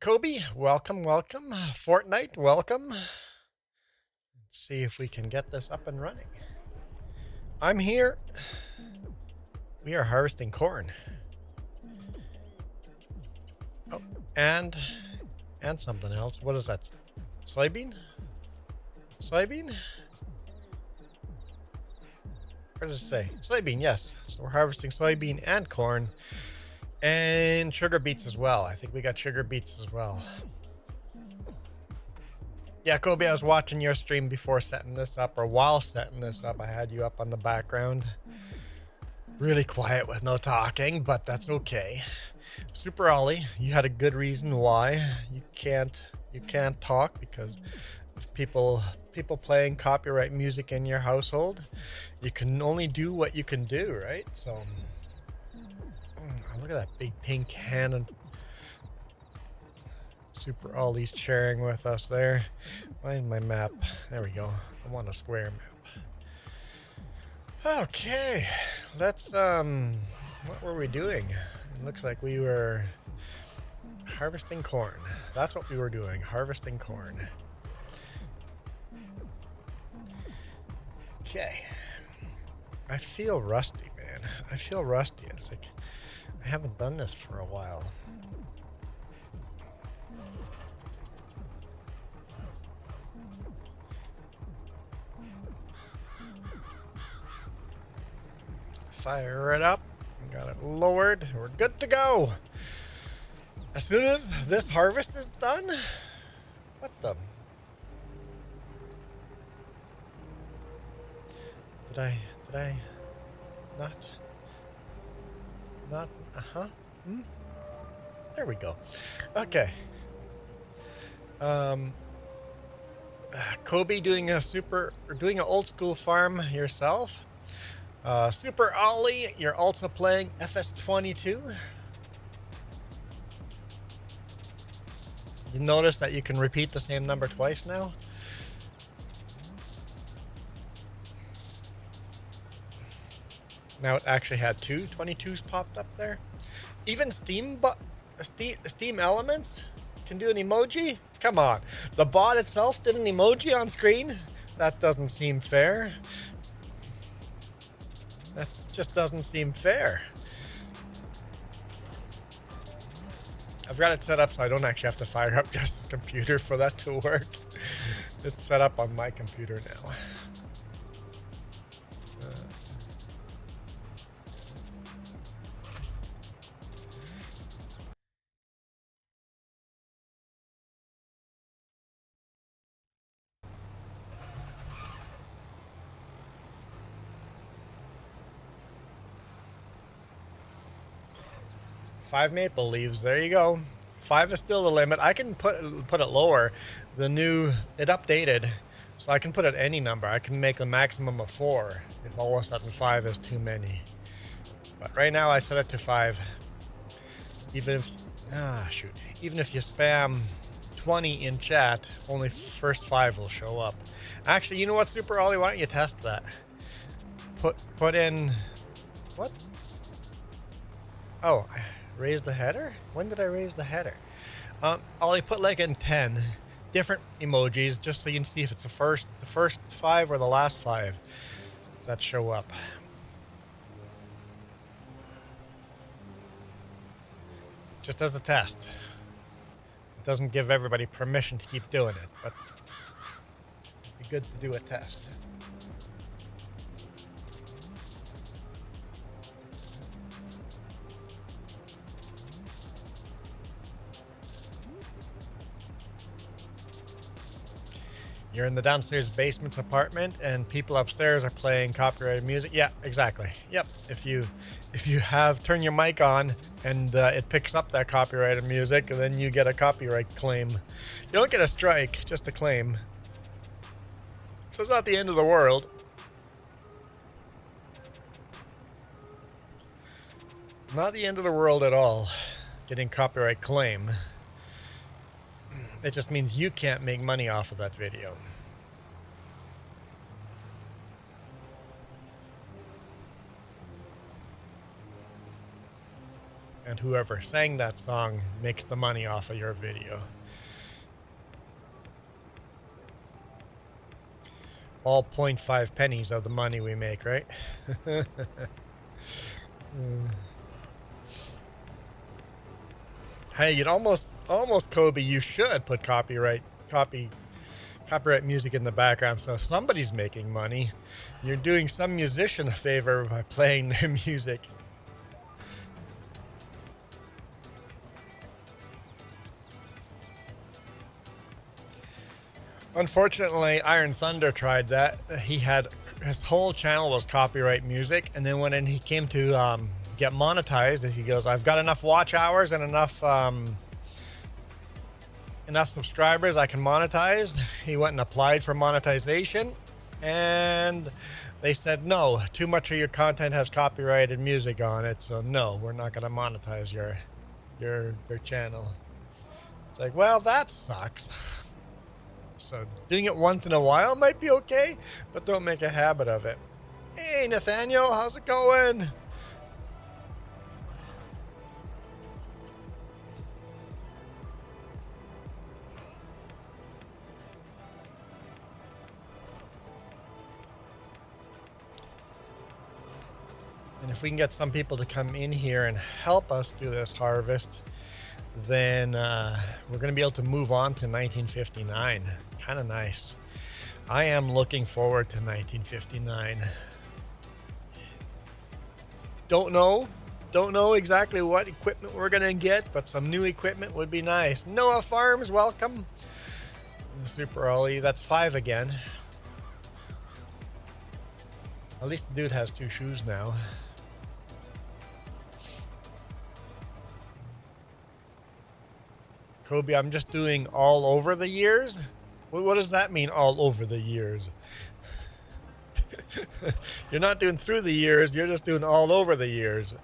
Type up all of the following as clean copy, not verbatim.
Kobe, welcome, welcome. Fortnite, welcome. Let's see if we can get this up and running. I'm here. We are harvesting corn. Oh, and something else. What is that? Soybean? Soybean? What does it say? Soybean, yes. So we're harvesting soybean and corn. And sugar beets as well. I think we got sugar beets as well. Yeah, Kobe, I was watching your stream before setting this up, or while setting this up. I had you up on the background. Really quiet with no talking, but that's okay. Super Ollie, you had a good reason why you can't talk, because of people playing copyright music in your household. You can only do what you can do, right? So look at that big pink cannon. Super Ollie's sharing with us there. Find my map. There we go. I want a square map. Okay, let's what were we doing? It looks like we were harvesting corn. That's what we were doing, harvesting corn. Okay. I feel rusty, man. I feel rusty. It's like I haven't done this for a while. Fire it up. Got it lowered. We're good to go. As soon as this harvest is done. What the? Did I not? There we go. Okay. Kobe doing an old school farm yourself. Super Ollie, you're also playing FS22. You notice that you can repeat the same number twice now? Now it actually had two 22s popped up there. Even Steam Elements can do an emoji? Come on. The bot itself did an emoji on screen? That doesn't seem fair. That just doesn't seem fair. I've got it set up so I don't actually have to fire up Justin's computer for that to work. It's set up on my computer now. 5 maple leaves. There you go. 5 is still the limit. I can put it lower. It updated, so I can put it any number. I can make a maximum of 4 if all of a sudden 5 is too many. But right now I set it to 5. Even if even if you spam 20 in chat, only first 5 will show up. Actually, you know what, Super Ollie? Why don't you test that? Put in what? Oh, I raised the header? When did I raise the header? Ollie, put like in 10 different emojis just so you can see if it's the first 5 or the last 5 that show up. Just as a test. It doesn't give everybody permission to keep doing it, but it'd be good to do a test. You're in the downstairs basement's apartment and people upstairs are playing copyrighted music. Yeah, exactly. Yep. If you turn your mic on and it picks up that copyrighted music, then you get a copyright claim. You don't get a strike, just a claim. So it's not the end of the world. Not the end of the world at all, getting copyright claim. It just means you can't make money off of that video. and whoever sang that song makes the money off of your video. All 0.5 pennies of the money we make, right? Hey, you'd almost Kobe, you should put copyright music in the background so somebody's making money. You're doing some musician a favor by playing their music. Unfortunately, Iron Thunder tried that. His whole channel was copyright music, and then when he came to get monetized, he goes, "I've got enough watch hours and enough subscribers I can monetize." He went and applied for monetization, and they said, "No, too much of your content has copyrighted music on it, so no, we're not going to monetize your channel." It's like, well, that sucks. So doing it once in a while might be okay, but don't make a habit of it. Hey, Nathaniel, how's it going? And if we can get some people to come in here and help us do this harvest, then we're going to be able to move on to 1959. Kind of nice. I am looking forward to 1959. Don't know exactly what equipment we're going to get, but some new equipment would be nice. Noah Farms, welcome. Super Ollie, that's 5 again. At least the dude has 2 shoes now. Kobe, I'm just doing all over the years? What does that mean, all over the years? You're not doing through the years, you're just doing all over the years.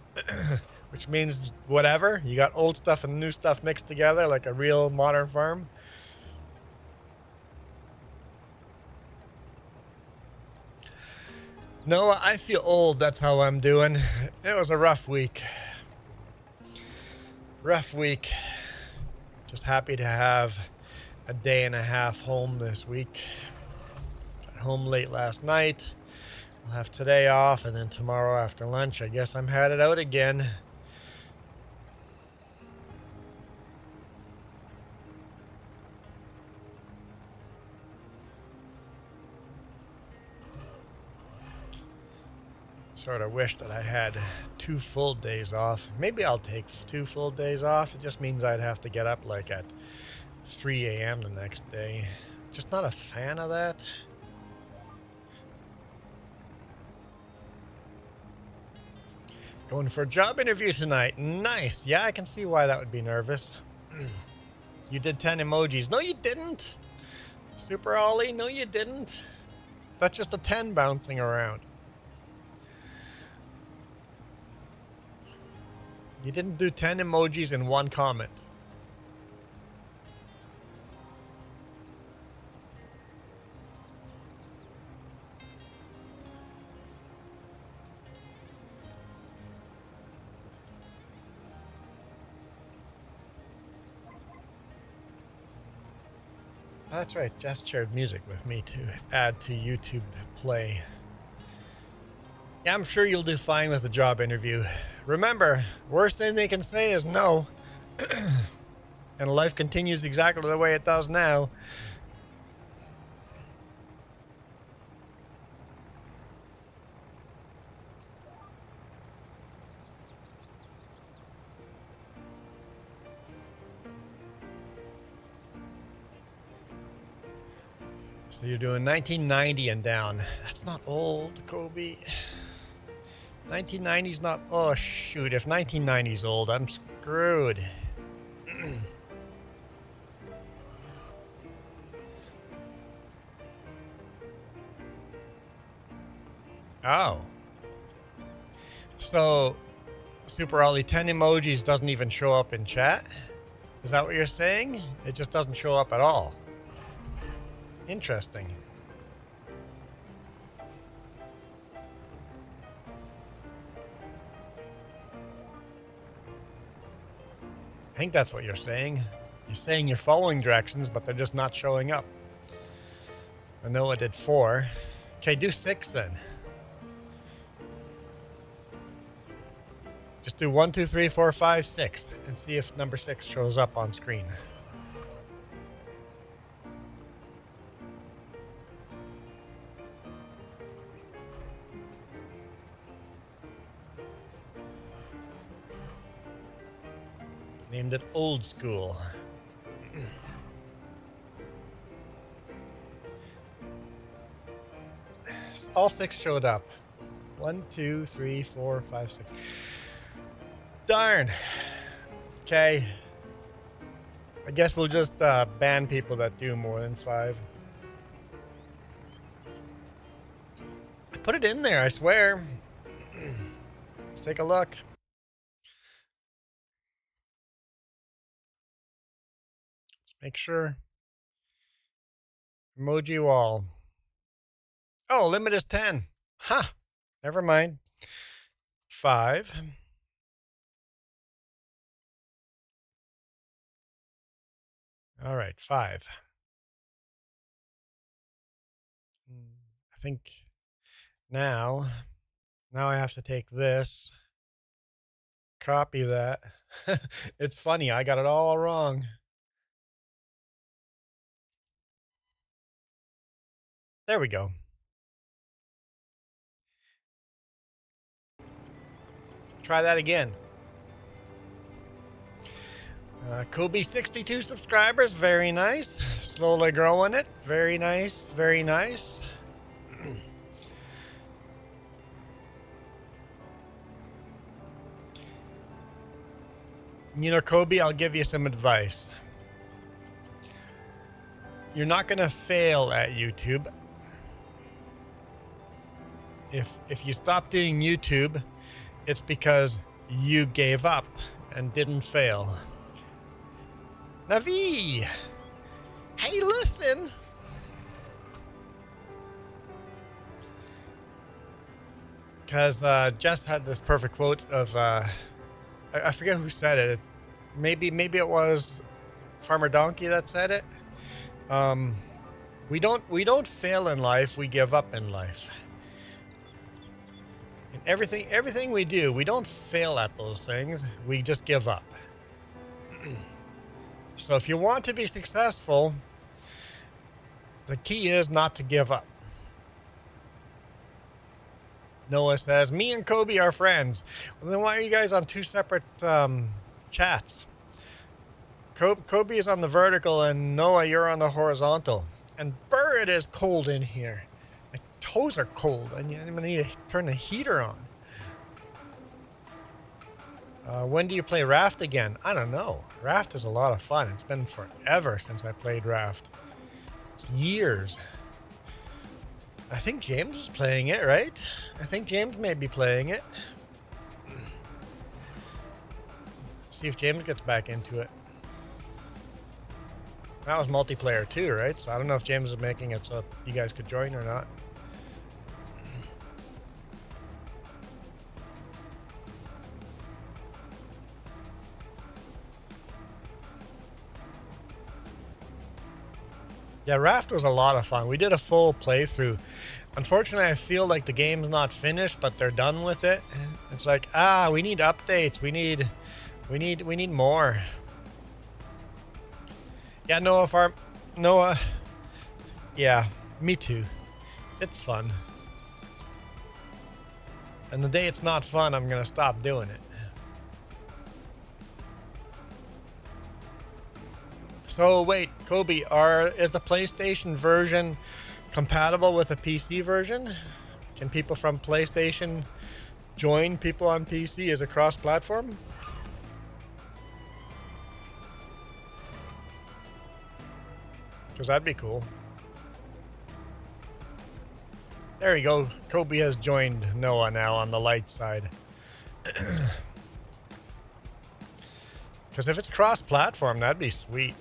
Which means whatever. You got old stuff and new stuff mixed together like a real modern farm. No, I feel old, that's how I'm doing. It was a rough week. Rough week. Just happy to have a day and a half home this week. Got home late last night. I'll have today off, and then tomorrow after lunch, I guess I'm headed out again. Sort of wish that I had 2 full days off. Maybe I'll take 2 full days off. It just means I'd have to get up like at 3 a.m. the next day. Just not a fan of that. Going for a job interview tonight. Nice. Yeah, I can see why that would be nervous. You did 10 emojis. No, you didn't. Super Ollie. No, you didn't. That's just a 10 bouncing around. You didn't do 10 emojis in 1 comment. That's right, Jess shared music with me to add to YouTube Play. Yeah, I'm sure you'll do fine with the job interview. Remember, worst thing they can say is no. And life continues exactly the way it does now. So you're doing 1990 and down. That's not old, Kobe. 1990's not... Oh, shoot. If 1990's old, I'm screwed. Oh. So, Super Ollie, 10 emojis doesn't even show up in chat? Is that what you're saying? It just doesn't show up at all. Interesting. I think that's what you're saying. You're saying you're following directions, but they're just not showing up. I know I did 4. Okay, do 6 then. Just do 1, 2, 3, 4, 5, 6, and see if number 6 shows up on screen. Named it Old School. All 6 showed up. 1, 2, 3, 4, 5, 6. Darn. Okay. I guess we'll just ban people that do more than 5. I put it in there, I swear. Let's take a look. Let's make sure. Emoji wall. Oh, limit is 10. Huh. Never mind. 5. All right, 5. I think now I have to take this, copy that. It's funny, I got it all wrong. There we go. Try that again. Kobe 62 subscribers, very nice. Slowly growing it, very nice, very nice. You know, Kobe, I'll give you some advice. You're not going to fail at YouTube. If you stop doing YouTube, it's because you gave up and didn't fail. Navi! Hey, listen! Because Jess had this perfect quote of, I forget who said it. Maybe it was Farmer Donkey that said it. We don't fail in life, we give up in life. And everything we do, we don't fail at those things, we just give up. So if you want to be successful, the key is not to give up. Noah says, me and Kobe are friends. Well, then why are you guys on 2 separate chats? Kobe is on the vertical and Noah, you're on the horizontal. And brr, it is cold in here. My toes are cold. I'm gonna need to turn the heater on. When do you play Raft again? I don't know. Raft is a lot of fun. It's been forever since I played Raft. It's years. I think James is playing it, right? I think James may be playing it. See if James gets back into it. That was multiplayer too, right? So I don't know if James is making it so you guys could join or not. Yeah, Raft was a lot of fun. We did a full playthrough. Unfortunately, I feel like the game's not finished, but they're done with it. It's like, we need updates. We need more. Yeah, Noah. Yeah, me too. It's fun. And the day it's not fun, I'm gonna stop doing it. So wait, Kobe, is the PlayStation version compatible with a PC version? Can people from PlayStation join people on PC as a cross-platform? Because that'd be cool. There you go. Kobe has joined Noah now on the light side. Because if it's cross-platform, that'd be sweet.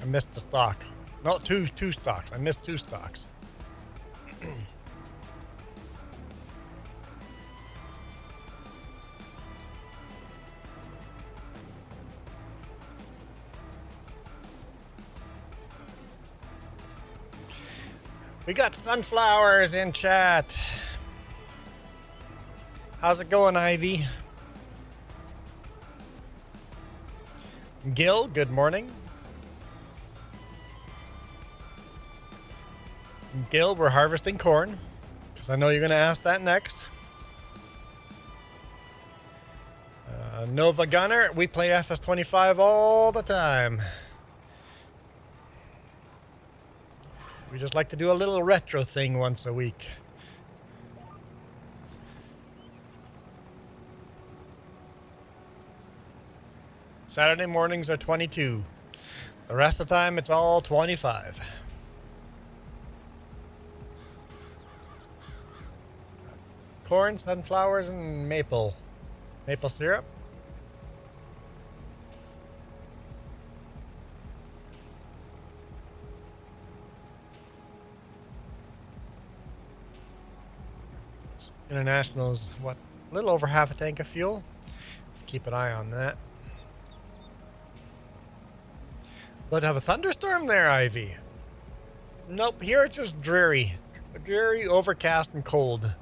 missed the stock. No, two stocks. I missed 2 stocks. We got sunflowers in chat. How's it going, Ivy? Gil, good morning. Gil, we're harvesting corn, because I know you're going to ask that next. Nova Gunner, we play FS22 all the time. We just like to do a little retro thing once a week. Saturday mornings are 22. The rest of the time, it's all 25. Corn, sunflowers, and maple syrup. International is what, a little over half a tank of fuel. Keep an eye on that. But have a thunderstorm there, Ivy? Nope, here it's just dreary, overcast, and cold.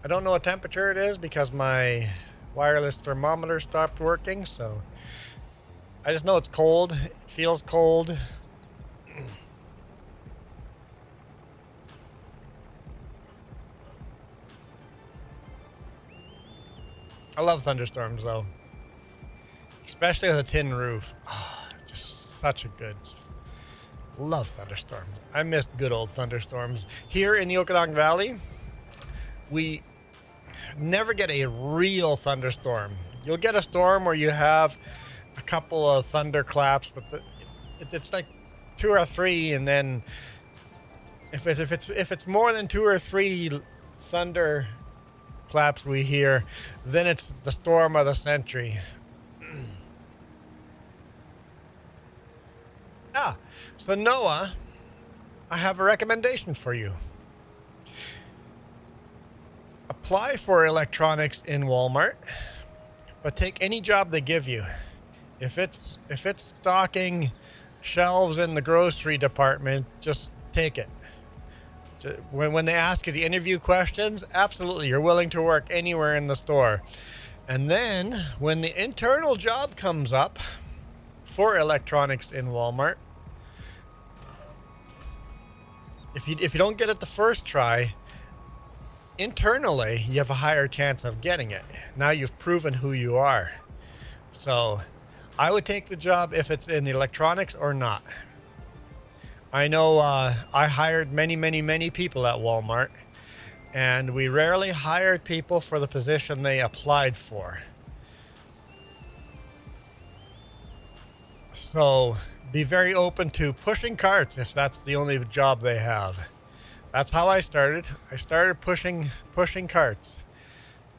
I don't know what temperature it is because my wireless thermometer stopped working, so I just know it's cold. It feels cold. I love thunderstorms, though, especially with a tin roof. Oh, just such a good. Love thunderstorms. I missed good old thunderstorms. Here in the Okanagan Valley, we never get a real thunderstorm. You'll get a storm where you have a couple of thunderclaps, but it's like 2 or 3, and then if it's more than 2 or 3 thunder claps we hear, then it's the storm of the century. So Noah, I have a recommendation for you. Apply for electronics in Walmart, but take any job they give you. If it's stocking shelves in the grocery department, just take it. When they ask you the interview questions, absolutely, you're willing to work anywhere in the store. And then when the internal job comes up for electronics in Walmart, if you don't get it the first try, internally you have a higher chance of getting it. Now you've proven who you are. So I would take the job if it's in electronics or not. I know I hired many people at Walmart, and we rarely hired people for the position they applied for. So be very open to pushing carts if that's the only job they have. That's how I started. I started pushing carts,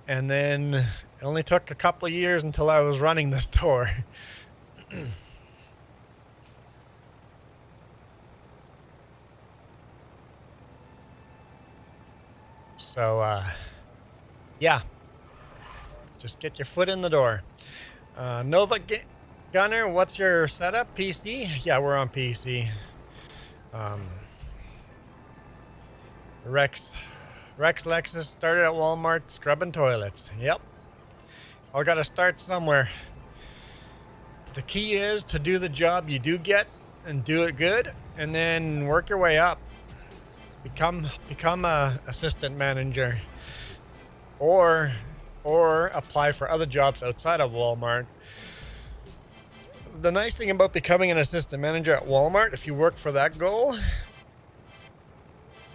and then it only took a couple of years until I was running the store. So, yeah, just get your foot in the door. Nova Gunner, what's your setup? PC? Yeah, we're on PC. Rex Lexus started at Walmart scrubbing toilets. Yep. I got to start somewhere. The key is to do the job you do get and do it good, and then work your way up. Become a assistant manager, or apply for other jobs outside of Walmart. The nice thing about becoming an assistant manager at Walmart, if you work for that goal,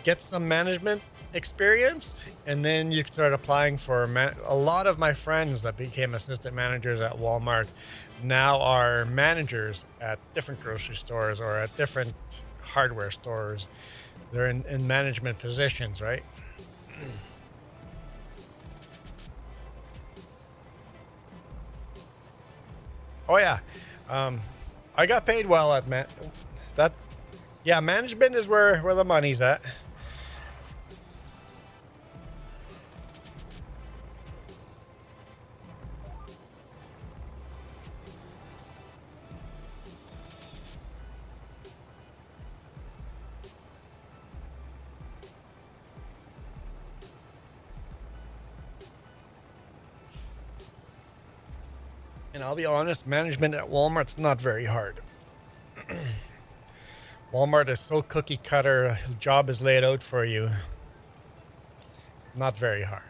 get some management experience, and then you can start applying for a lot of my friends that became assistant managers at Walmart now are managers at different grocery stores or at different hardware stores. They're in management positions, right? Oh yeah, I got paid well at Yeah, management is where the money's at. And I'll be honest, management at Walmart's not very hard. Walmart is so cookie cutter, the job is laid out for you. Not very hard.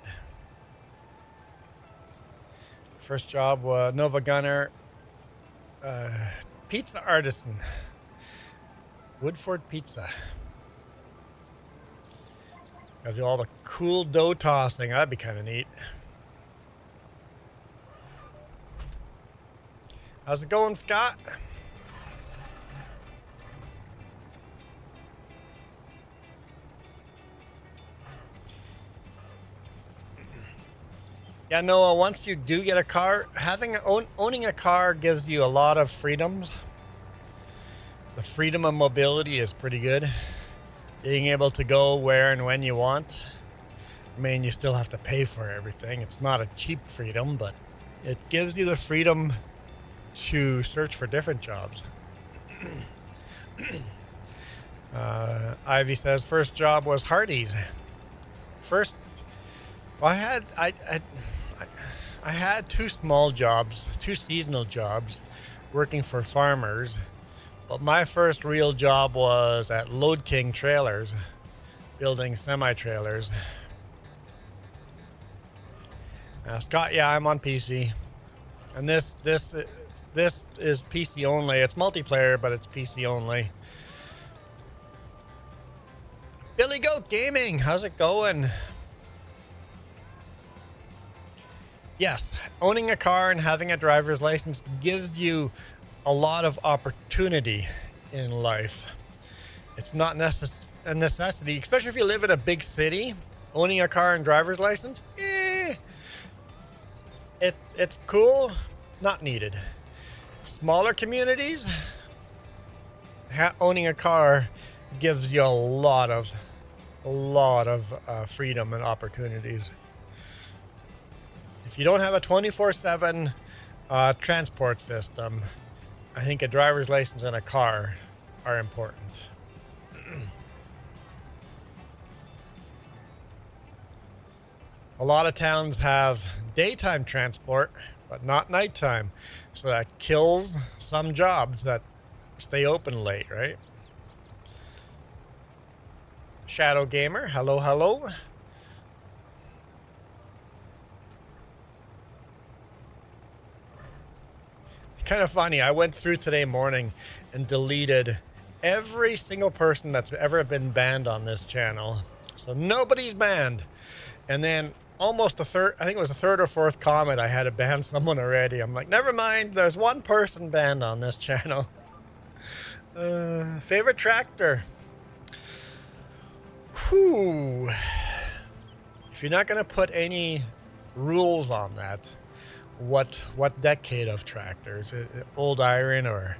First job was Nova Gunner, pizza artisan, Woodford Pizza. Gotta do all the cool dough tossing, that'd be kind of neat. How's it going, Scott? Yeah, Noah, once you do get a car, owning a car gives you a lot of freedoms. The freedom of mobility is pretty good. Being able to go where and when you want. I mean, you still have to pay for everything. It's not a cheap freedom, but it gives you the freedom to search for different jobs. Ivy says first job was Hardee's. First, well, I had two small jobs, two seasonal jobs, working for farmers. But my first real job was at Load King Trailers, building semi-trailers. Scott, yeah, I'm on PC, and this is PC only. It's multiplayer, but it's PC only. Billy Goat Gaming, how's it going? Yes, owning a car and having a driver's license gives you a lot of opportunity in life. It's not a necessity, especially if you live in a big city. Owning a car and driver's license, it's cool, not needed. Smaller communities, owning a car gives you a lot of freedom and opportunities. If you don't have a 24/7 transport system, I think a driver's license and a car are important. A lot of towns have daytime transport, but not nighttime. So that kills some jobs that stay open late, right? Shadow Gamer, hello, hello. Kind of funny, I went through today morning and deleted every single person that's ever been banned on this channel. So nobody's banned. And then almost I think it was the third or fourth comment, I had to ban someone already. I'm like, never mind, there's one person banned on this channel. Favorite tractor? Whew. If you're not going to put any rules on that, what decade of tractors? Old iron or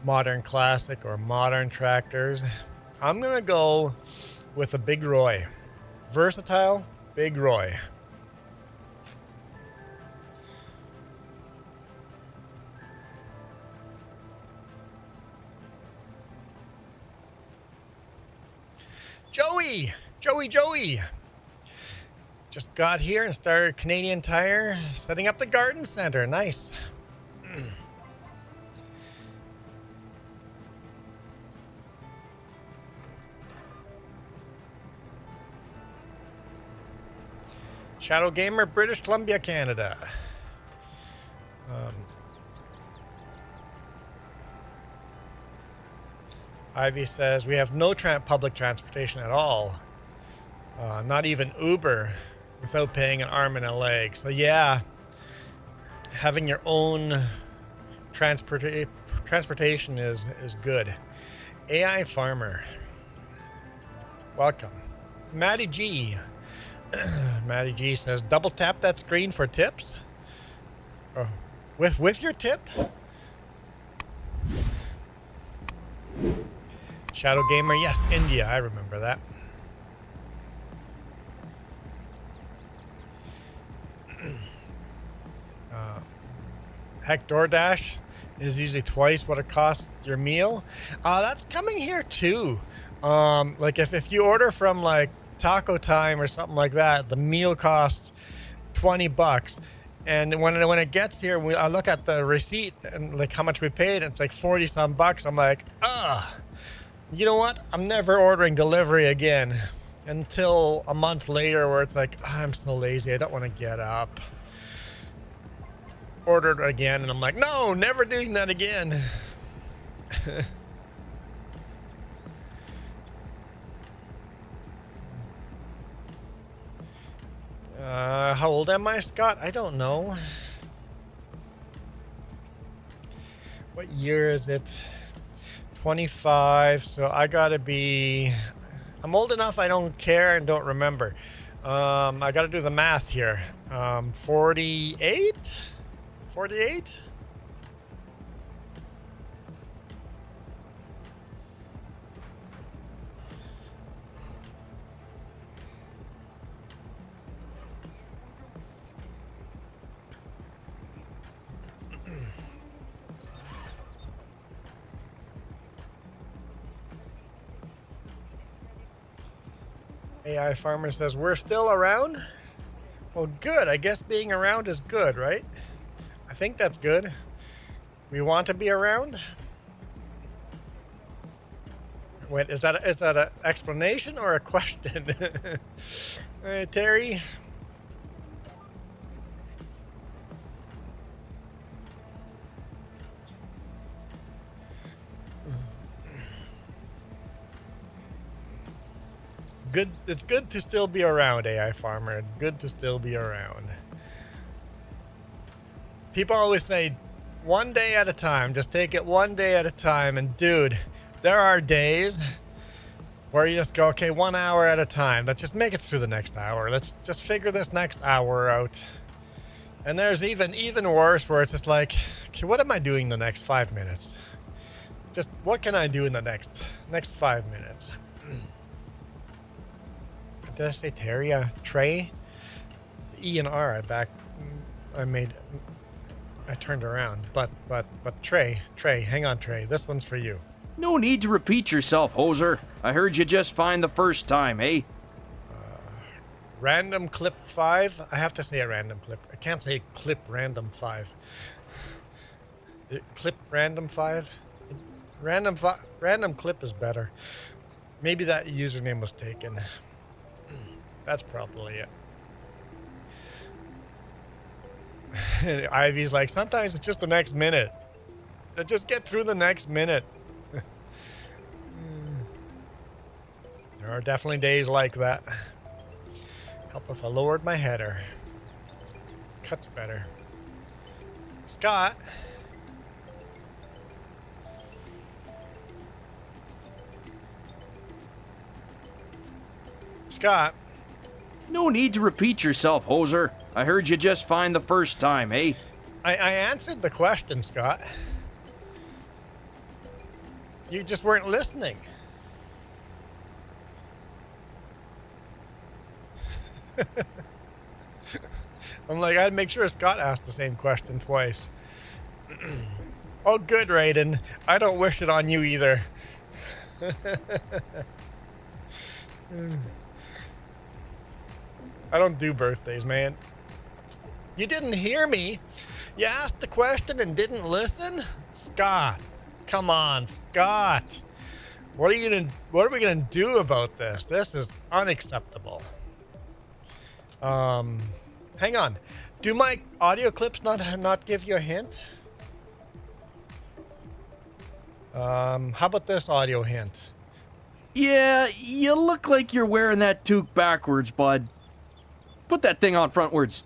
modern classic or modern tractors? I'm going to go with a Big Roy. Versatile, Big Roy. Joey. Just got here and started Canadian Tire, setting up the garden center. Nice. Shadow Gamer, British Columbia, Canada. Ivy says, we have no public transportation at all. Not even Uber without paying an arm and a leg. So yeah, having your own transportation is good. AI Farmer. Welcome. Maddie G. Maddie G says, double tap that screen for tips. Oh, with your tip? Shadow Gamer, yes, India, I remember that. Heck, DoorDash is usually twice what it costs your meal. That's coming here too. Like if you order from like Taco Time or something like that, the meal costs $20. And when it gets here, I look at the receipt and like how much we paid, and it's like 40 some bucks. I'm like, you know what? I'm never ordering delivery again until a month later, where it's like, I'm so lazy, I don't want to get up. Ordered again, and I'm like, no, never doing that again. How old am I, Scott? I don't know. What year is it? 25. So I gotta be. I'm old enough I don't care and don't remember. I gotta do the math here. 48? 48? AI Farmer says, we're still around? Well, good. I guess being around is good, right? I think that's good. We want to be around? Wait, is that an explanation or a question? Hey, Terry? Good. It's good to still be around, AI Farmer. It's good to still be around. People always say, one day at a time. Just take it one day at a time. And dude, there are days where you just go, okay, 1 hour at a time. Let's just make it through the next hour. Let's just figure this next hour out. And there's even worse, where it's just like, okay, what am I doing the next 5 minutes? Just what can I do in the next 5 minutes? Did I say Terry? Trey? E and R. I turned around. But Trey, hang on, Trey. This one's for you. No need to repeat yourself, hoser. I heard you just fine the first time, eh? Random clip 5. I have to say a random clip. I can't say clip random 5. Clip random 5. Random clip is better. Maybe that username was taken. That's probably it. Ivy's like, sometimes it's just the next minute. Just get through the next minute. There are definitely days like that. Help if I lowered my header. Cuts better. Scott. Scott. No need to repeat yourself, hoser. I heard you just fine the first time, eh? I answered the question, Scott. You just weren't listening. I'm like, I'd make sure Scott asked the same question twice. Oh, good, Raiden. I don't wish it on you either. I don't do birthdays, man. You didn't hear me. You asked the question and didn't listen? Scott, come on, Scott. What are we gonna do about this? This is unacceptable. Hang on. Do my audio clips not give you a hint? How about this audio hint? Yeah, you look like you're wearing that toque backwards, bud. Put that thing on frontwards.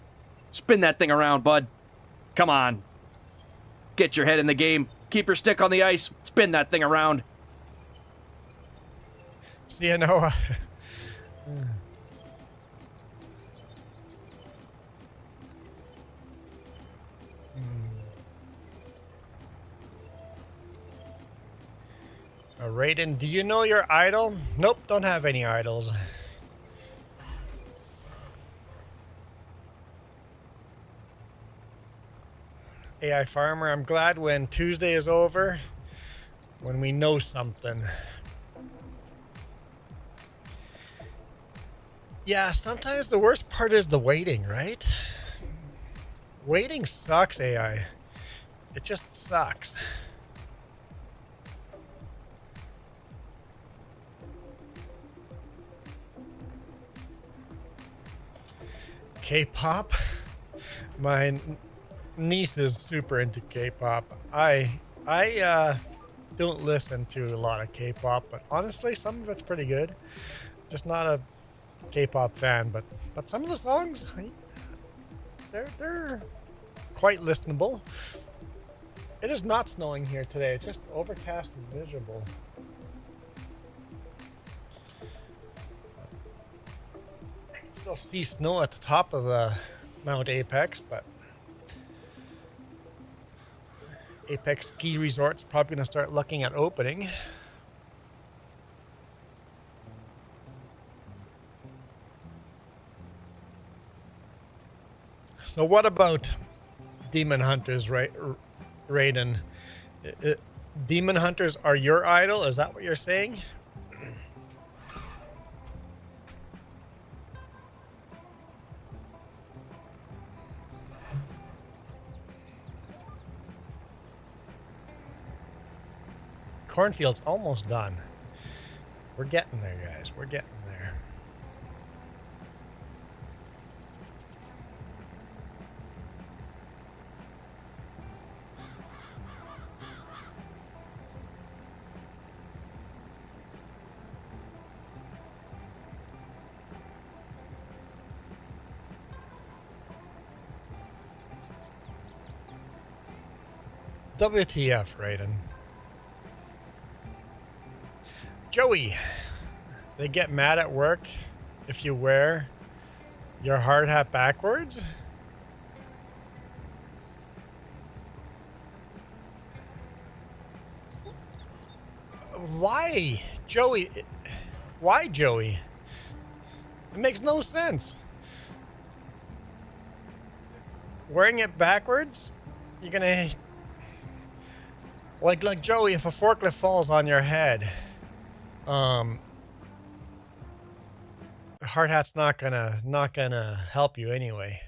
Spin that thing around, bud. Come on. Get your head in the game. Keep your stick on the ice. Spin that thing around. See, I know. Raiden, do you know your idol? Nope, don't have any idols. AI Farmer, I'm glad when Tuesday is over, when we know something. Yeah, sometimes the worst part is the waiting, right? Waiting sucks, AI. It just sucks. K-pop? My niece is super into K-pop. I don't listen to a lot of K-pop, but honestly, some of it's pretty good. Just not a K-pop fan, but some of the songs, they're quite listenable. It is not snowing here today. It's just overcast and miserable. I can still see snow at the top of the Mount Apex, but Apex Ski Resort's probably going to start looking at opening. So what about Demon Hunters, right, Raiden? Demon Hunters are your idol? Is that what you're saying? Cornfield's almost done. We're getting there, guys. We're getting there. WTF, Raiden? Joey, they get mad at work if you wear your hard hat backwards? Why, Joey? Why, Joey? It makes no sense. Wearing it backwards, you're gonna like Joey. If a forklift falls on your head, hard hat's not gonna help you anyway.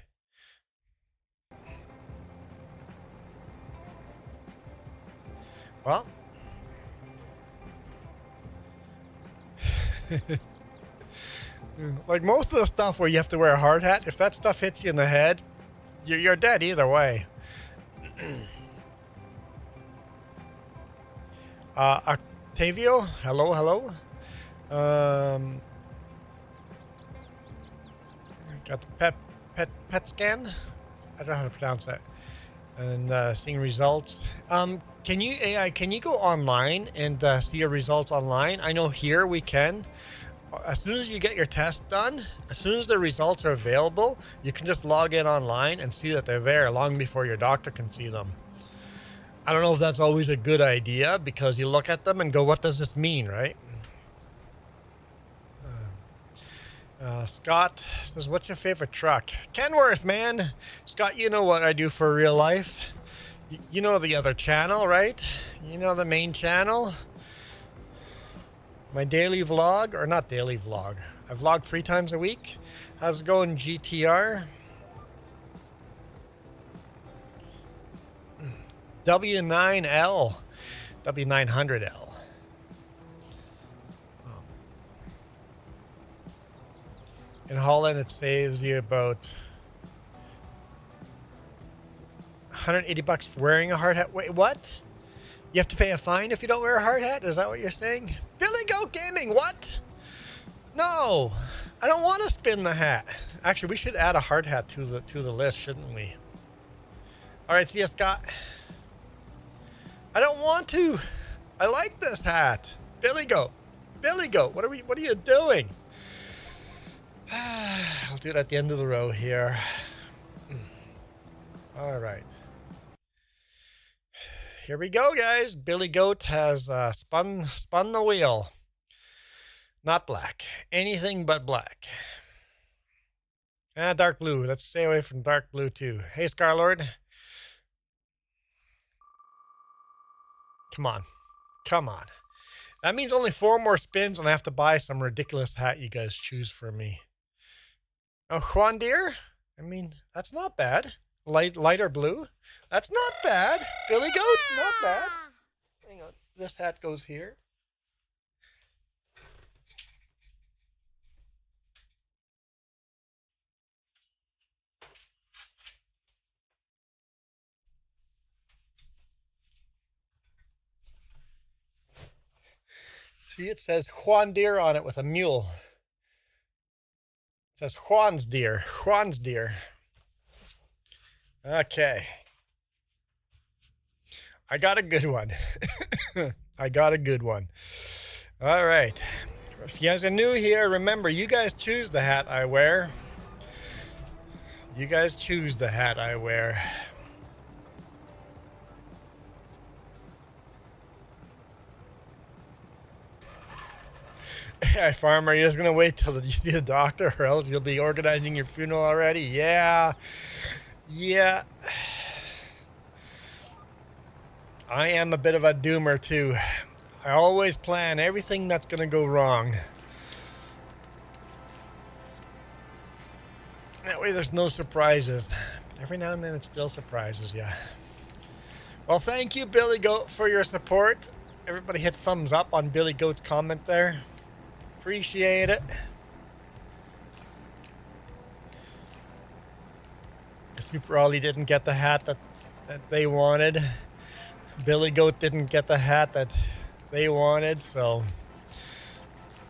Well, like most of the stuff where you have to wear a hard hat, if that stuff hits you in the head, you're dead either way. Octavio, hello. Got the pet scan. I don't know how to pronounce that. And seeing results. Can you go online and see your results online? I know here we can. As soon as you get your test done, as soon as the results are available, you can just log in online and see that they're there long before your doctor can see them. I don't know if that's always a good idea because you look at them and go, what does this mean, right? Scott says, what's your favorite truck? Kenworth, man. Scott, you know what I do for real life. You know the other channel, right? You know the main channel. My daily vlog, or not daily vlog. I vlog 3 times a week. How's it going, GTR? W9L. W900L. In Holland, it saves you about 180 bucks for wearing a hard hat. Wait, what? You have to pay a fine if you don't wear a hard hat? Is that what you're saying? Billy Goat Gaming, what? No, I don't want to spin the hat. Actually, we should add a hard hat to the list, shouldn't we? All right, see you, Scott. I don't want to. I like this hat. Billy Goat. Billy Goat, what are you doing? I'll do it at the end of the row here. All right. here we go, guys. Billy Goat has spun the wheel. Not black. Anything but black. Dark blue. Let's stay away from dark blue too. Hey, Scarlord. Come on. Come on. That means only 4 more spins and I have to buy some ridiculous hat you guys choose for me. Oh, Juan Deere? I mean, that's not bad. Lighter blue? That's not bad. Billy Goat? Not bad. Hang on. This hat goes here. See, it says Juan Deere on it with a mule. It says Juan's Deere. Juan's Deere. Okay. I got a good one. I got a good one. All right. If you guys are new here, remember, you guys choose the hat I wear. You guys choose the hat I wear. Hey, farmer, you're just going to wait till you see the doctor or else you'll be organizing your funeral already? Yeah. Yeah. I am a bit of a doomer, too. I always plan everything that's going to go wrong. That way there's no surprises. Every now and then it still surprises you. Well, thank you, Billy Goat, for your support. Everybody hit thumbs up on Billy Goat's comment there. Appreciate it. Super Ollie didn't get the hat that they wanted. Billy Goat didn't get the hat that they wanted, so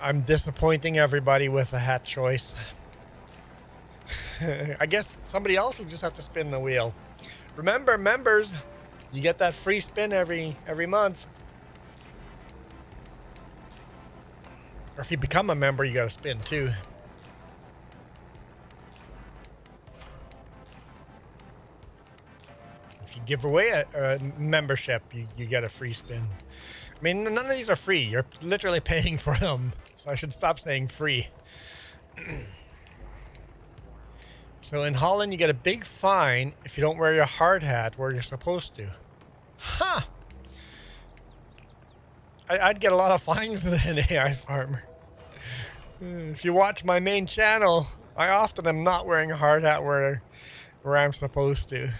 I'm disappointing everybody with the hat choice. I guess somebody else will just have to spin the wheel. Remember, members, you get that free spin every month. Or if you become a member, you got to spin too. If you give away a membership, you get a free spin. I mean, none of these are free. You're literally paying for them. So I should stop saying free. So in Holland, you get a big fine if you don't wear your hard hat where you're supposed to. Huh! I'd get a lot of fines than an AI farmer. If you watch my main channel, I often am not wearing a hard hat where I'm supposed to.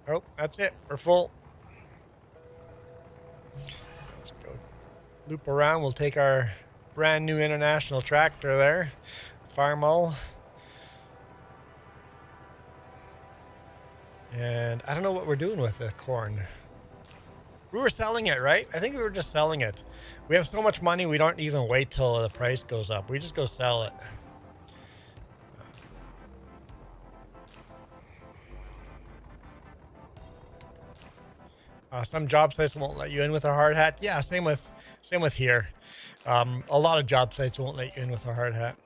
Oh, that's it. We're full. Let's go loop around. We'll take our brand new international tractor there. Farmall. And I don't know what we're doing with the corn. We were selling it, right? I think we were just selling it. We have so much money, we don't even wait till the price goes up. We just go sell it. Some job sites won't let you in with a hard hat. Yeah, same with here. A lot of job sites won't let you in with a hard hat.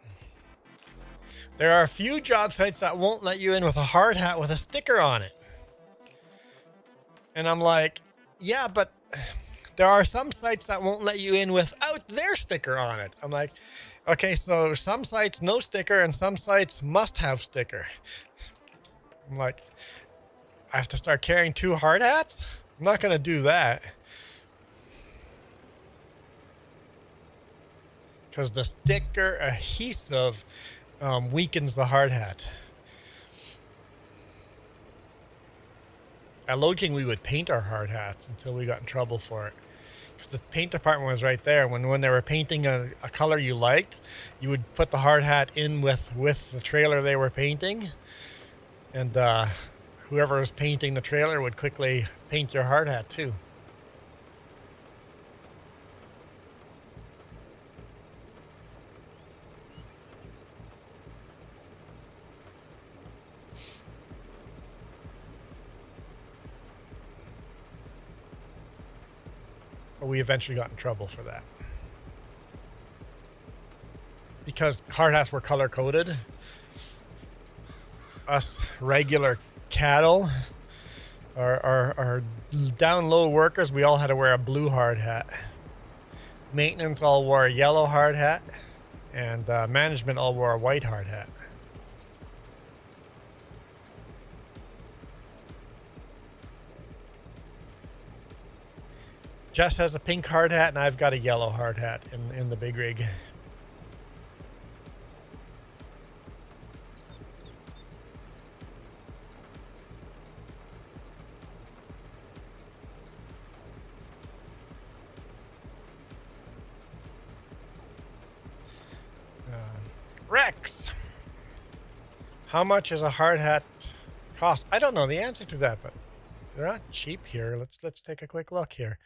There are a few job sites that won't let you in with a hard hat with a sticker on it. And I'm like, yeah, but there are some sites that won't let you in without their sticker on it. I'm like, okay, so some sites no sticker and some sites must have sticker. I'm like, I have to start carrying 2 hard hats? I'm not going to do that. Because the sticker adhesive weakens the hard hat. At Lode King, we would paint our hard hats until we got in trouble for it. Because the paint department was right there. When they were painting a color you liked, you would put the hard hat in with the trailer they were painting. And whoever was painting the trailer would quickly paint your hard hat too. But we eventually got in trouble for that. Because hard hats were color coded. Us regular cattle, our down low workers, we all had to wear a blue hard hat. Maintenance all wore a yellow hard hat, and management all wore a white hard hat. Jess has a pink hard hat, and I've got a yellow hard hat in the big rig. Rex, how much is a hard hat cost? I don't know the answer to that, but they're not cheap here. Let's take a quick look here.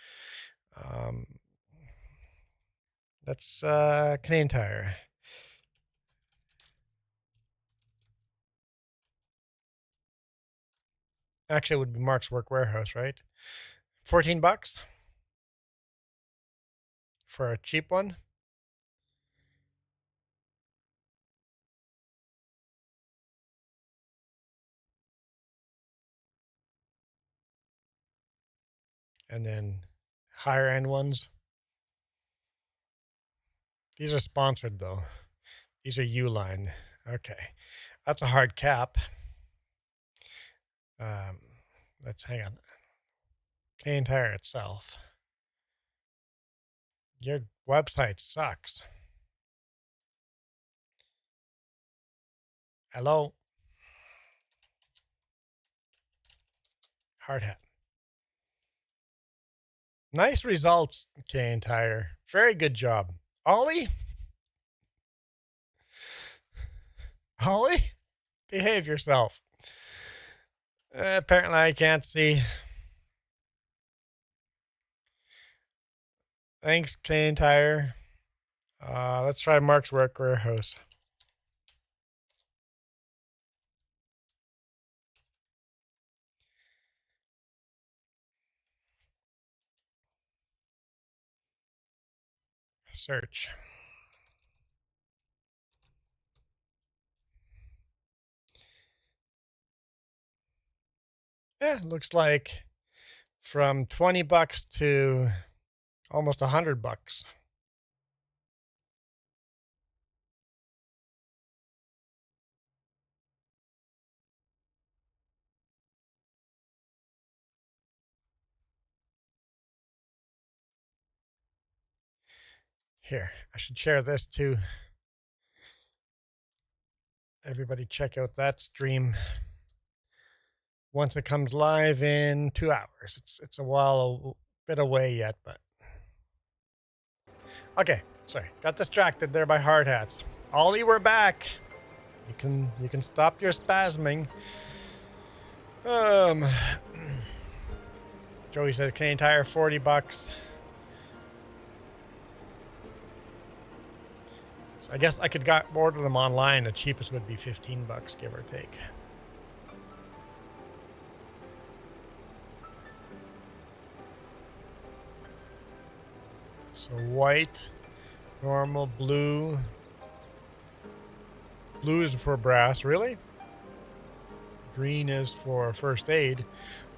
That's Canadian Tire. Actually, it would be Mark's Work Warehouse, right? 14 bucks for a cheap one. And then higher end ones. These are sponsored though. These are Uline. Okay. That's a hard cap. Let's hang on. Canadian Tire itself. Your website sucks. Hello. Hard hat. Nice results, Canadian Tire. Very good job. Ollie? Ollie? Behave yourself. Apparently I can't see. Thanks, Canadian Tire. Let's try Mark's Work Warehouse. Search. Yeah, looks like from 20 bucks to almost 100 bucks. Here, I should share this too. Everybody check out that stream once it comes live in 2 hours. It's a bit away yet, but okay. Sorry, got distracted there by hard hats. Ollie, we're back. You can stop your spasming. Joey said Canadian Tire 40 bucks. So I guess I could order them online. The cheapest would be 15 bucks, give or take. So white, normal, blue. Blue is for brass, really? Green is for first aid.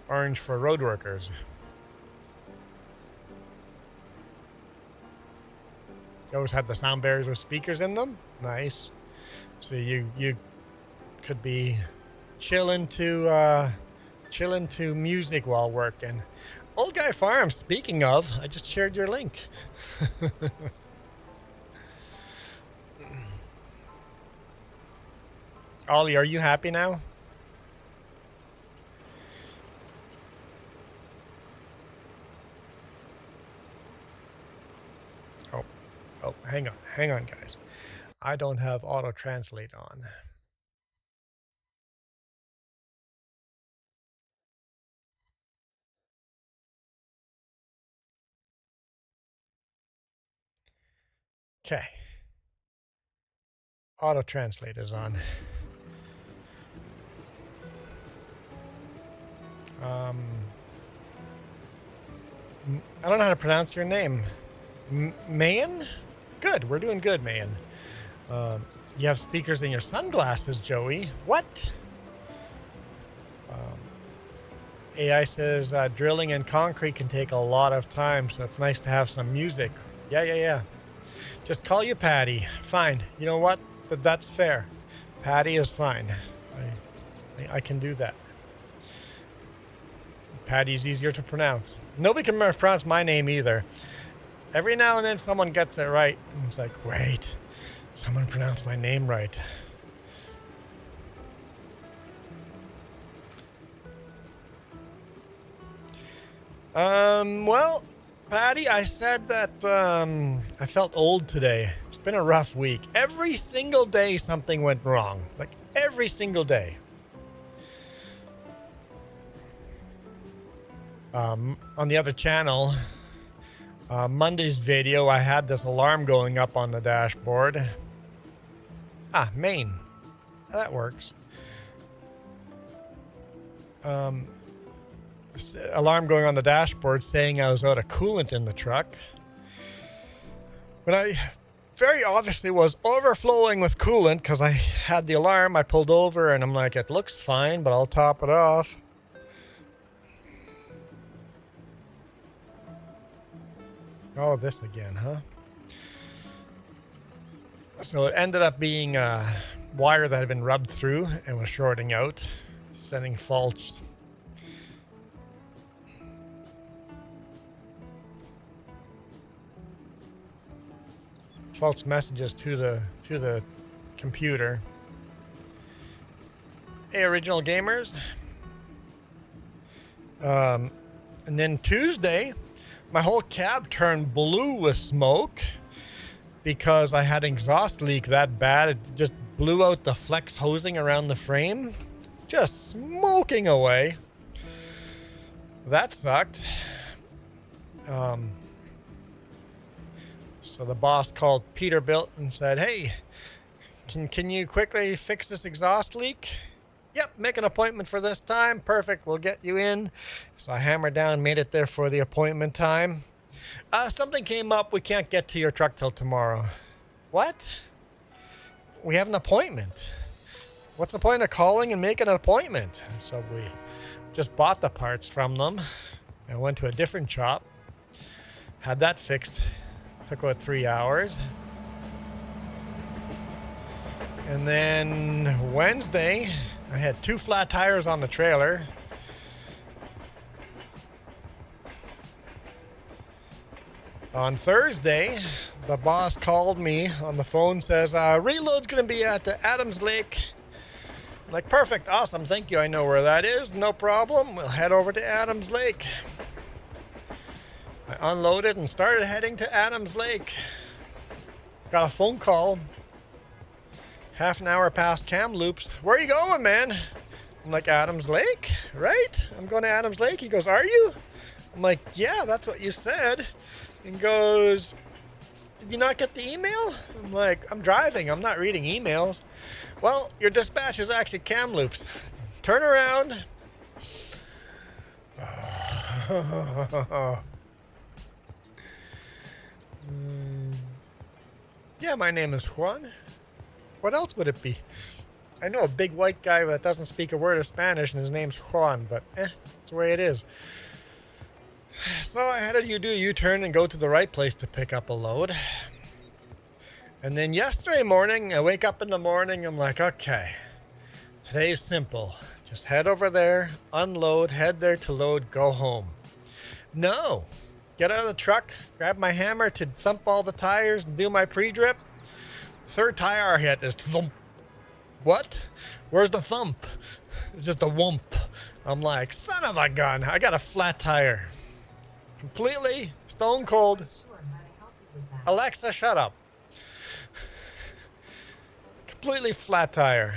Orange for road workers. Those had the sound barriers with speakers in them. Nice. So you could be chilling to music while working. Old Guy Farm, speaking of, I just shared your link. Ollie, are you happy now? Oh, hang on, guys. I don't have auto translate on. Okay. Auto translate is on. I don't know how to pronounce your name. Mayan? Good. We're doing good, Mayan. You have speakers in your sunglasses, Joey. What? AI says drilling and concrete can take a lot of time, so it's nice to have some music. Yeah. Just call you Patty. Fine. You know what? That's fair. Patty is fine. I can do that. Patty's easier to pronounce. Nobody can pronounce my name either. Every now and then someone gets it right. And it's like, wait, someone pronounced my name right. Well, Patty, I said that I felt old today. It's been a rough week. Every single day something went wrong. Like every single day. On the other channel, Monday's video, I had this alarm going up on the dashboard. Main. That works. Alarm going on the dashboard saying I was out of coolant in the truck. When I very obviously was overflowing with coolant because I had the alarm, I pulled over and I'm like, it looks fine, but I'll top it off. Oh, this again, huh? So it ended up being a wire that had been rubbed through and was shorting out, sending false messages to the computer. Hey, original gamers. And then Tuesday, my whole cab turned blue with smoke because I had an exhaust leak that bad. It just blew out the flex hosing around the frame, just smoking away. That sucked. So the boss called Peterbilt and said, hey, can you quickly fix this exhaust leak? Yep, make an appointment for this time. Perfect, we'll get you in. So I hammered down, made it there for the appointment time. Something came up, we can't get to your truck till tomorrow. What? We have an appointment. What's the point of calling and making an appointment? So we just bought the parts from them and went to a different shop. Had that fixed. Took about 3 hours. And then Wednesday, I had 2 flat tires on the trailer. On Thursday, the boss called me on the phone, says, reload's gonna be at the Adams Lake. I'm like, perfect, awesome, thank you, I know where that is, no problem. We'll head over to Adams Lake. I unloaded and started heading to Adams Lake. Got a phone call. Half an hour past Kamloops. Where are you going, man? I'm like, Adams Lake, right? I'm going to Adams Lake. He goes, are you? I'm like, yeah, that's what you said. And goes, did you not get the email? I'm like, I'm driving. I'm not reading emails. Well, your dispatch is actually Kamloops. Turn around. Yeah, my name is Juan. What else would it be? I know a big white guy that doesn't speak a word of Spanish and his name's Juan, but that's the way it is. So I had to do a U-turn and go to the right place to pick up a load. And then yesterday morning, I wake up in the morning, I'm like, okay, today's simple. Just head over there, unload, head there to load, go home. No. Get out of the truck, grab my hammer to thump all the tires and do my pre-drip. Third tire I hit is thump. What? Where's the thump? It's just a whoomp. I'm like, son of a gun, I got a flat tire. Completely stone cold. Alexa, shut up. Completely flat tire.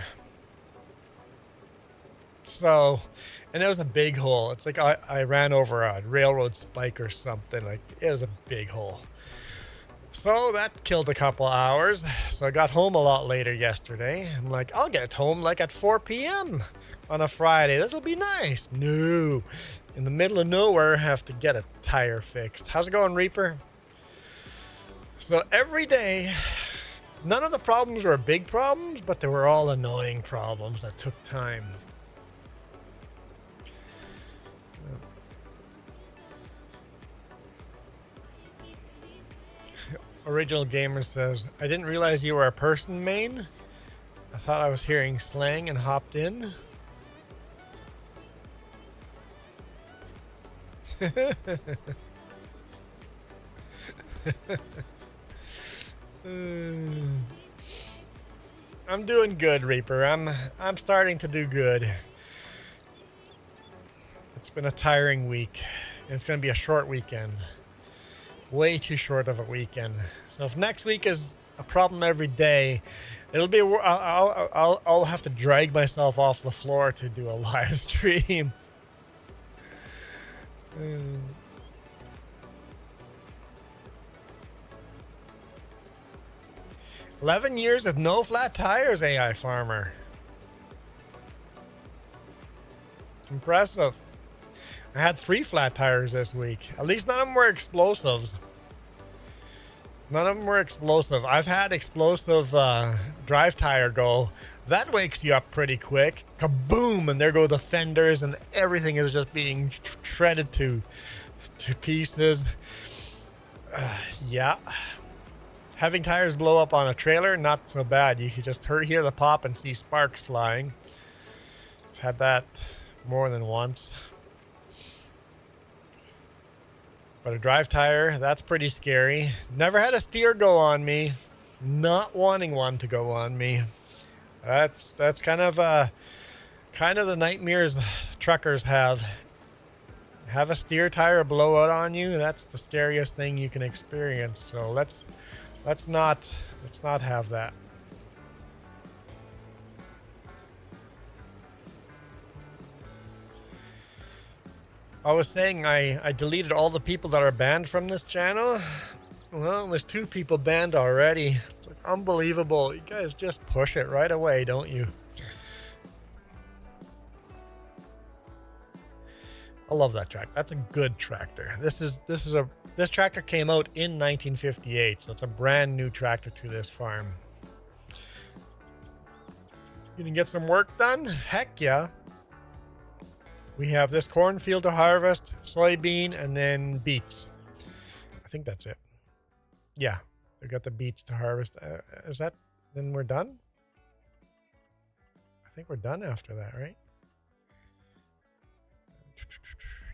So, and it was a big hole. It's like I ran over a railroad spike or something. Like, it was a big hole. So that killed a couple hours. So I got home a lot later yesterday. I'm like, I'll get home like at 4 p.m. on a Friday. This'll be nice. No. In the middle of nowhere, have to get a tire fixed. How's it going, Reaper? So every day, none of the problems were big problems, but they were all annoying problems that took time. Original Gamer says, I didn't realize you were a person main. I thought I was hearing slang and hopped in. I'm doing good, Reaper. I'm starting to do good. It's been a tiring week. It's going to be a short weekend. Way too short of a weekend. So if next week is a problem every day, it'll be. I'll have to drag myself off the floor to do a live stream. 11 years with no flat tires, AI Farmer. Impressive. I had 3 flat tires this week. At least none of them were explosives. None of them were explosive. I've had explosive drive tire go. That wakes you up pretty quick. Kaboom! And there go the fenders, and everything is just being shredded to pieces. Yeah. Having tires blow up on a trailer, not so bad. You can just hear the pop and see sparks flying. I've had that more than once. But a drive tire, that's pretty scary. Never had a steer go on me. Not wanting one to go on me. That's kind of the nightmares truckers have. Have a steer tire blow out on you. That's the scariest thing you can experience. So let's not have that. I was saying I deleted all the people that are banned from this channel. Well, there's 2 people banned already. It's like unbelievable. You guys just push it right away, don't you? I love that tractor. That's a good tractor. This tractor came out in 1958, so it's a brand new tractor to this farm. You can get some work done? Heck yeah. We have this cornfield to harvest, soybean, and then beets. I think that's it. Yeah, we got the beets to harvest. Is that, then we're done? I think we're done after that, right?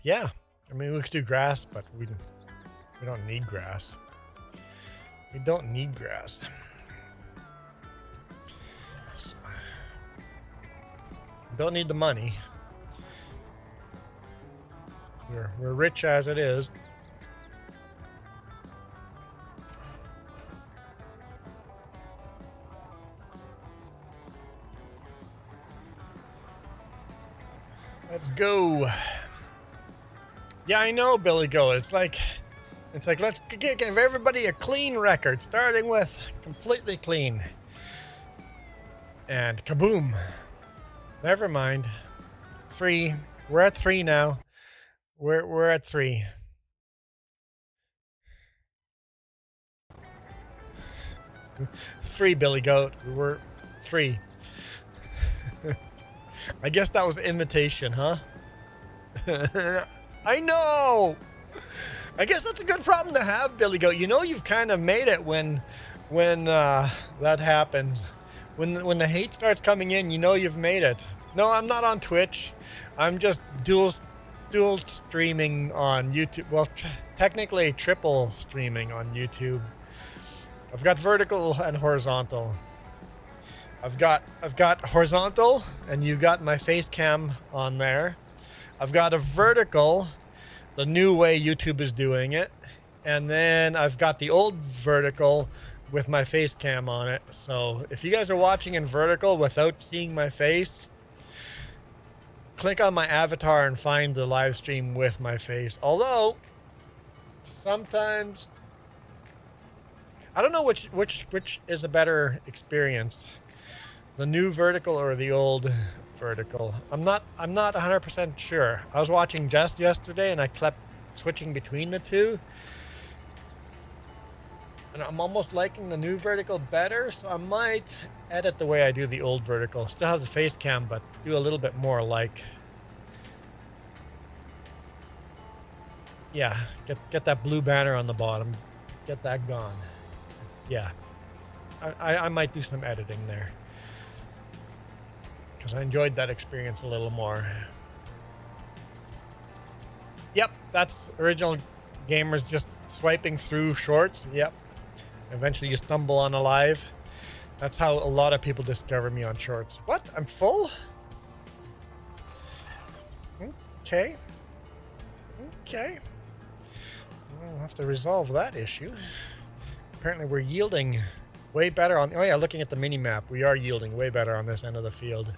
Yeah, I mean, we could do grass, but we don't need grass. We don't need grass. Don't need the money. We're rich as it is. Let's go. Yeah, I know, Billy Goat. It's like let's give everybody a clean record, starting with completely clean. And kaboom. Never mind. 3. We're at 3 now. We're at 3. Three, Billy Goat. We're 3. I guess that was an invitation, huh? I know. I guess that's a good problem to have, Billy Goat. You know, you've kind of made it when that happens. When the hate starts coming in, you know you've made it. No, I'm not on Twitch. I'm just dual streaming on YouTube. Well, technically triple streaming on YouTube. I've got vertical and horizontal. I've got horizontal, and you've got my face cam on there. I've got a vertical, the new way YouTube is doing it, and then I've got the old vertical with my face cam on it. So if you guys are watching in vertical without seeing my face, click on my avatar and find the live stream with my face. Although sometimes I don't know which is a better experience, the new vertical or the old vertical. I'm not 100% sure. I was watching just yesterday and I kept switching between the two, and I'm almost liking the new vertical better, so I might edit the way I do the old vertical. Still have the face cam, but do a little bit more like. Yeah, get that blue banner on the bottom. Get that gone. yeah, I might do some editing there because I enjoyed that experience a little more. Yep, that's original gamers just swiping through shorts. Yep. Eventually you stumble on a live. That's how a lot of people discover me on shorts. What? I'm full? Okay. Okay. We'll have to resolve that issue. Apparently we're yielding way better on... Oh yeah, looking at the mini-map, we are yielding way better on this end of the field.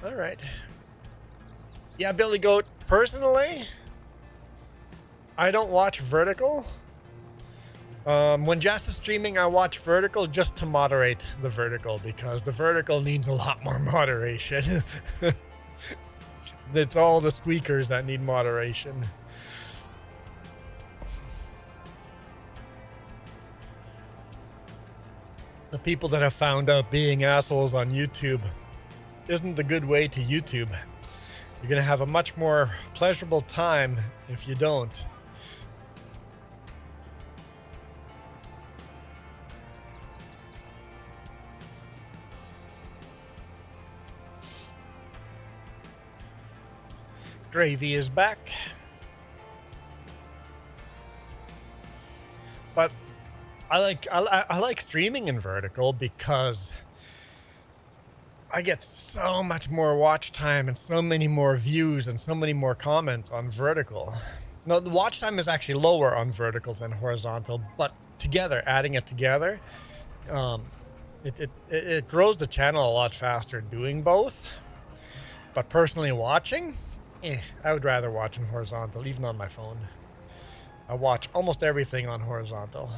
All right. Yeah, Billy Goat, personally, I don't watch vertical. When Jess is streaming, I watch vertical just to moderate the vertical because the vertical needs a lot more moderation. It's all the squeakers that need moderation. The people that have found out being assholes on YouTube isn't the good way to YouTube. You're going to have a much more pleasurable time if you don't. Gravy is back. But I like streaming in vertical because I get so much more watch time and so many more views and so many more comments on vertical. No, the watch time is actually lower on vertical than horizontal, but together, adding it together, it grows the channel a lot faster doing both. But personally watching, I would rather watch in horizontal, even on my phone. I watch almost everything on horizontal.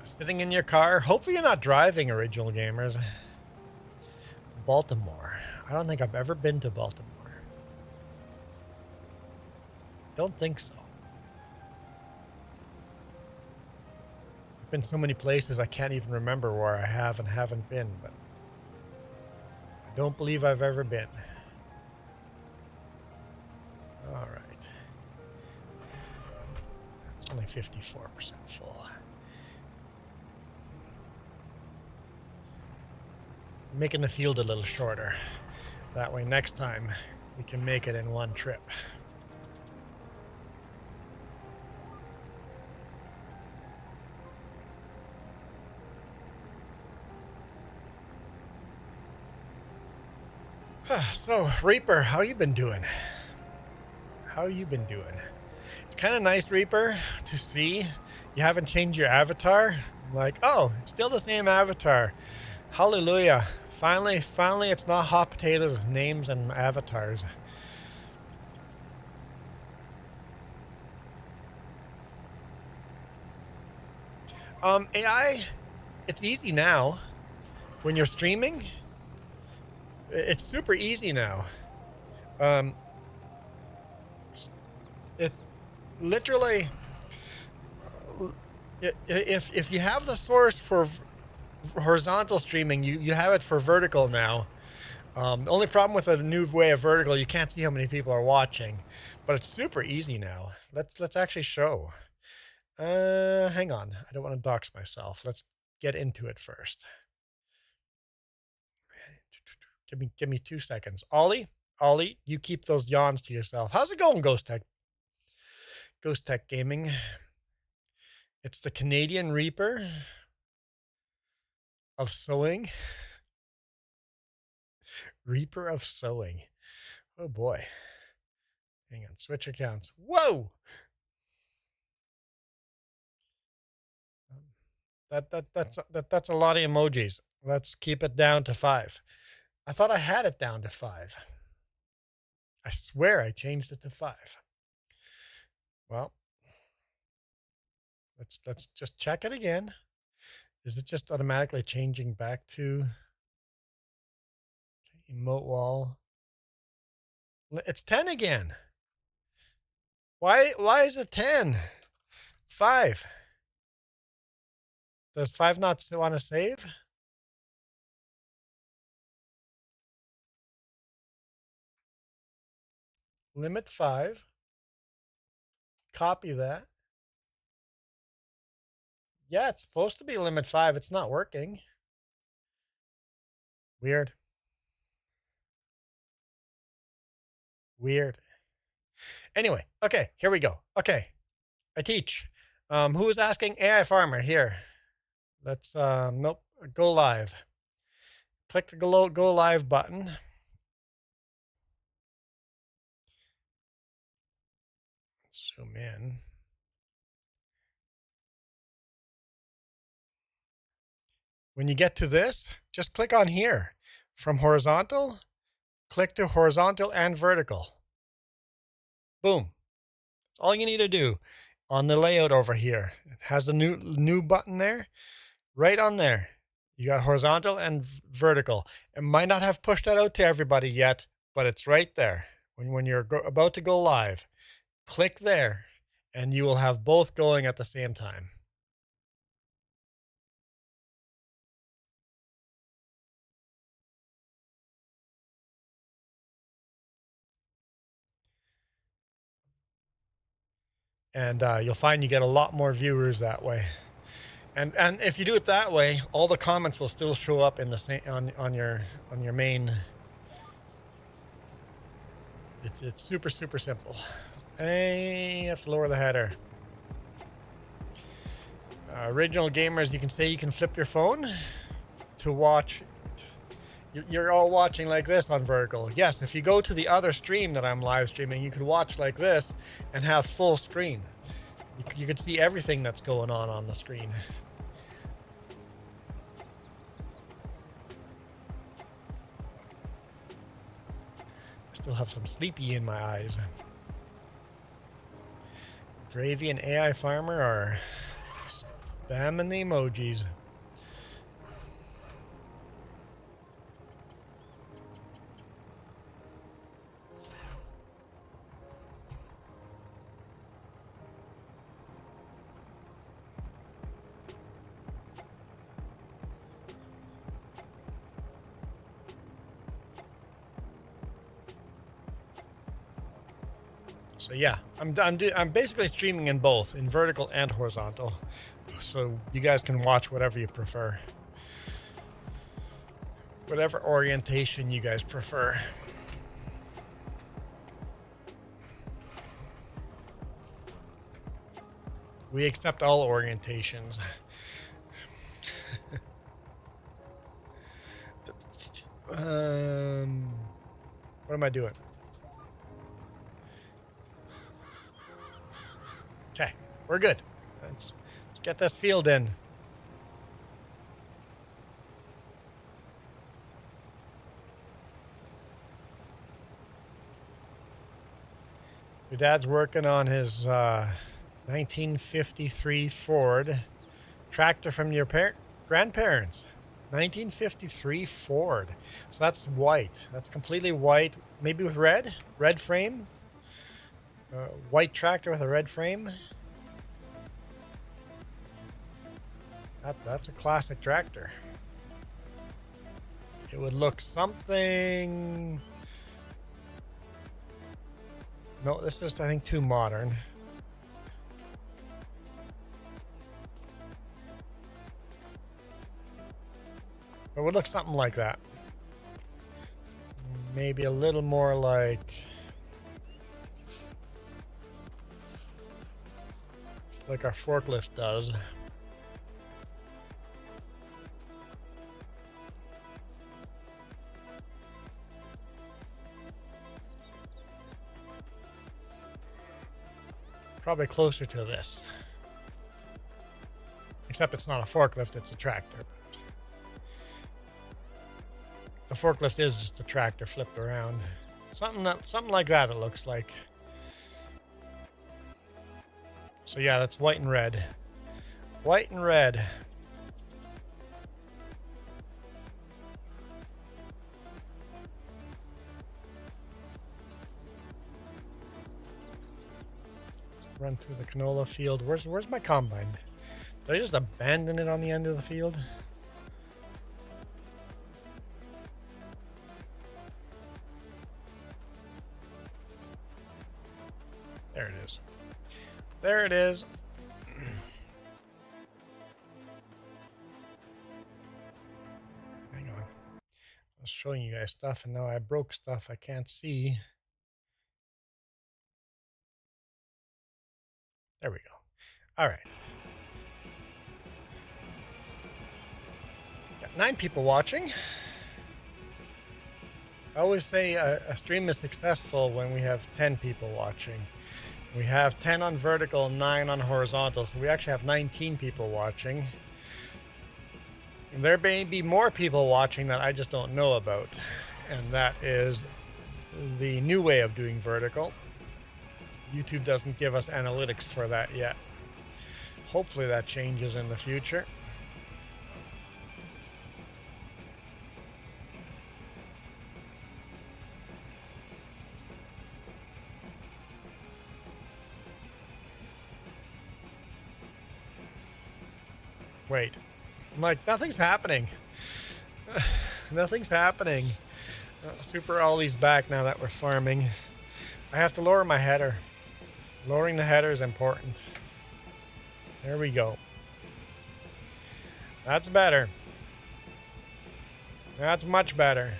Sitting in your car. Hopefully you're not driving, original gamers. Baltimore. I don't think I've ever been to Baltimore. Don't think so. I've been so many places I can't even remember where I have and haven't been, but I don't believe I've ever been. All right. It's only 54% full. Making the field a little shorter. That way next time we can make it in one trip. So, Reaper, how you been doing? How you been doing? It's kind of nice, Reaper, to see you haven't changed your avatar. I'm like, oh, it's still the same avatar. Hallelujah. Finally, it's not hot potatoes with names and avatars. AI, it's easy now. When you're streaming, it's super easy now. It literally, if you have the source for horizontal streaming, you have it for vertical now. The only problem with a new way of vertical, you can't see how many people are watching, but it's super easy now. Let's actually show. Hang on, I don't want to dox myself. Let's get into it first. Give me 2 seconds. Ollie, you keep those yawns to yourself. How's it going, Ghost Tech? Ghost Tech Gaming. It's the Canadian Reaper of sowing. Reaper of sowing. Oh boy. Hang on, switch accounts. Whoa! That's a lot of emojis. Let's keep it down to 5. I thought I had it down to 5. I swear I changed it to 5. Well, let's just check it again. Is it just automatically changing back to emote wall? It's 10 again. Why is it 10? 5. Does 5 not want to save? limit 5. Copy that. Yeah, it's supposed to be limit 5. It's not working. Weird. Weird. Anyway, okay, here we go. Okay, I teach. Who was asking? AI Farmer, here. Let's, nope, go live. Click the go live button. Zoom in. When you get to this, just click on here. From horizontal, click to horizontal and vertical. Boom. That's all you need to do on the layout over here. It has the new button there. Right on there. You got horizontal and vertical. It might not have pushed that out to everybody yet, but it's right there. When you're about to go live, click there and you will have both going at the same time. And you'll find you get a lot more viewers that way. And if you do it that way, all the comments will still show up in the same on your main. It's super simple. Hey, you have to lower the header. Original gamers, you can say you can flip your phone to watch. You're all watching like this on vertical. Yes, if you go to the other stream that I'm live streaming, you could watch like this and have full screen. You could see everything that's going on the screen. I still have some sleepy in my eyes. Gravy and AI Farmer are spamming the emojis. So yeah, I'm basically streaming in both, in vertical and horizontal. So you guys can watch whatever you prefer. Whatever orientation you guys prefer. We accept all orientations. What am I doing? Okay, we're good. Let's get this field in. Your dad's working on his 1953 Ford tractor from your grandparents. 1953 Ford. So that's white. That's completely white, maybe with red frame. White tractor with a red frame. That's a classic tractor. It would look something. No, this is, I think, too modern. It would look something like that. Maybe a little more like our forklift does. Probably closer to this. Except it's not a forklift, it's a tractor. The forklift is just a tractor flipped around. Something like that it looks like. So yeah, that's white and red. White and red. Run through the canola field. Where's my combine? Did I just abandon it on the end of the field? There it is. There it is. Hang on. I was showing you guys stuff, and now I broke stuff I can't see. There we go. All right. Got 9 people watching. I always say a stream is successful when we have 10 people watching. We have 10 on vertical, 9 on horizontal, so we actually have 19 people watching. There may be more people watching that I just don't know about, and that is the new way of doing vertical. YouTube doesn't give us analytics for that yet. Hopefully that changes in the future. Wait, I'm like, nothing's happening. Nothing's happening. Super Ollie's back now that we're farming. I have to lower my header. Lowering the header is important. There we go. That's better. That's much better.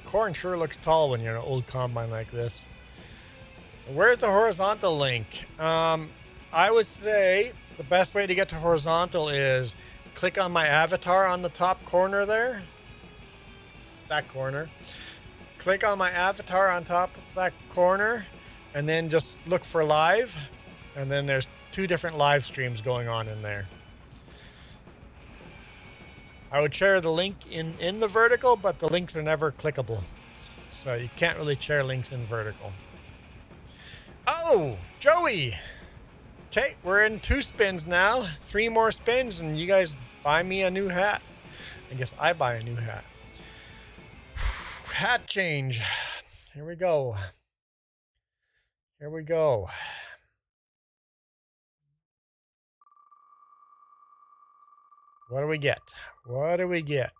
Corn sure looks tall when you're in an old combine like this. Where's the horizontal link? I would say the best way to get to horizontal is click on my avatar on the top corner there. That corner. Click on my avatar on top of that corner and then just look for live. And then there's 2 different live streams going on in there. I would share the link in the vertical, but the links are never clickable. So you can't really share links in vertical. Oh, Joey. Okay, we're in 2 spins now. 3 more spins and you guys buy me a new hat. I guess I buy a new hat. Hat change. Here we go. Here we go. What do we get? What do we get?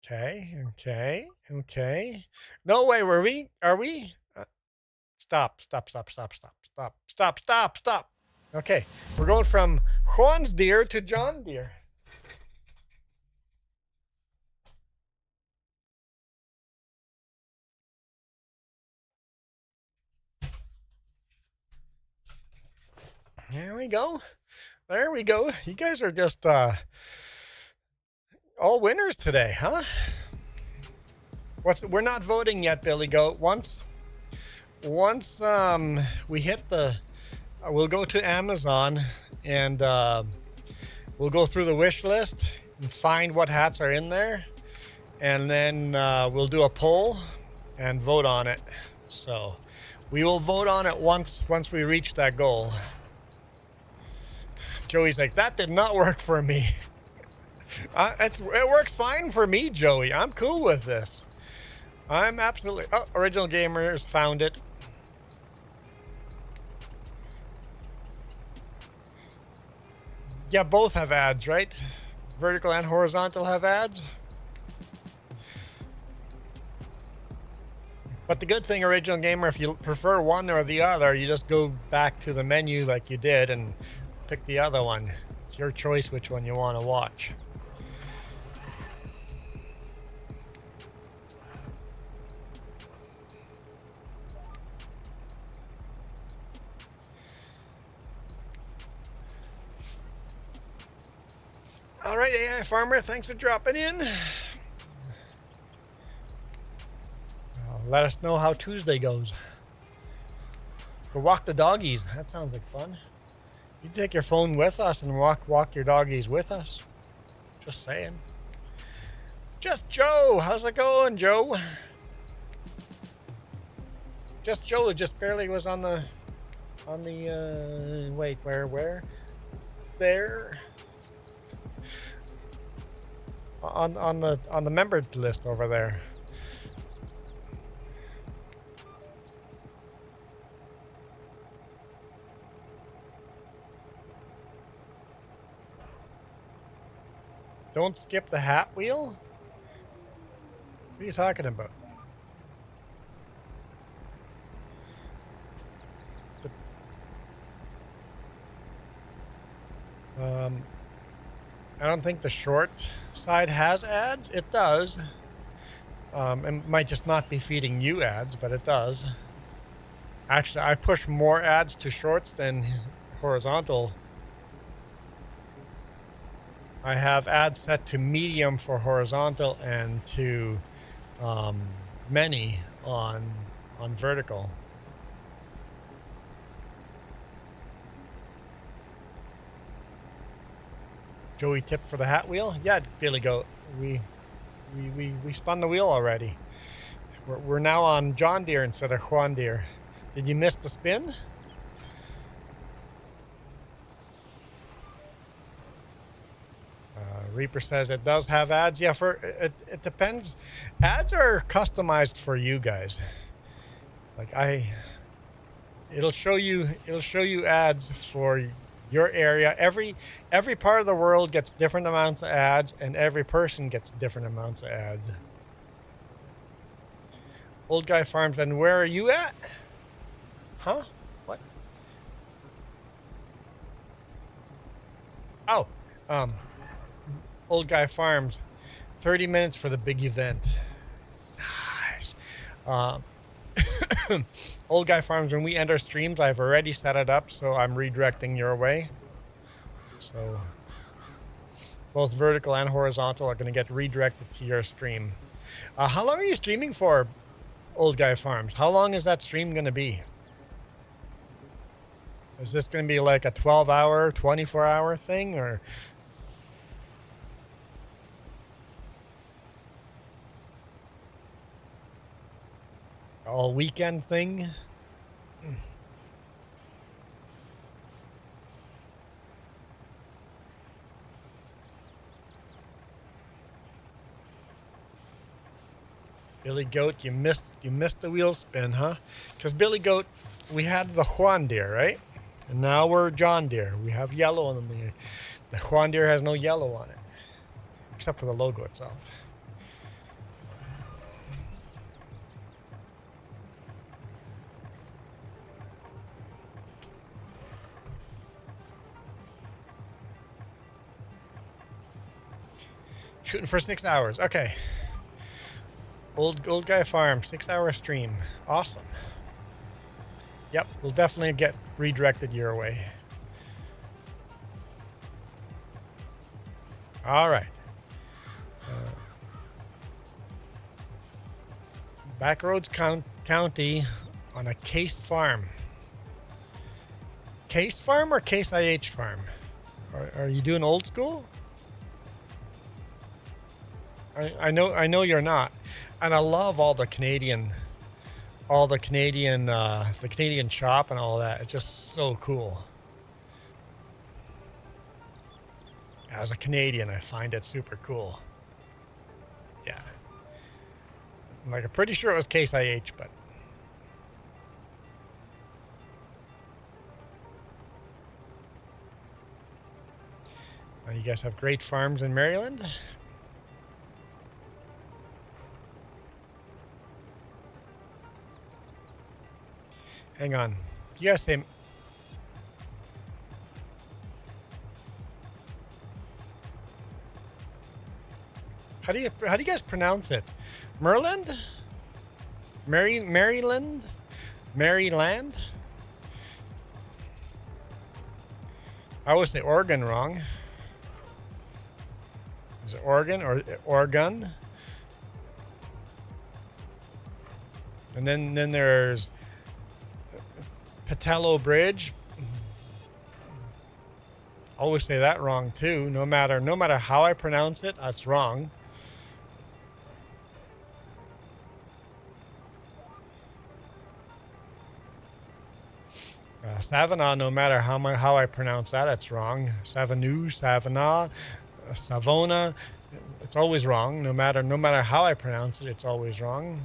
Okay, okay, okay. No way, are we? Stop. Okay, we're going from Juan's deer to John Deere. There we go. There we go. You guys are just all winners today, huh? We're not voting yet, Billy Goat. Once we hit the we'll go to Amazon and we'll go through the wish list and find what hats are in there, and then we'll do a poll and vote on it. So we will vote on it once we reach that goal. Joey's like, that did not work for me. It works fine for me, Joey. I'm cool with this. I'm absolutely... Oh, Original Gamers found it. Yeah, both have ads, right? Vertical and horizontal have ads. But the good thing, Original Gamer, if you prefer one or the other, you just go back to the menu like you did and pick the other one. It's your choice which one you want to watch. All right, AI Farmer, thanks for dropping in. Let us know how Tuesday goes. Go walk the doggies. That sounds like fun. You take your phone with us and walk your doggies with us. Just saying. Just Joe. How's it going, Joe? Just Joe just barely was on the wait, where? There. On the member list over there. Don't skip the hat wheel? What are you talking about? I don't think the short side has ads. It does. It might just not be feeding you ads, but it does. Actually, I push more ads to shorts than horizontal. I have ads set to medium for horizontal and to many on vertical. Joey tip for the hat wheel? Yeah, Billy Goat. We spun the wheel already. We're now on John Deere instead of Juan Deere. Did you miss the spin? Reaper says it does have ads. Yeah, it depends. Ads are customized for you guys. Like it'll show you ads for your area. Every part of the world gets different amounts of ads, and every person gets different amounts of ads. Old Guy Farms, and where are you at? Huh? What? Oh, Old Guy Farms, 30 minutes for the big event. Nice. Old Guy Farms, when we end our streams, I've already set it up, so I'm redirecting your way. So both vertical and horizontal are going to get redirected to your stream. How long are you streaming for, Old Guy Farms? How long is that stream going to be? Is this going to be like a 12-hour, 24-hour thing, or... all weekend thing? Billy Goat, you missed the wheel spin, huh? Because Billy Goat, we had the Juan Deere, right? And now we're John Deere. We have yellow on them. The Juan Deere has no yellow on it, except for the logo itself. Shooting for 6 hours. Okay. Old Guy Farm, 6-hour stream. Awesome. Yep, we'll definitely get redirected your way. All right. Backroads County on a Case farm. Case farm or Case IH farm? Are you doing old school? I know you're not, and I love all the Canadian shop and all that. It's just so cool. As a Canadian, I find it super cool. Yeah, I'm pretty sure it was Case IH, but you guys have great farms in Maryland. Hang on. You guys say... How do you guys pronounce it? Maryland? Maryland? Maryland? I always say Oregon wrong. Is it Oregon or Oregon? And then there's Patello Bridge. Always say that wrong too. No matter how I pronounce it, that's wrong. Savannah, no matter how I pronounce that, it's wrong. Savanu, Savannah, Savona, it's always wrong. No matter how I pronounce it, it's always wrong.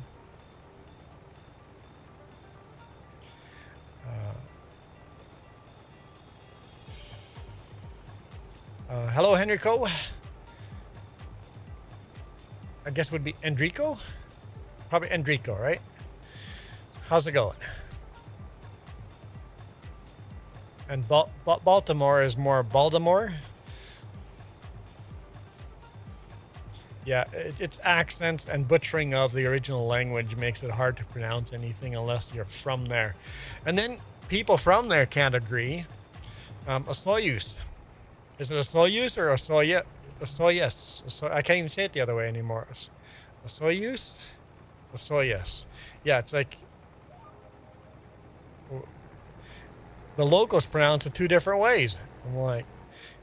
Hello, Henrico. I guess it would be Enrico. Probably Enrico, right? How's it going? And Baltimore is more Baltimore. Yeah, its accents and butchering of the original language makes it hard to pronounce anything unless you're from there. And then people from there can't agree. A Soyuz. Is it a Soyuz or a Soyuz? A Soyuz. I can't even say it the other way anymore. A Soyuz? A Soyuz. Yeah, it's like... the locals pronounce it two different ways. I'm like...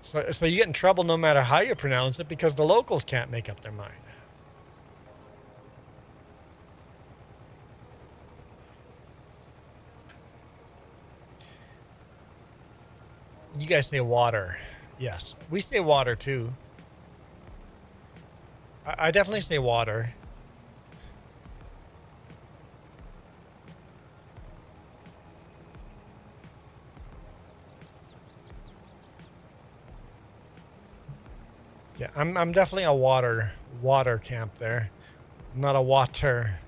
So you get in trouble no matter how you pronounce it because the locals can't make up their mind. You guys say water. Yes, we say water too. I definitely say water. Yeah, I'm definitely a water camp there. I'm not a water.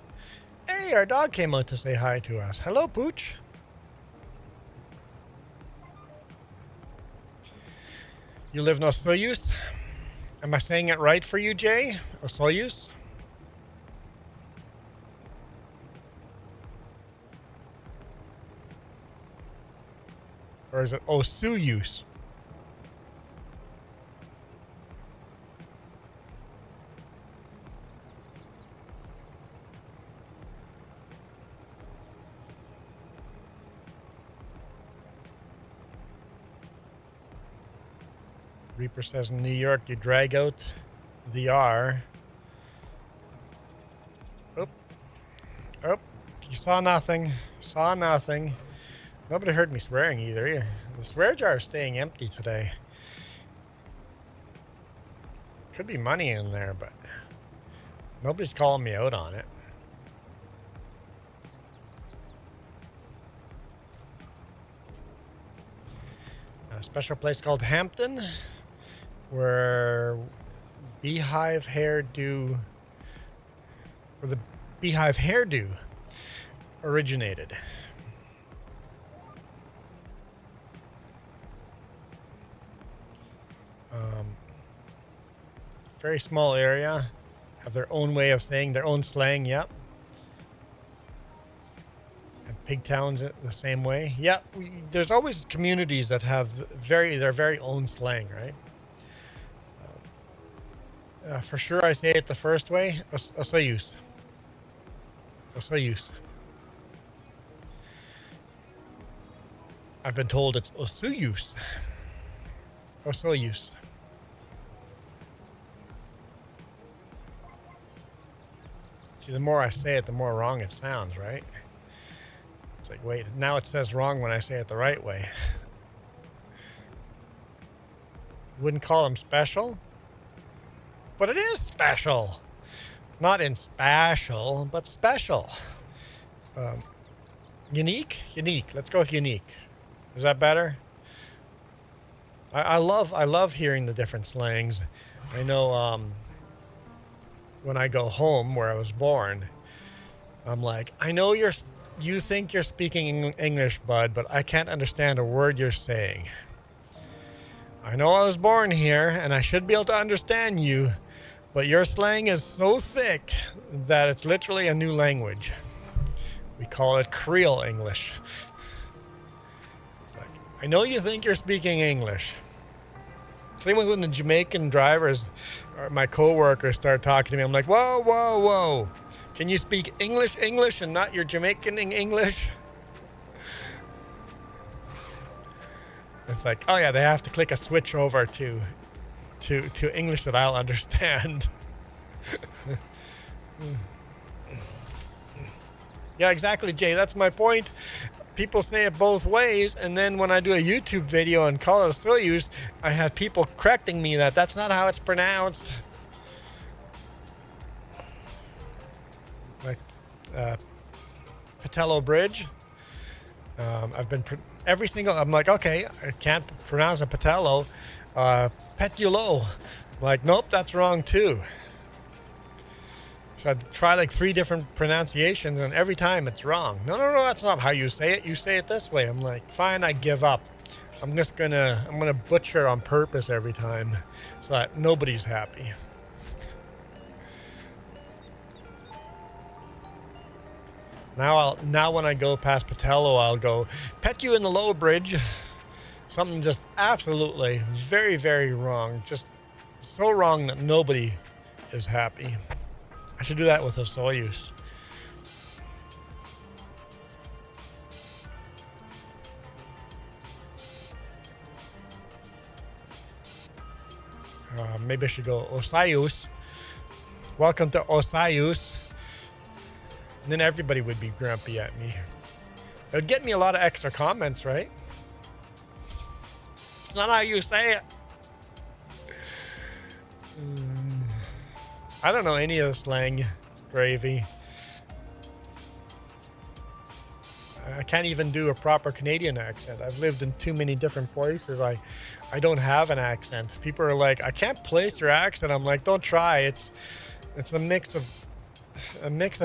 Hey, our dog came out to say hi to us. Hello, Pooch. You live in Osoyuz? Am I saying it right for you, Jay? Osoyuz? Or is it Osuyus? Reaper says in New York, you drag out the R. Oh. Oh. You saw nothing. Saw nothing. Nobody heard me swearing either. The swear jar is staying empty today. Could be money in there, but nobody's calling me out on it. A special place called Hampton, where beehive hairdo, or the beehive hairdo originated. Very small area, have their own way of saying, their own slang. Yep. And pig towns the same way. Yep. There's always communities that have their very own slang, right? For sure, I say it the first way. Osoyuz. Osoyuz. I've been told it's Osuyus. Osoyuz. See, the more I say it, the more wrong it sounds, right? It's like, wait, now it says wrong when I say it the right way. Wouldn't call them special, but it is special. Not in spatial, but special. Unique? Unique. Let's go with unique. Is that better? I love hearing the different slangs. I know when I go home where I was born, I'm like, I know you think you're speaking English, bud, but I can't understand a word you're saying. I know I was born here and I should be able to understand you, but your slang is so thick that it's literally a new language. We call it Creole English. It's like, I know you think you're speaking English. Same with when the Jamaican drivers, or my co-workers, start talking to me. I'm like, whoa, whoa, whoa. Can you speak English and not your Jamaican English? It's like, oh yeah, they have to click a switch over to English that I'll understand. Yeah, exactly, Jay. That's my point. People say it both ways, and then when I do a YouTube video and call it a Soyuz, I have people correcting me that that's not how it's pronounced. Like Patello Bridge. I've been I'm like, okay, I can't pronounce a Patello. Petulo. I'm like, nope, that's wrong too. So I try like 3 different pronunciations, and every time it's wrong. No, that's not how you say it. You say it this way. I'm like, fine, I give up. I'm gonna butcher on purpose every time so that nobody's happy. Now when I go past Patello, I'll go pet you in the low bridge. Something just absolutely very, very wrong. Just so wrong that nobody is happy. I should do that with a Soyuz. Maybe I should go Osayus. Welcome to Osayus. And then everybody would be grumpy at me. It would get me a lot of extra comments, right? It's not how you say it. I don't know any of the slang, Gravy. I can't even do a proper Canadian accent. I've lived in too many different places. I don't have an accent. People are like, I can't place your accent. I'm like, don't try. It's a mix of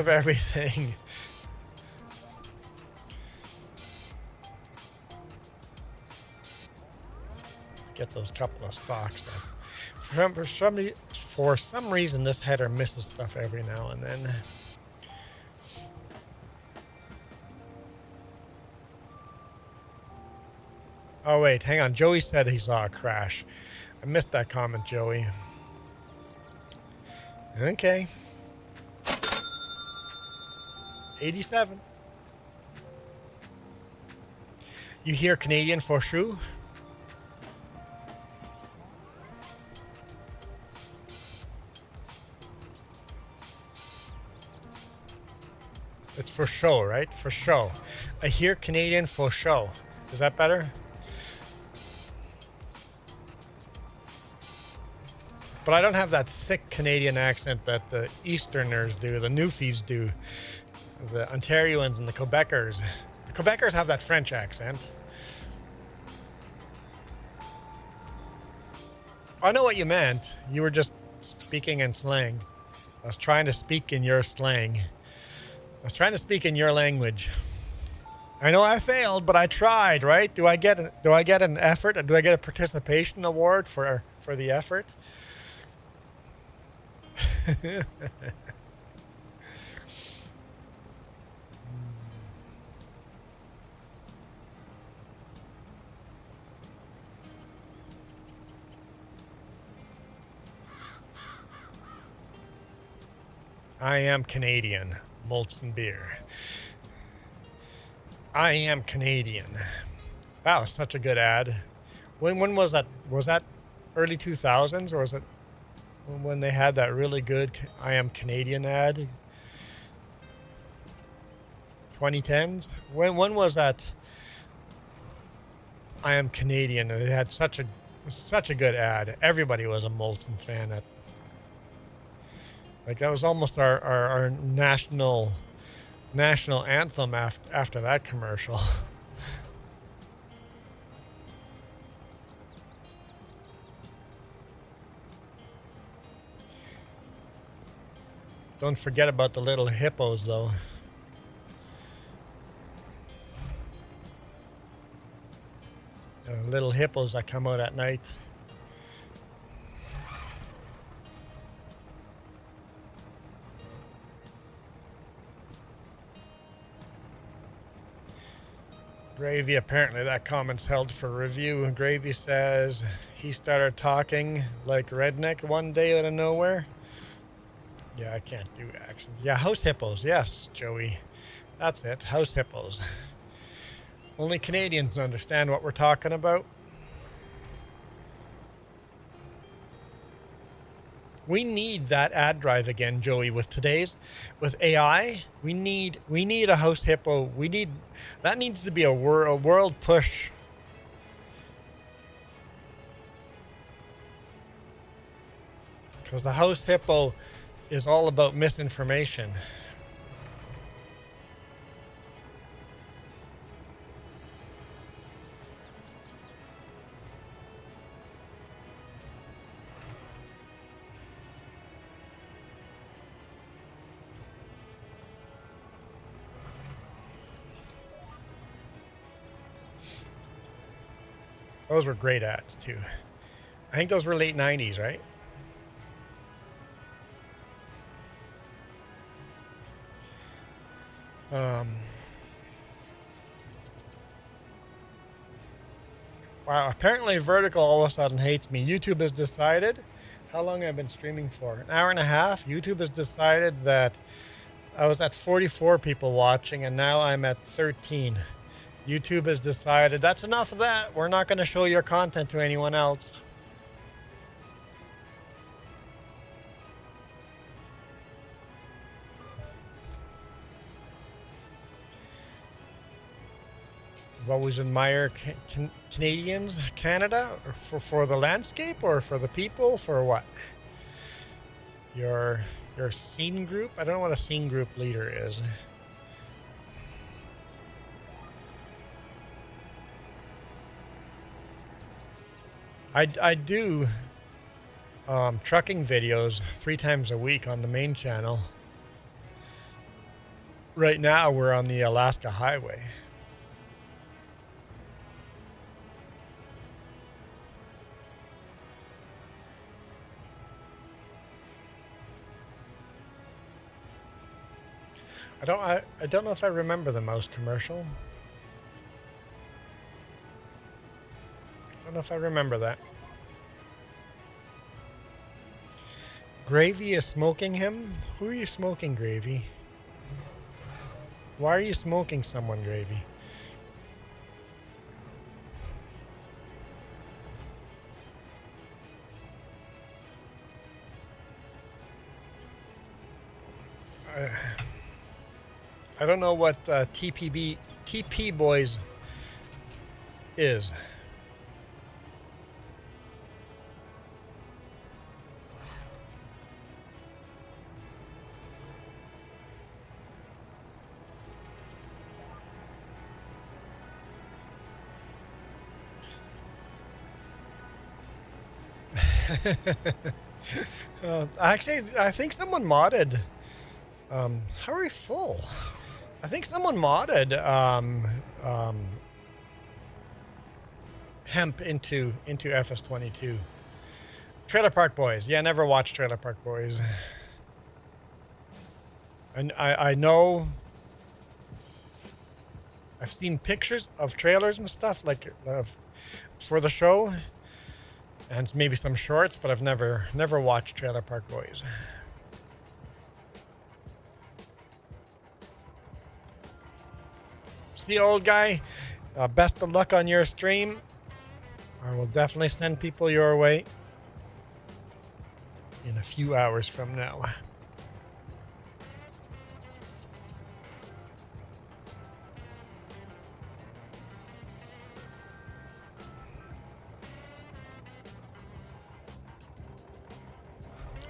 everything. Get those couple of stocks then. For some reason, this header misses stuff every now and then. Oh wait, hang on. Joey said he saw a crash. I missed that comment, Joey. Okay. 87. You hear Canadian for sure? It's for show, right? For show. I hear Canadian for show. Is that better? But I don't have that thick Canadian accent that the Easterners do, the Newfies do, the Ontarians and the Quebecers. The Quebecers have that French accent. I know what you meant. You were just speaking in slang. I was trying to speak in your slang. I was trying to speak in your language. I know I failed, but I tried, right? Do I get an effort? Do I get a participation award for the effort? I am Canadian. Molson beer. I am Canadian. Wow, such a good ad. When was that? Was that early 2000s, or was it when they had that really good I am Canadian ad? 2010s? When was that I am Canadian? They had such a good ad. Everybody was a Molson fan at. Like that was almost our national anthem after that commercial. Don't forget about the little hippos, though. The little hippos that come out at night. Gravy, apparently that comment's held for review. Gravy says he started talking like redneck one day out of nowhere. Yeah, I can't do accents. Yeah, house hippos. Yes, Joey. That's it. House hippos. Only Canadians understand what we're talking about. We need that ad drive again, Joey. With AI, we need a house hippo. That needs to be a world push. Because the house hippo is all about misinformation. Those were great ads too. I think those were late 90s, right? Wow, apparently Vertical all of a sudden hates me. YouTube has decided, how long have I been streaming for? An hour and a half? YouTube has decided that I was at 44 people watching and now I'm at 13. YouTube has decided that's enough of that. We're not going to show your content to anyone else. I've always admired Canadians, Canada, for the landscape or for the people, for what? Your scene group? I don't know what a scene group leader is. I do trucking videos 3 times a week on the main channel. Right now we're on the Alaska Highway. I don't know if I remember the mouse commercial. I don't know if I remember that. Gravy is smoking him? Who are you smoking, Gravy? Why are you smoking someone, Gravy? I don't know what TP Boys is. Actually, I think someone modded. How are we full? I think someone modded hemp into FS22. Trailer Park Boys. Yeah, I never watched Trailer Park Boys. And I know I've seen pictures of trailers and stuff like for the show, and maybe some shorts, but I've never watched Trailer Park Boys. See, old guy, best of luck on your stream. I will definitely send people your way in a few hours from now.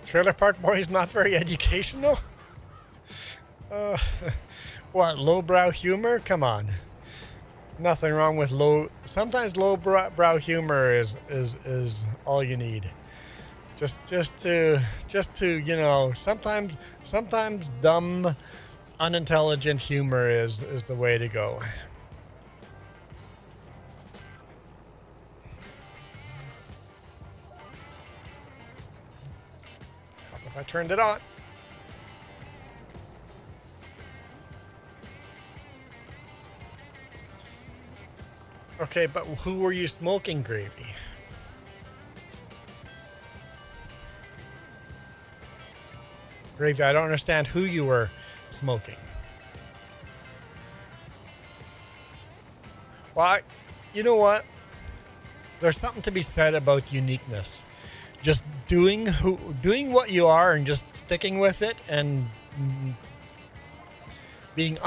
Trailer Park Boys not very educational? What, lowbrow humor? Come on. Nothing wrong with sometimes lowbrow humor is all you need. Just to, you know, sometimes dumb, unintelligent humor is the way to go. If I turned it on. Okay, but who were you smoking, Gravy? Gravy, I don't understand who you were smoking. Well, you know what? There's something to be said about uniqueness. Just doing what you are and just sticking with it and being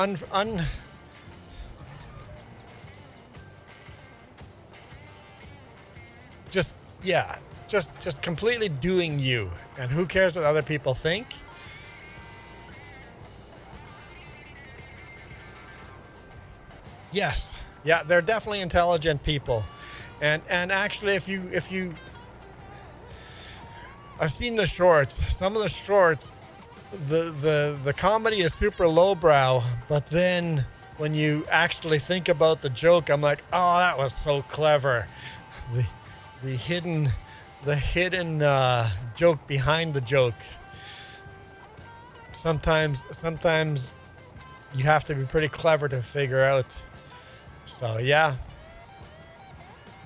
just completely doing you, and who cares what other people think? Yes, yeah, they're definitely intelligent people, and actually, if you, I've seen the shorts. Some of the shorts, the comedy is super lowbrow, but then when you actually think about the joke, I'm like, oh, that was so clever. the hidden joke behind the joke. Sometimes you have to be pretty clever to figure out. So yeah,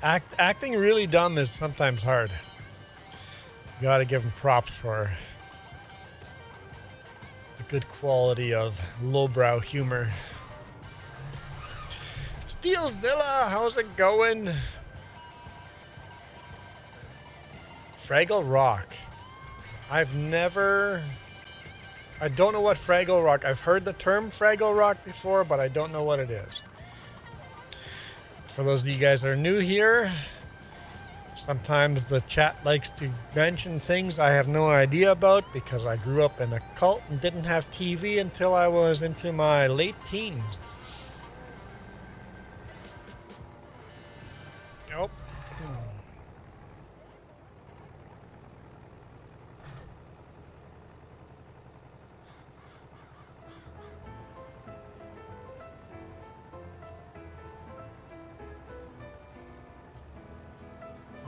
acting really dumb is sometimes hard. You gotta give them props for the good quality of lowbrow humor. Steelzilla, how's it going? Fraggle Rock. I don't know what Fraggle Rock. I've heard the term Fraggle Rock before, but I don't know what it is. For those of you guys that are new here, sometimes the chat likes to mention things I have no idea about because I grew up in a cult and didn't have TV until I was into my late teens. Nope.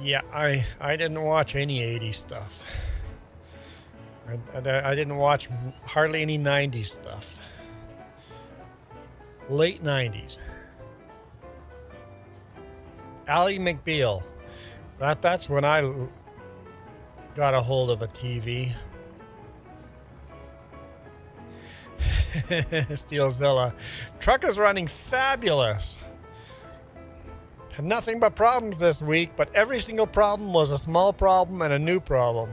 Yeah, I didn't watch any 80s stuff. I didn't watch hardly any 90s stuff. Late 90s. Ally McBeal. That's when I got a hold of a TV. Steelzilla. Truck is running fabulous. Had nothing but problems this week, but every single problem was a small problem and a new problem.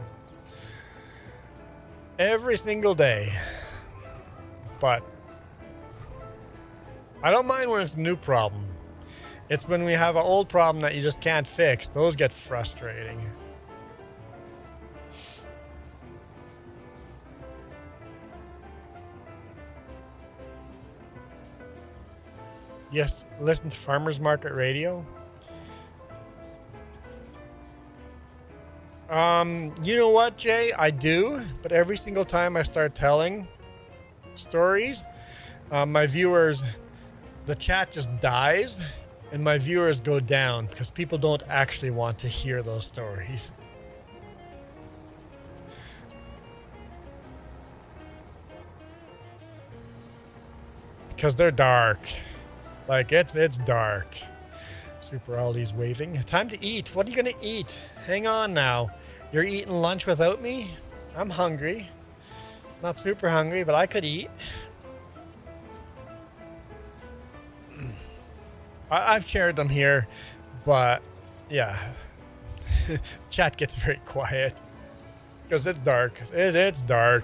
Every single day. But I don't mind when it's a new problem. It's when we have an old problem that you just can't fix. Those get frustrating. Yes, listen to Farmers Market Radio. You know what, Jay? I do, but every single time I start telling stories, my viewers, the chat just dies, and my viewers go down because people don't actually want to hear those stories. Because they're dark. Like, it's dark. Super Aldi's waving. Time to eat. What are you going to eat? Hang on now. You're eating lunch without me? I'm hungry. Not super hungry, but I could eat. I've shared them here, but yeah. Chat gets very quiet. Because it's dark. It's dark.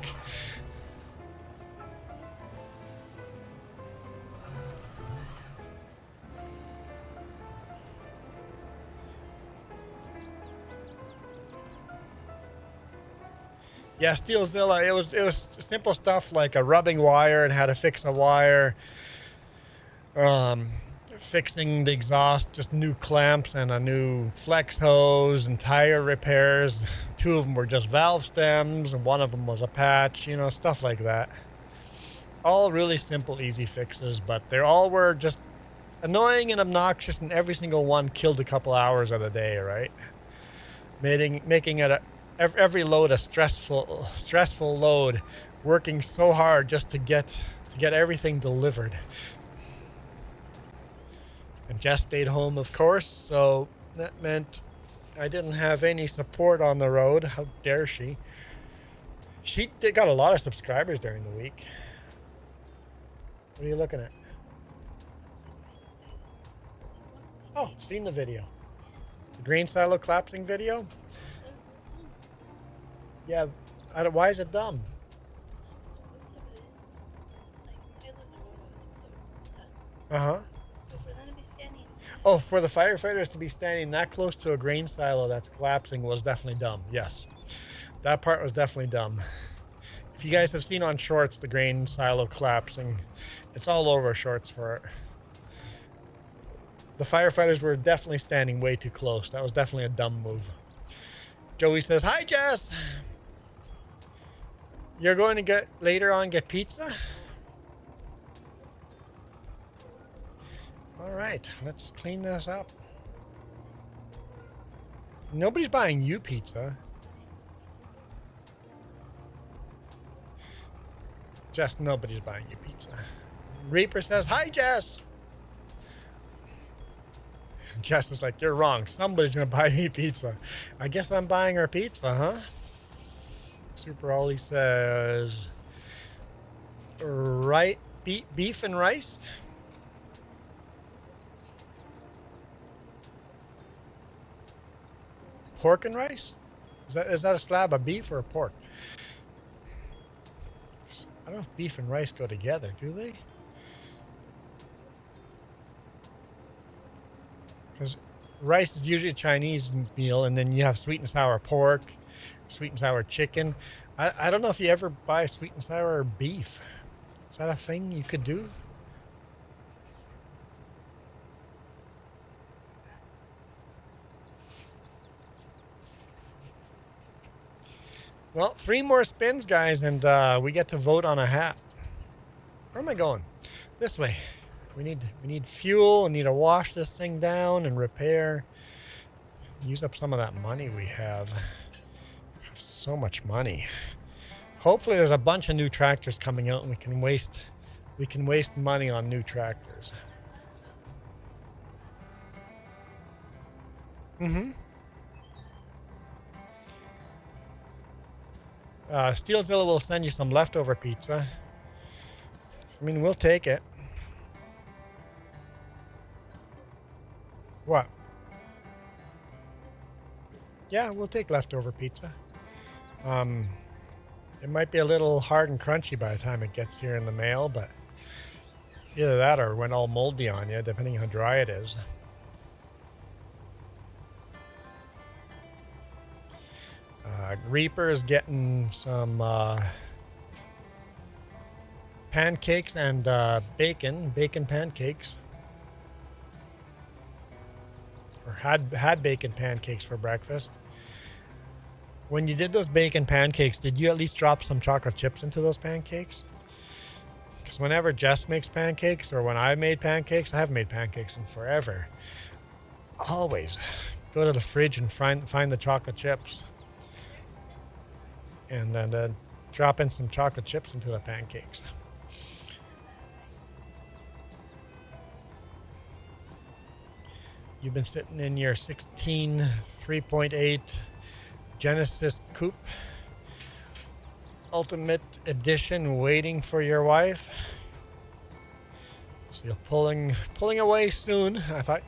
Yeah, Steelzilla, it was simple stuff like a rubbing wire and how to fix a wire. Fixing the exhaust, just new clamps and a new flex hose and tire repairs. 2 of them were just valve stems and 1 of them was a patch, you know, stuff like that. All really simple, easy fixes, but they all were just annoying and obnoxious, and every single one killed a couple hours of the day, right? Making it every load a stressful load, working so hard just to get everything delivered. And Jess stayed home, of course, so that meant I didn't have any support on the road. How dare she? She got a lot of subscribers during the week. What are you looking at? Oh, seen the video. The green silo collapsing video? Yeah, why is it dumb? Uh-huh. Oh, for the firefighters to be standing that close to a grain silo that's collapsing was definitely dumb. Yes. That part was definitely dumb. If you guys have seen on shorts the grain silo collapsing, it's all over shorts for it. The firefighters were definitely standing way too close. That was definitely a dumb move. Joey says, "Hi, Jess. You're going to get pizza?" All right, let's clean this up. Nobody's buying you pizza. Jess, nobody's buying you pizza. Reaper says, hi, Jess. Jess is like, you're wrong. Somebody's going to buy me pizza. I guess I'm buying her pizza, huh? Super Ollie says, right, beef and rice? Pork and rice? Is that a slab of beef or a pork? I don't know if beef and rice go together, do they? Because rice is usually a Chinese meal, and then you have sweet and sour pork, sweet and sour chicken. I don't know if you ever buy sweet and sour beef. Is that a thing you could do? Well, 3 more spins, guys, and we get to vote on a hat. Where am I going? This way. We need fuel. We need to wash this thing down and repair. Use up some of that money we have. We have so much money. Hopefully, there's a bunch of new tractors coming out, and we can waste money on new tractors. Mm-hmm. Steelzilla will send you some leftover pizza. I mean, we'll take it. What? Yeah, we'll take leftover pizza. It might be a little hard and crunchy by the time it gets here in the mail, but either that or it went all moldy on you, depending on how dry it is. Reaper is getting some pancakes and bacon pancakes. Or had bacon pancakes for breakfast. When you did those bacon pancakes, did you at least drop some chocolate chips into those pancakes? Because whenever Jess makes pancakes, or when I made pancakes, I haven't made pancakes in forever. Always go to the fridge and find the chocolate chips. And then drop in some chocolate chips into the pancakes. You've been sitting in your 16 3.8 Genesis Coupe Ultimate Edition waiting for your wife. So you're pulling away soon.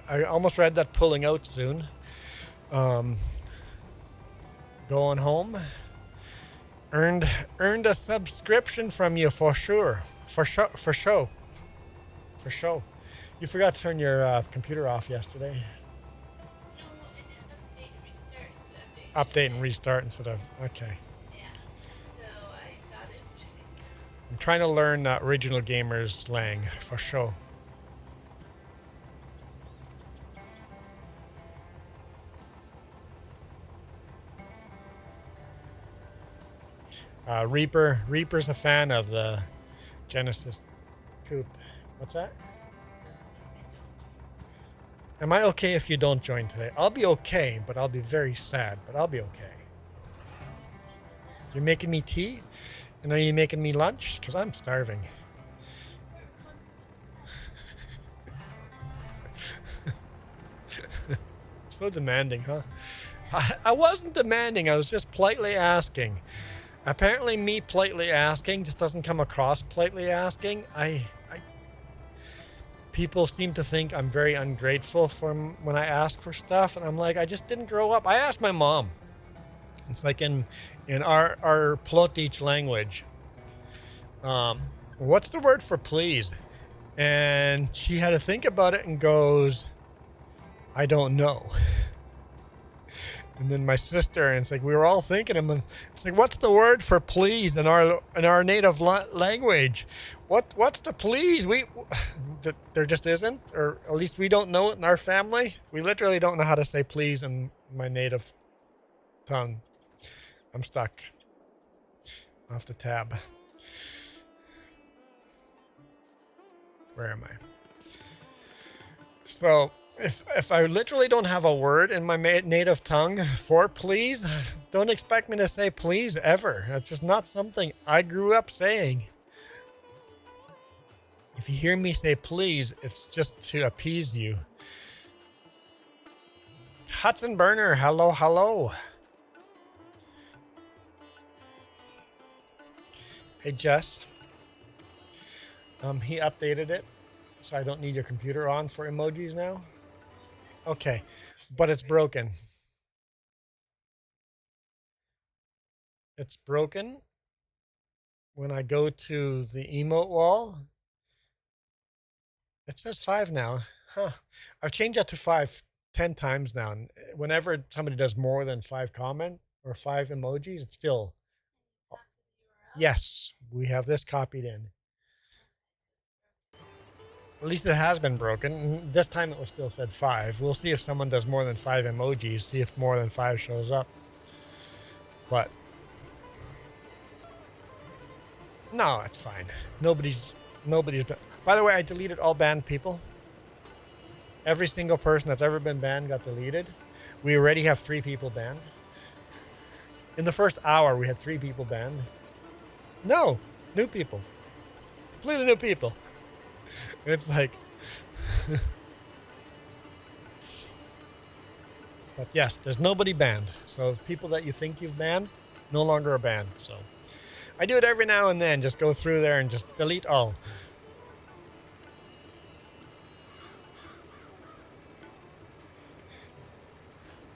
I almost read that pulling out soon. Going home. Earned a subscription from you for sure. For show. You forgot to turn your computer off yesterday. No, I did restart. Update and restart instead of, okay. Yeah. So I got it. I'm trying to learn original gamers slang for sure. Reaper's a fan of the Genesis Coupe. What's that? Am I okay if you don't join today? I'll be okay, but I'll be very sad, but I'll be okay. You're making me tea? And are you making me lunch? Because I'm starving. So demanding, huh? I wasn't demanding. I was just politely asking. Apparently me politely asking just doesn't come across politely asking. People seem to think I'm very ungrateful when I ask for stuff, and I'm like, I just didn't grow up. I asked my mom. It's like in our Plotich language. What's the word for please? And she had to think about it and goes, I don't know. And then my sister, and it's like we were all thinking, and it's like, what's the word for please in our native language? What's the please? There just isn't, or at least we don't know it in our family. We literally don't know how to say please in my native tongue. I'm stuck. Off the tab. Where am I? So If I literally don't have a word in my native tongue for please, don't expect me to say please ever. That's just not something I grew up saying. If you hear me say please, it's just to appease you. Hudson Burner, hello, hello. Hey, Jess. He updated it, so I don't need your computer on for emojis now. Okay, but it's broken. It's broken. When I go to the emote wall, it says 5 now. Huh. I've changed that to 5 10 times now. And whenever somebody does more than 5 comment or 5 emojis, it's still. Yes, we have this copied in. At least it has been broken. This time it was still said 5. We'll see if someone does more than 5 emojis, see if more than 5 shows up. But no, it's fine. Nobody's. By the way, I deleted all banned people. Every single person that's ever been banned got deleted. We already have 3 people banned. In the first hour, we had 3 people banned. No, new people. Completely new people. It's like. But yes, there's nobody banned. So people that you think you've banned no longer are banned. So I do it every now and then. Just go through there and just delete all.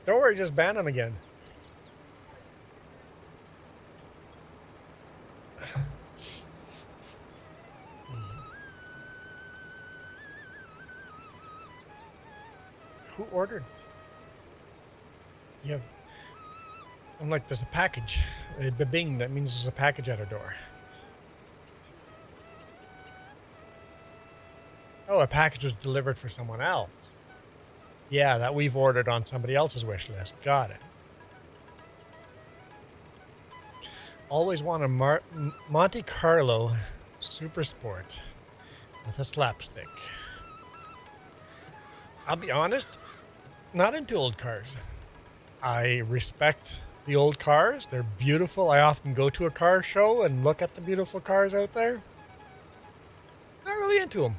Don't worry, just ban them again. Who ordered? You have. I'm like, there's a package. Bing, that means there's a package at our door. Oh, a package was delivered for someone else. Yeah, that we've ordered on somebody else's wish list. Got it. Always want a Monte Carlo Super Sport with a slapstick. I'll be honest, not into old cars. I respect the old cars. They're beautiful. I often go to a car show and look at the beautiful cars out there. Not really into them.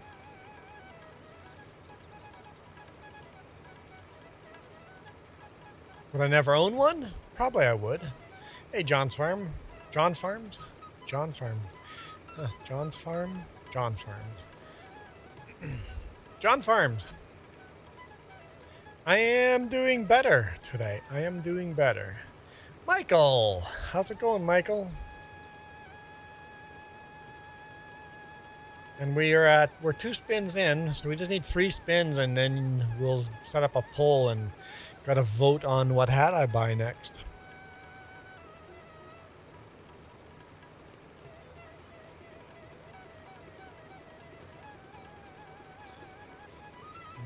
Would I never own one? Probably I would. Hey, John's Farm. John Farms? John Farm. Huh, John's Farm? John Farms. John Farms. I am doing better today. I am doing better. Michael! How's it going, Michael? And we're 2 spins in, so we just need 3 spins and then we'll set up a poll and gotta vote on what hat I buy next.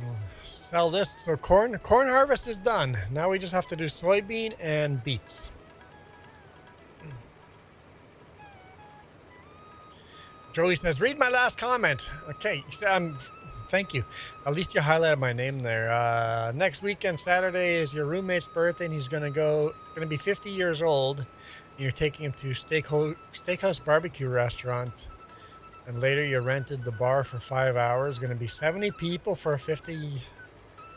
We'll sell this. So corn harvest is done. Now we just have to do soybean and beets. Joey says, read my last comment. Okay, thank you. At least you highlighted my name there. Next weekend, Saturday, is your roommate's birthday, and he's gonna be 50 years old. And you're taking him to Steakhouse Barbecue Restaurant, and later you rented the bar for 5 hours. Gonna be 70 people for a 50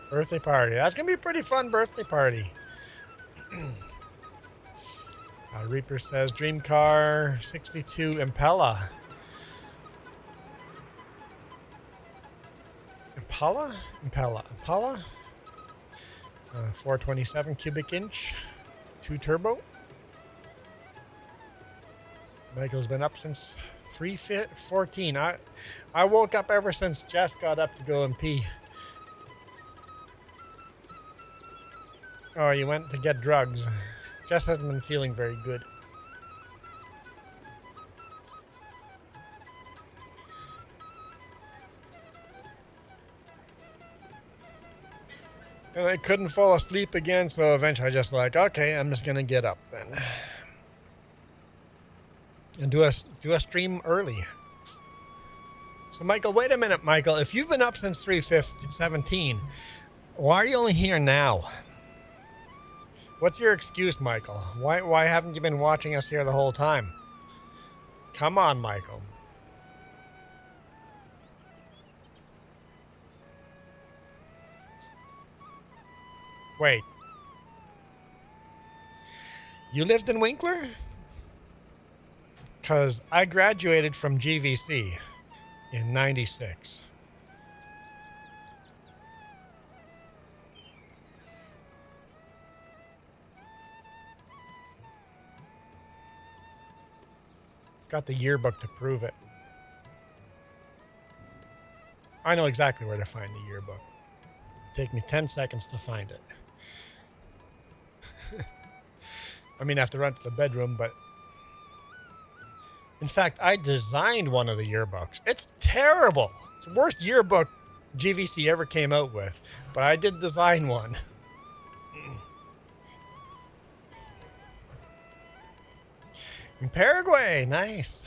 birthday party. That's gonna be a pretty fun birthday party. Reaper says, dream car 62 Impala. Impala. 427 cubic inch, 2 turbo. Michael's been up since 3:14. I woke up ever since Jess got up to go and pee. Oh, you went to get drugs. Jess hasn't been feeling very good. And I couldn't fall asleep again, so eventually I just like, okay, I'm just gonna get up then. And do a stream early. So Michael, wait a minute, Michael. If you've been up since 3:17, Why are you only here now? What's your excuse, Michael? Why haven't you been watching us here the whole time? Come on, Michael. Wait. You lived in Winkler? Because I graduated from GVC in '96. Got the yearbook to prove it. I know exactly where to find the yearbook. Take me 10 seconds to find it. I mean, I have to run to the bedroom, but... In fact, I designed one of the yearbooks. It's terrible. It's the worst yearbook GVC ever came out with. But I did design one. In Paraguay, nice.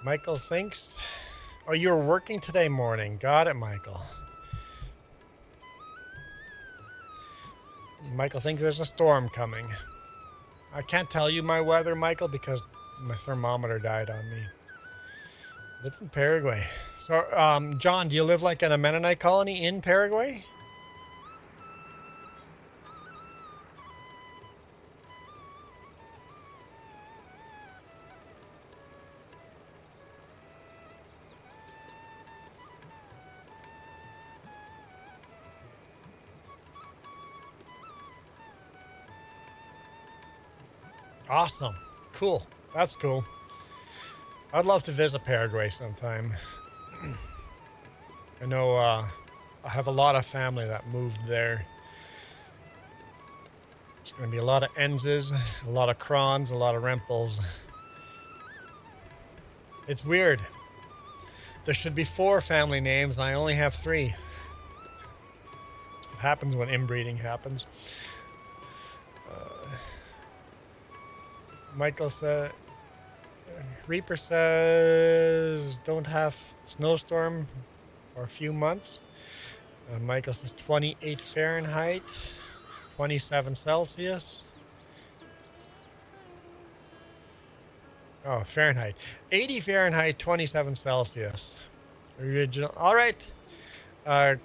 Michael thinks, oh, you're working today morning. Got it, Michael. Michael thinks there's a storm coming. I can't tell you my weather, Michael, because my thermometer died on me. Live in Paraguay. So, John, do you live like in a Mennonite colony in Paraguay? Awesome. Cool. That's cool. I'd love to visit Paraguay sometime. I know I have a lot of family that moved there. There's going to be a lot of Enzes, a lot of Krons, a lot of Rempels. It's weird. There should be 4 family names, and I only have 3. It happens when inbreeding happens. Michael said, Reaper says, don't have snowstorm for a few months. Michael says 28 Fahrenheit, 27 Celsius. Oh, Fahrenheit. 80 Fahrenheit, 27 Celsius. Original. All right.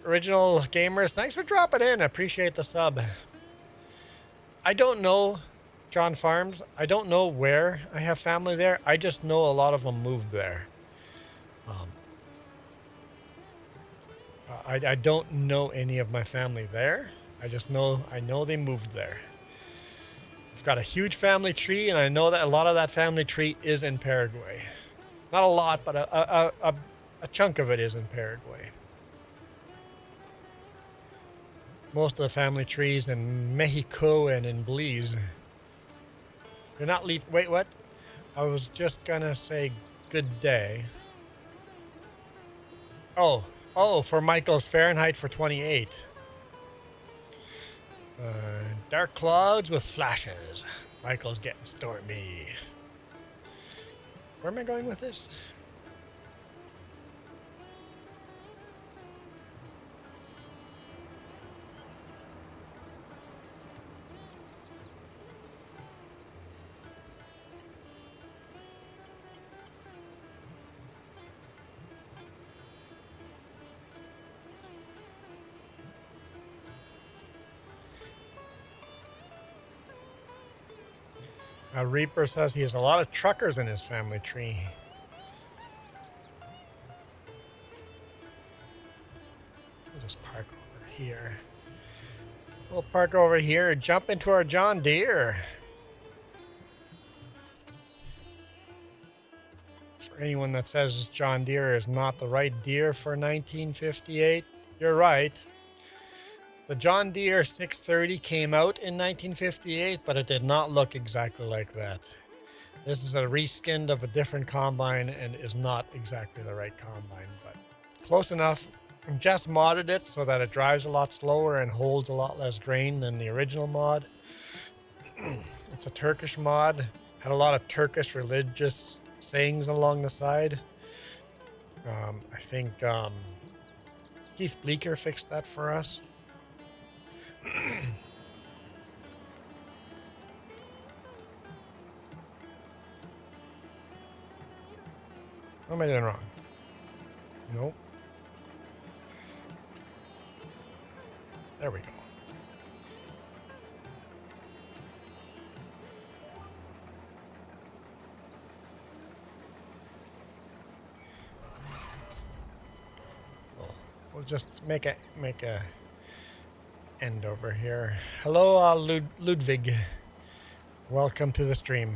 Original gamers, thanks for dropping in. I appreciate the sub. I don't know John Farms. I don't know where I have family there. I just know a lot of them moved there. I don't know any of my family there. I know they moved there. I've got a huge family tree, and I know that a lot of that family tree is in Paraguay. Not a lot, but a chunk of it is in Paraguay. Most of the family trees in Mexico and in Belize. You're not leave. Wait, what? I was just gonna say good day. Oh, for Michael's Fahrenheit for 28. Dark clouds with flashes. Michael's getting stormy. Where am I going with this? Reaper says he has a lot of truckers in his family tree. We'll just park over here. We'll park over here, jump into our John Deere. For anyone that says this John Deere is not the right Deere for 1958, you're right. The John Deere 630 came out in 1958, but it did not look exactly like that. This is a reskinned of a different combine and is not exactly the right combine, but close enough. Just modded it so that it drives a lot slower and holds a lot less grain than the original mod. It's a Turkish mod. Had a lot of Turkish religious sayings along the side. I think Keith Bleeker fixed that for us. What am I doing wrong? Nope. There we go. So we'll just make a end over here. Hello, Ludwig. Welcome to the stream.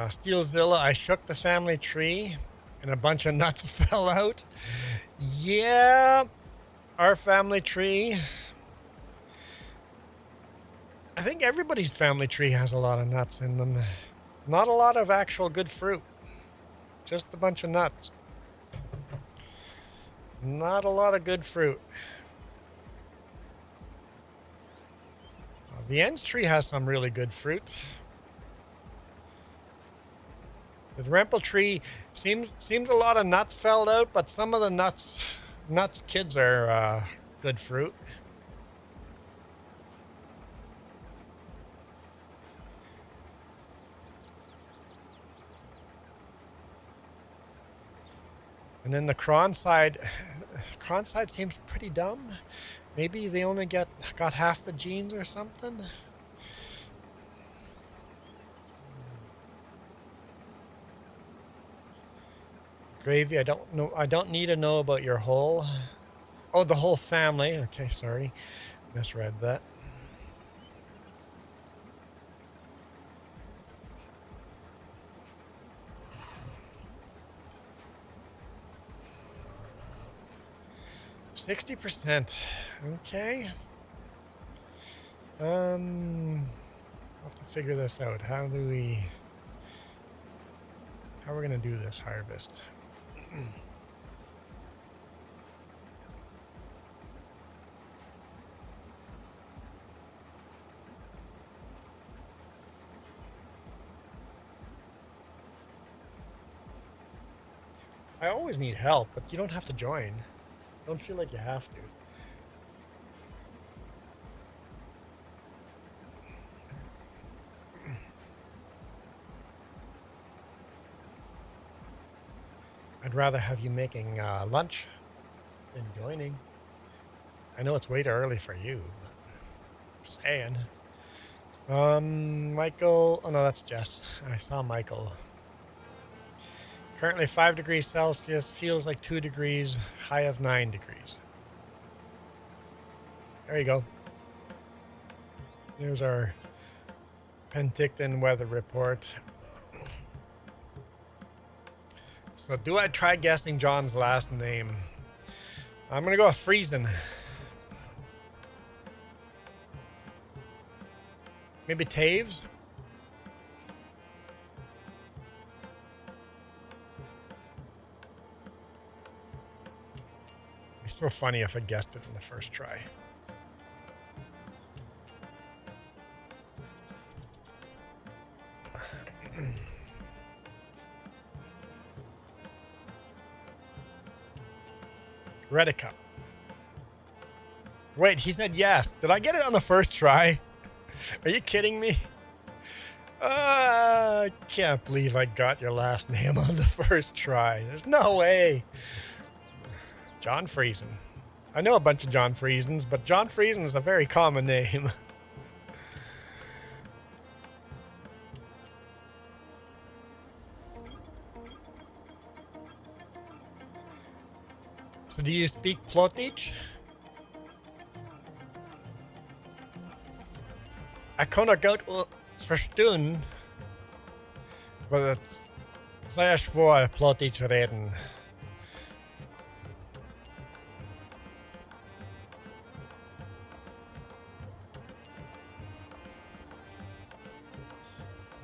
Steelzilla, I shook the family tree and a bunch of nuts fell out. Yeah, our family tree. I think everybody's family tree has a lot of nuts in them. Not a lot of actual good fruit. Just a bunch of nuts. Not a lot of good fruit. The Ends tree has some really good fruit. The Rempel tree seems a lot of nuts fell out, but some of the nuts kids are good fruit. And then the Cron side seems pretty dumb. Maybe they only got half the genes or something. Gravy, I don't know. I don't need to know about your whole. Oh, the whole family. Okay, sorry, misread that. %. Okay. I'll have to figure this out. How are we gonna do this harvest? I always need help, but you don't have to join. Don't feel like you have to. I'd rather have you making lunch than joining. I know it's way too early for you, but I'm saying. Michael, oh no, that's Jess. I saw Michael. Currently 5 degrees Celsius, feels like 2 degrees, high of 9 degrees. There you go. There's our Penticton weather report. So do I try guessing John's last name? I'm gonna go with Friesen. Maybe Taves? It'd be so funny if I guessed it in the first try. Redica. Wait, he said yes. Did I get it on the first try? Are you kidding me? I can't believe I got your last name on the first try. There's no way. John Friesen. I know a bunch of John Friesens, but John Friesen is a very common name. So do you speak Plotic? Ich kann gut verstehen, aber es ist sehr schwer, Plotic reden.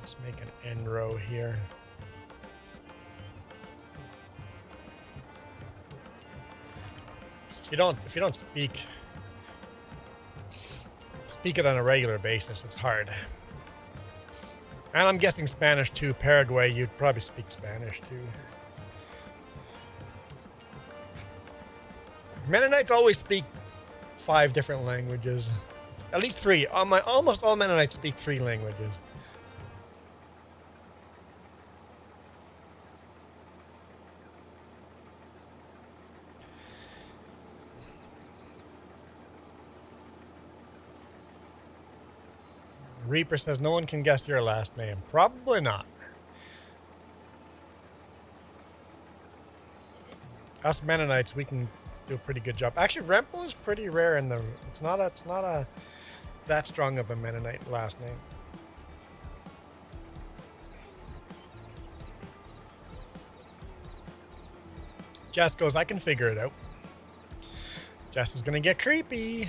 Let's make an end row here. So if you don't speak it on a regular basis, it's hard. And I'm guessing Spanish too. Paraguay, you'd probably speak Spanish too. Mennonites always speak 5 different languages. At least 3. Almost all Mennonites speak 3 languages. Reaper says no one can guess your last name. Probably not. Us Mennonites, we can do a pretty good job. Actually, Rempel is pretty rare in the. It's not a that strong of a Mennonite last name. Jess goes, I can figure it out. Jess is gonna get creepy.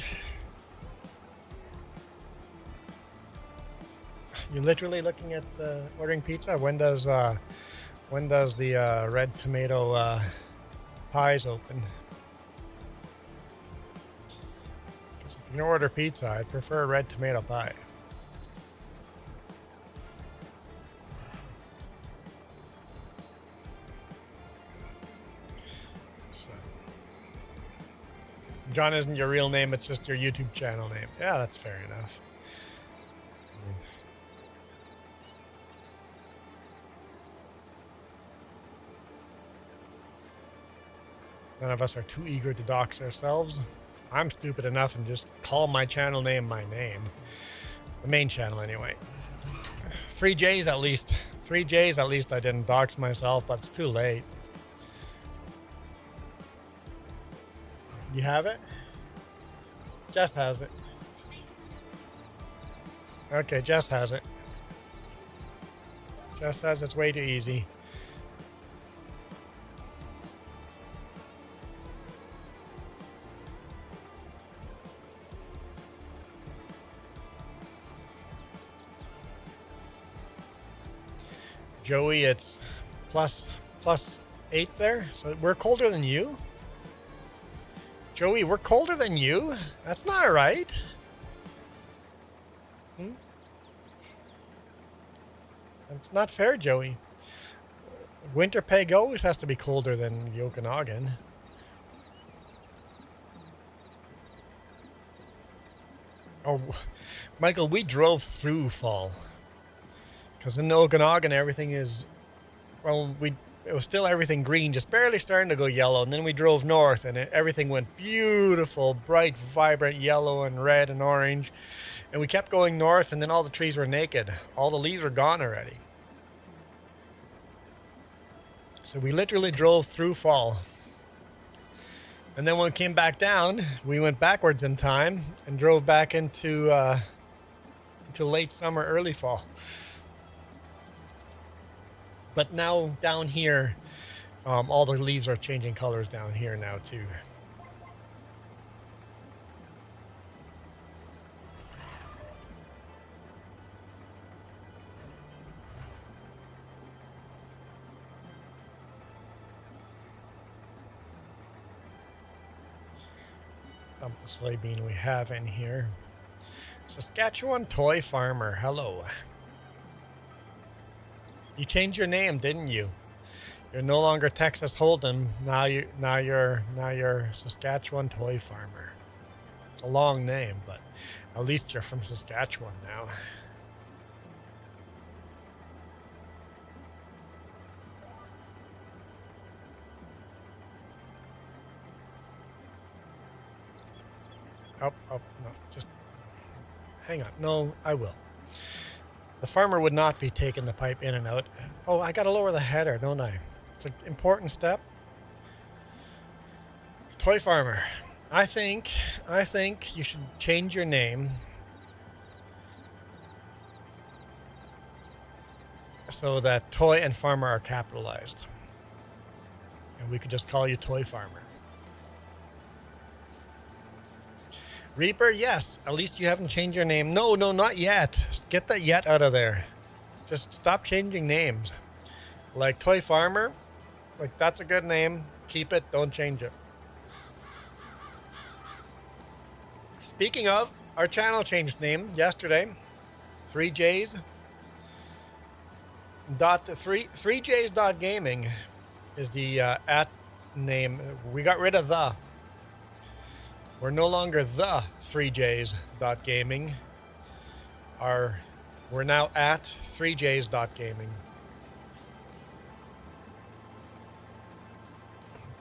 You're literally looking at the ordering pizza. When does the red tomato pies open? If you're gonna order pizza, I'd prefer a red tomato pie. So, John isn't your real name; it's just your YouTube channel name. Yeah, that's fair enough. None of us are too eager to dox ourselves. I'm stupid enough and just call my channel name my name. The main channel, anyway. 3Js at least. 3Js at least I didn't dox myself, but it's too late. You have it? Jess has it. Okay, Jess has it. Jess says it's way too easy. Joey, it's plus 8 there. So we're colder than you? Joey, we're colder than you? That's not right. That's not fair, Joey. Winter peg always has to be colder than the Okanagan. Oh, Michael, we drove through fall. Because in the Okanagan, everything is, well, it was still everything green, just barely starting to go yellow. And then we drove north, and everything went beautiful, bright, vibrant yellow and red and orange. And we kept going north, and then all the trees were naked. All the leaves were gone already. So we literally drove through fall. And then when we came back down, we went backwards in time and drove back into late summer, early fall. But now down here, all the leaves are changing colors down here now too. Dump the soybean we have in here. Saskatchewan Toy Farmer, hello. You changed your name, didn't you? You're no longer Texas Hold'em. Now you're Saskatchewan Toy Farmer. It's a long name, but at least you're from Saskatchewan now. Oh, no, just hang on. No, I will. The farmer would not be taking the pipe in and out. Oh, I gotta lower the header, don't I? It's an important step. Toy farmer. I think you should change your name so that toy and farmer are capitalized. And we could just call you Toy Farmer. Reaper, yes. At least you haven't changed your name. No, not yet. Get that yet out of there. Just stop changing names. Like Toy Farmer, like that's a good name. Keep it, don't change it. Speaking of, our channel changed name yesterday. 3Js. 3Js dot gaming is the at name. We got rid of the. We're no longer the 3Js dot gaming. We're now at 3Js dot gaming.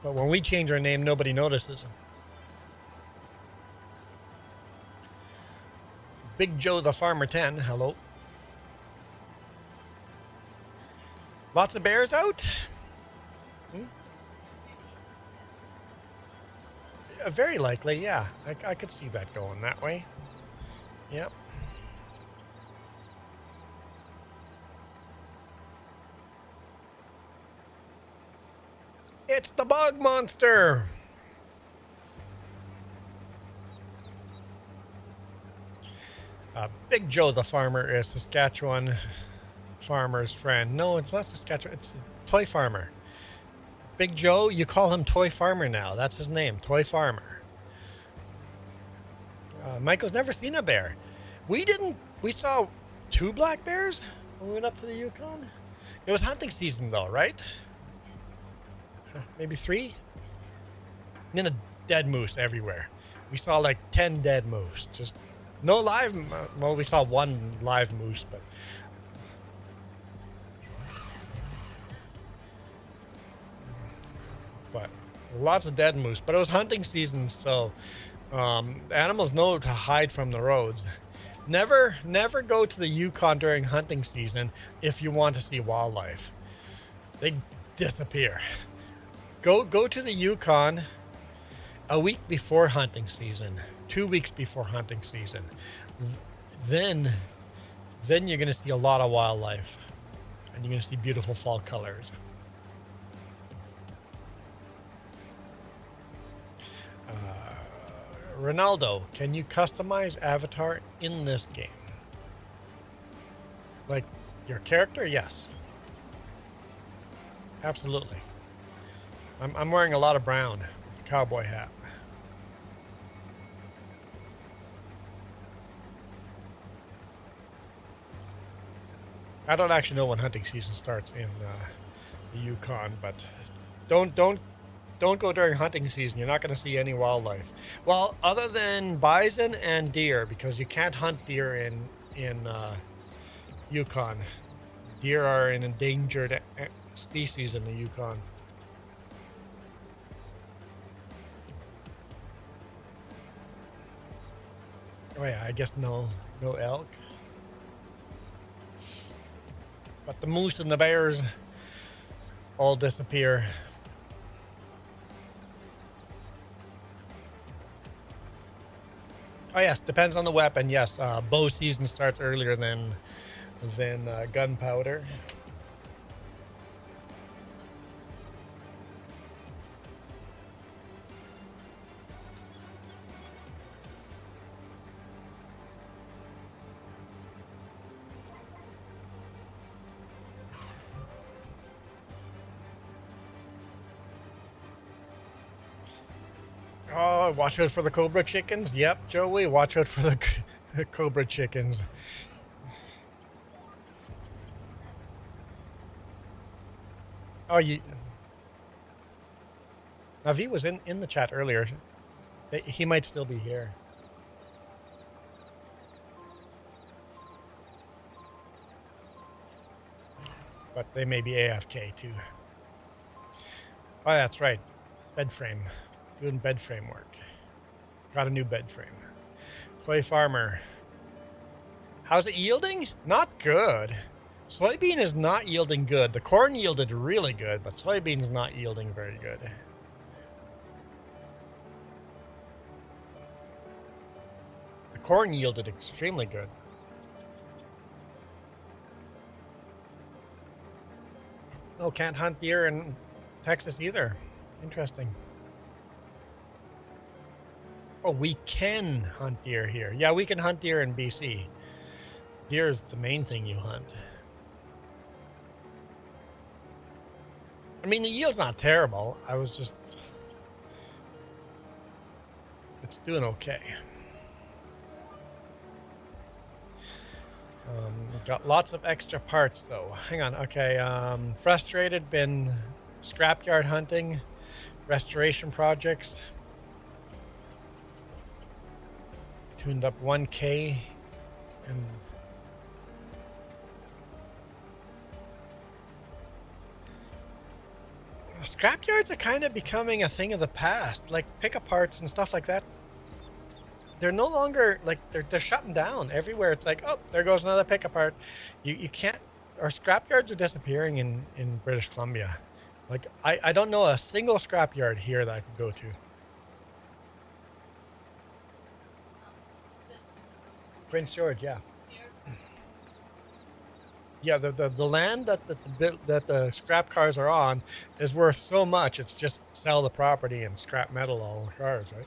But when we change our name, nobody notices. Big Joe the Farmer 10, hello. Lots of bears out? Very likely, yeah. I could see that going that way. Yep. It's the bug monster! Big Joe the Farmer is Saskatchewan farmer's friend. No, it's not Saskatchewan. It's Toy Farmer. Big Joe, you call him Toy Farmer now. That's his name, Toy Farmer. Michael's never seen a bear. We saw 2 black bears when we went up to the Yukon. It was hunting season though, right? Maybe 3? And then a dead moose everywhere. We saw like 10 dead moose. Just no live. Well, we saw 1 live moose, but lots of dead moose. But it was hunting season, so animals know to hide from the roads. Never go to the Yukon during hunting season if you want to see wildlife. They disappear. Go to the Yukon a week before hunting season, 2 weeks before hunting season. Then you're going to see a lot of wildlife, and you're going to see beautiful fall colors. Ronaldo, can you customize avatar in this game? Like your character? Yes. Absolutely. I'm wearing a lot of brown with a cowboy hat. I don't actually know when hunting season starts in the Yukon, but don't go during hunting season. You're not going to see any wildlife. Well, other than bison and deer, because you can't hunt deer in Yukon. Deer are an endangered species in the Yukon. Oh yeah, I guess no elk. But the moose and the bears all disappear. Oh yes, depends on the weapon. Yes, bow season starts earlier than gunpowder. Oh, watch out for the cobra chickens. Yep, Joey, watch out for the cobra chickens. Oh, Navi was in the chat earlier. He might still be here. But they may be AFK too. Oh, that's right. Bed frame. Doing bed frame work. Got a new bed frame. Toy Farmer. How's it yielding? Not good. Soybean is not yielding good. The corn yielded really good, but soybean's not yielding very good. The corn yielded extremely good. Oh, can't hunt deer in Texas either. Interesting. Oh, we can hunt deer here. Yeah, we can hunt deer in BC. Deer is the main thing you hunt. I mean, the yield's not terrible. I was just... It's doing okay. Got lots of extra parts, though. Hang on. Okay, frustrated, been scrapyard hunting, restoration projects. Tuned up 1K, and scrapyards are kind of becoming a thing of the past. Like pickup parts and stuff like that. They're no longer like they're shutting down everywhere. It's like, oh, there goes another pickup part. You can't. Our scrapyards are disappearing in British Columbia. Like I don't know a single scrapyard here that I could go to. Prince George, yeah. Yeah, the land that the scrap cars are on is worth so much. It's just sell the property and scrap metal all the cars, right?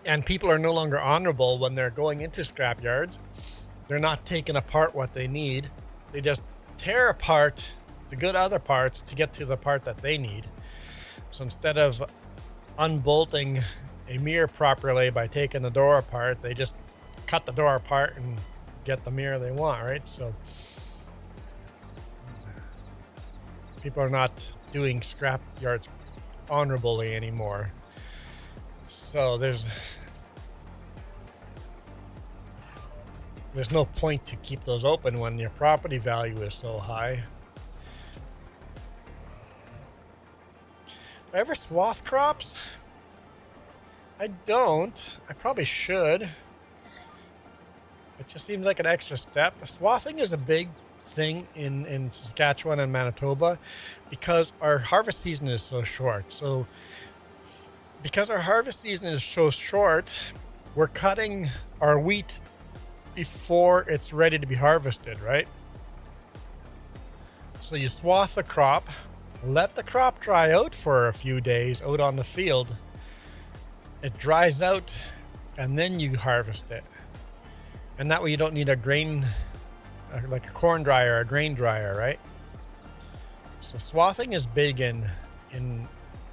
And people are no longer honorable when they're going into scrap yards. They're not taking apart what they need. They just tear apart the good other parts to get to the part that they need. So instead of unbolting a mirror properly by taking the door apart, they just cut the door apart and get the mirror they want, right? So people are not doing scrap yards honorably anymore. So there's no point to keep those open when your property value is so high. Do I ever swath crops? I don't. I probably should. It just seems like an extra step. Swathing is a big thing in Saskatchewan and Manitoba because our harvest season is so short. So because our harvest season is so short, we're cutting our wheat before it's ready to be harvested, right? So you swath the crop, let the crop dry out for a few days out on the field. It dries out and then you harvest it. And that way you don't need a grain, like a corn dryer or a grain dryer, right? So swathing is big in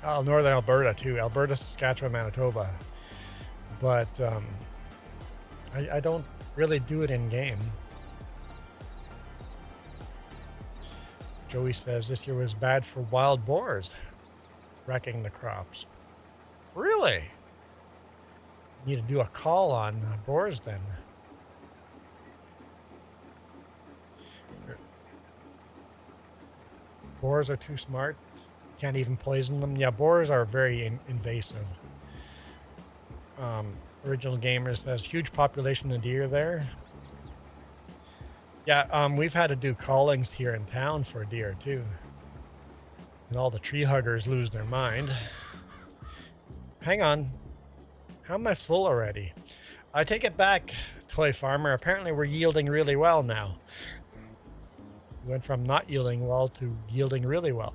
northern Alberta too. Alberta, Saskatchewan, Manitoba. But I don't really do it in game. Joey says this year was bad for wild boars, wrecking the crops. Really? Need to do a call on boars then. Boars are too smart. Can't even poison them. Yeah, boars are very invasive. Original Gamer says huge population of deer there. Yeah, we've had to do callings here in town for deer too. And all the tree huggers lose their mind. Hang on. How am I full already? I take it back, Toy Farmer. Apparently we're yielding really well now. We went from not yielding well to yielding really well.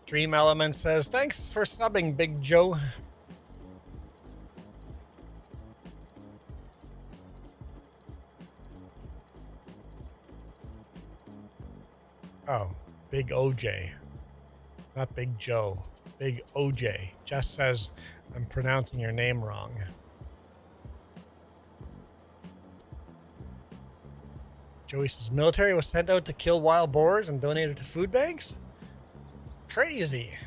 Dream Element says, thanks for subbing, Big Joe. Oh, Big OJ. Not Big Joe. Big OJ. Just says I'm pronouncing your name wrong. Joey says military was sent out to kill wild boars and donated to food banks? Crazy.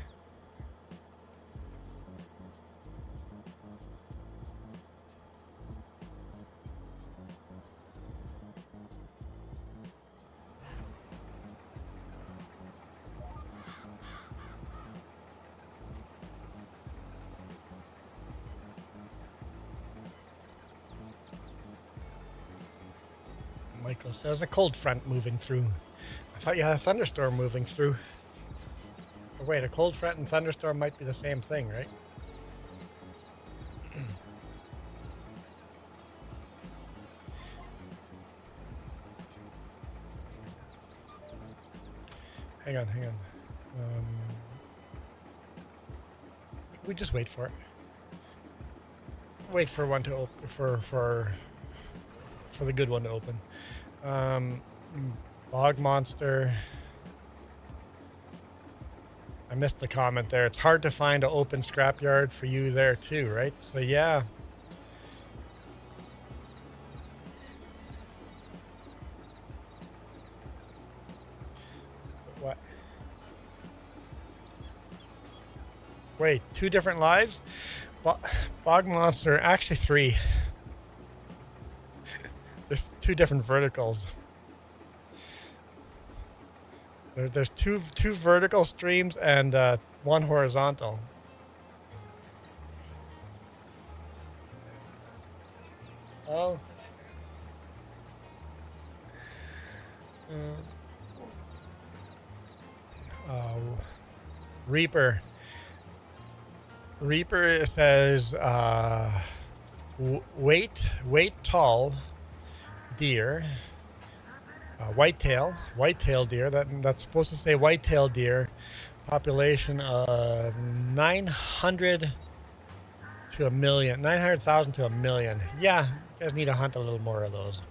Michael says a cold front moving through. I thought you had a thunderstorm moving through. Oh, wait, a cold front and thunderstorm might be the same thing, right? Hang on. We just wait for it. wait for one to open for the good one to open. Bog monster. I missed the comment there. It's hard to find an open scrapyard for you there too, right? So yeah. What? Wait, 2 different lives? Bog monster, actually 3. There's 2 different verticals. There's two vertical streams and 1 horizontal. Oh. Reaper. Reaper says weight tall deer. Whitetail deer. That's supposed to say whitetail deer. Population of 900 to a million. 900,000 to a million. Yeah, you guys need to hunt a little more of those.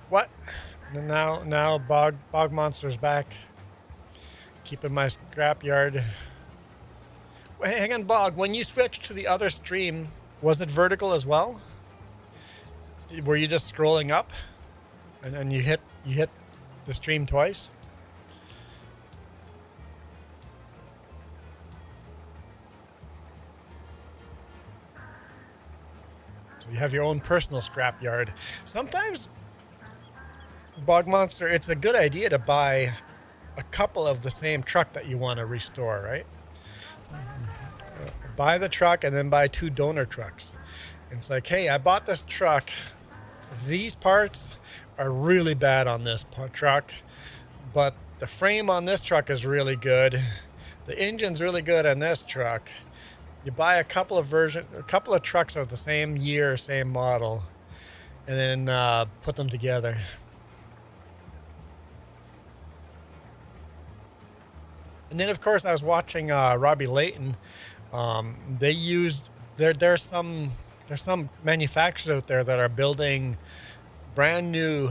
What? Now bog monster's back. Keeping my scrapyard. Hang on, Bog. When you switched to the other stream, was it vertical as well? Were you just scrolling up? And you hit the stream twice. So you have your own personal scrapyard. Sometimes, Bog Monster, it's a good idea to buy a couple of the same truck that you want to restore, right? Buy the truck and then buy 2 donor trucks. And it's like, hey, I bought this truck. These parts are really bad on this truck, but the frame on this truck is really good. The engine's really good on this truck. You buy a couple of trucks of the same year, same model, and then put them together. And then, of course, I was watching Robbie Layton. They used there's some manufacturers out there that are building brand new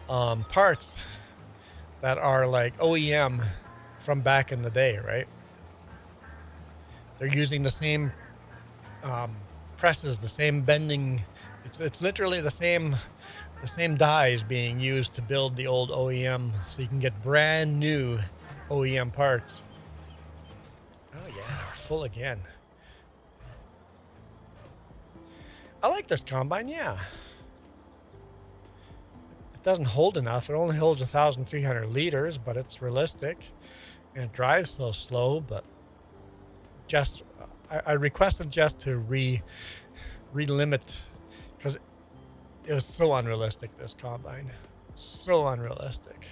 parts that are like OEM from back in the day, right? They're using the same presses, the same bending. It's literally the same dies being used to build the old OEM, so you can get brand new OEM parts. Oh yeah, we're full again. I like this combine, yeah. It doesn't hold enough. It only holds 1,300 liters, but it's realistic. And it drives so slow, but just I requested just to re-limit, because it was so unrealistic, this combine. So unrealistic.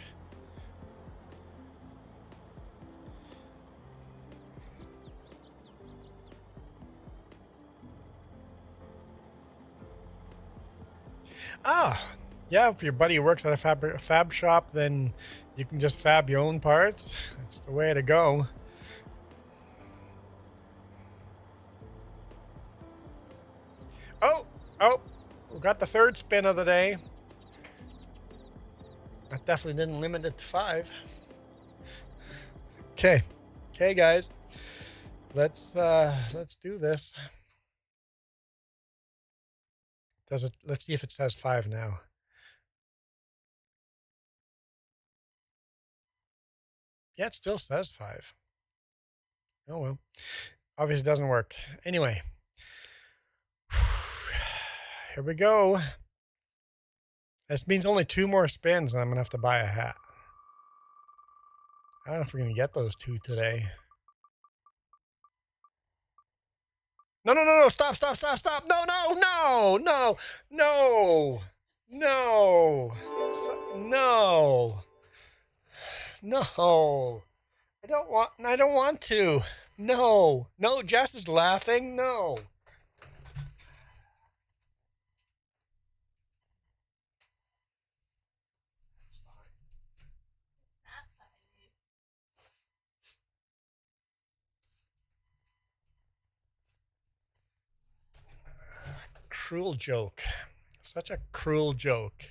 Ah, yeah, if your buddy works at a fab shop, then you can just fab your own parts. That's the way to go. Oh, we got the 3rd spin of the day. That definitely didn't limit it to 5. Okay, guys, let's do this. Let's see if it says 5 now. Yeah, it still says 5. Oh well, obviously it doesn't work. Anyway, here we go. This means only 2 more spins and I'm gonna have to buy a hat. I don't know if we're gonna get those 2 today. No, stop. No. I don't want to. No, Jess is laughing. No. cruel joke. Such a cruel joke.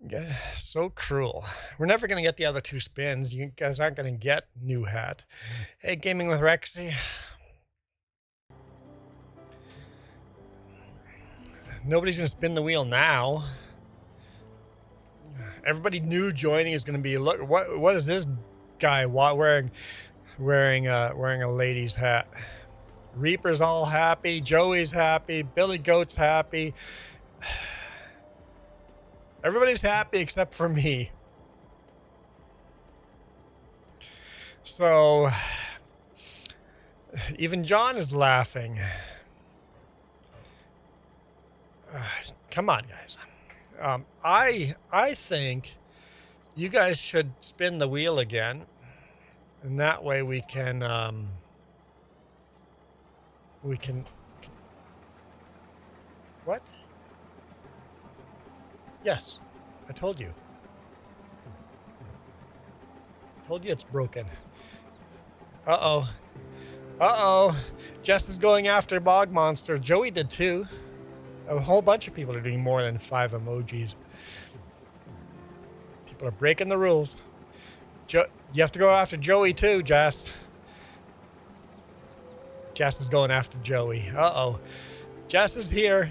Yeah, so cruel. We're never going to get the other 2 spins. You guys aren't going to get new hat. Hey, Gaming with Rexy. Nobody's going to spin the wheel now. Everybody new joining is going to be, look, what is this guy wearing a lady's hat? Reaper's all happy. Joey's happy. Billy Goat's happy. Everybody's happy except for me. So even John is laughing. Come on, guys. I think you guys should spin the wheel again, and that way we can what? Yes, I told you. Told you it's broken. Uh-oh. Uh-oh. Jess is going after Bog Monster. Joey did too. A whole bunch of people are doing more than 5 emojis. People are breaking the rules. You have to go after Joey too, Jess. Jess is going after Joey. Uh-oh. Jess is here.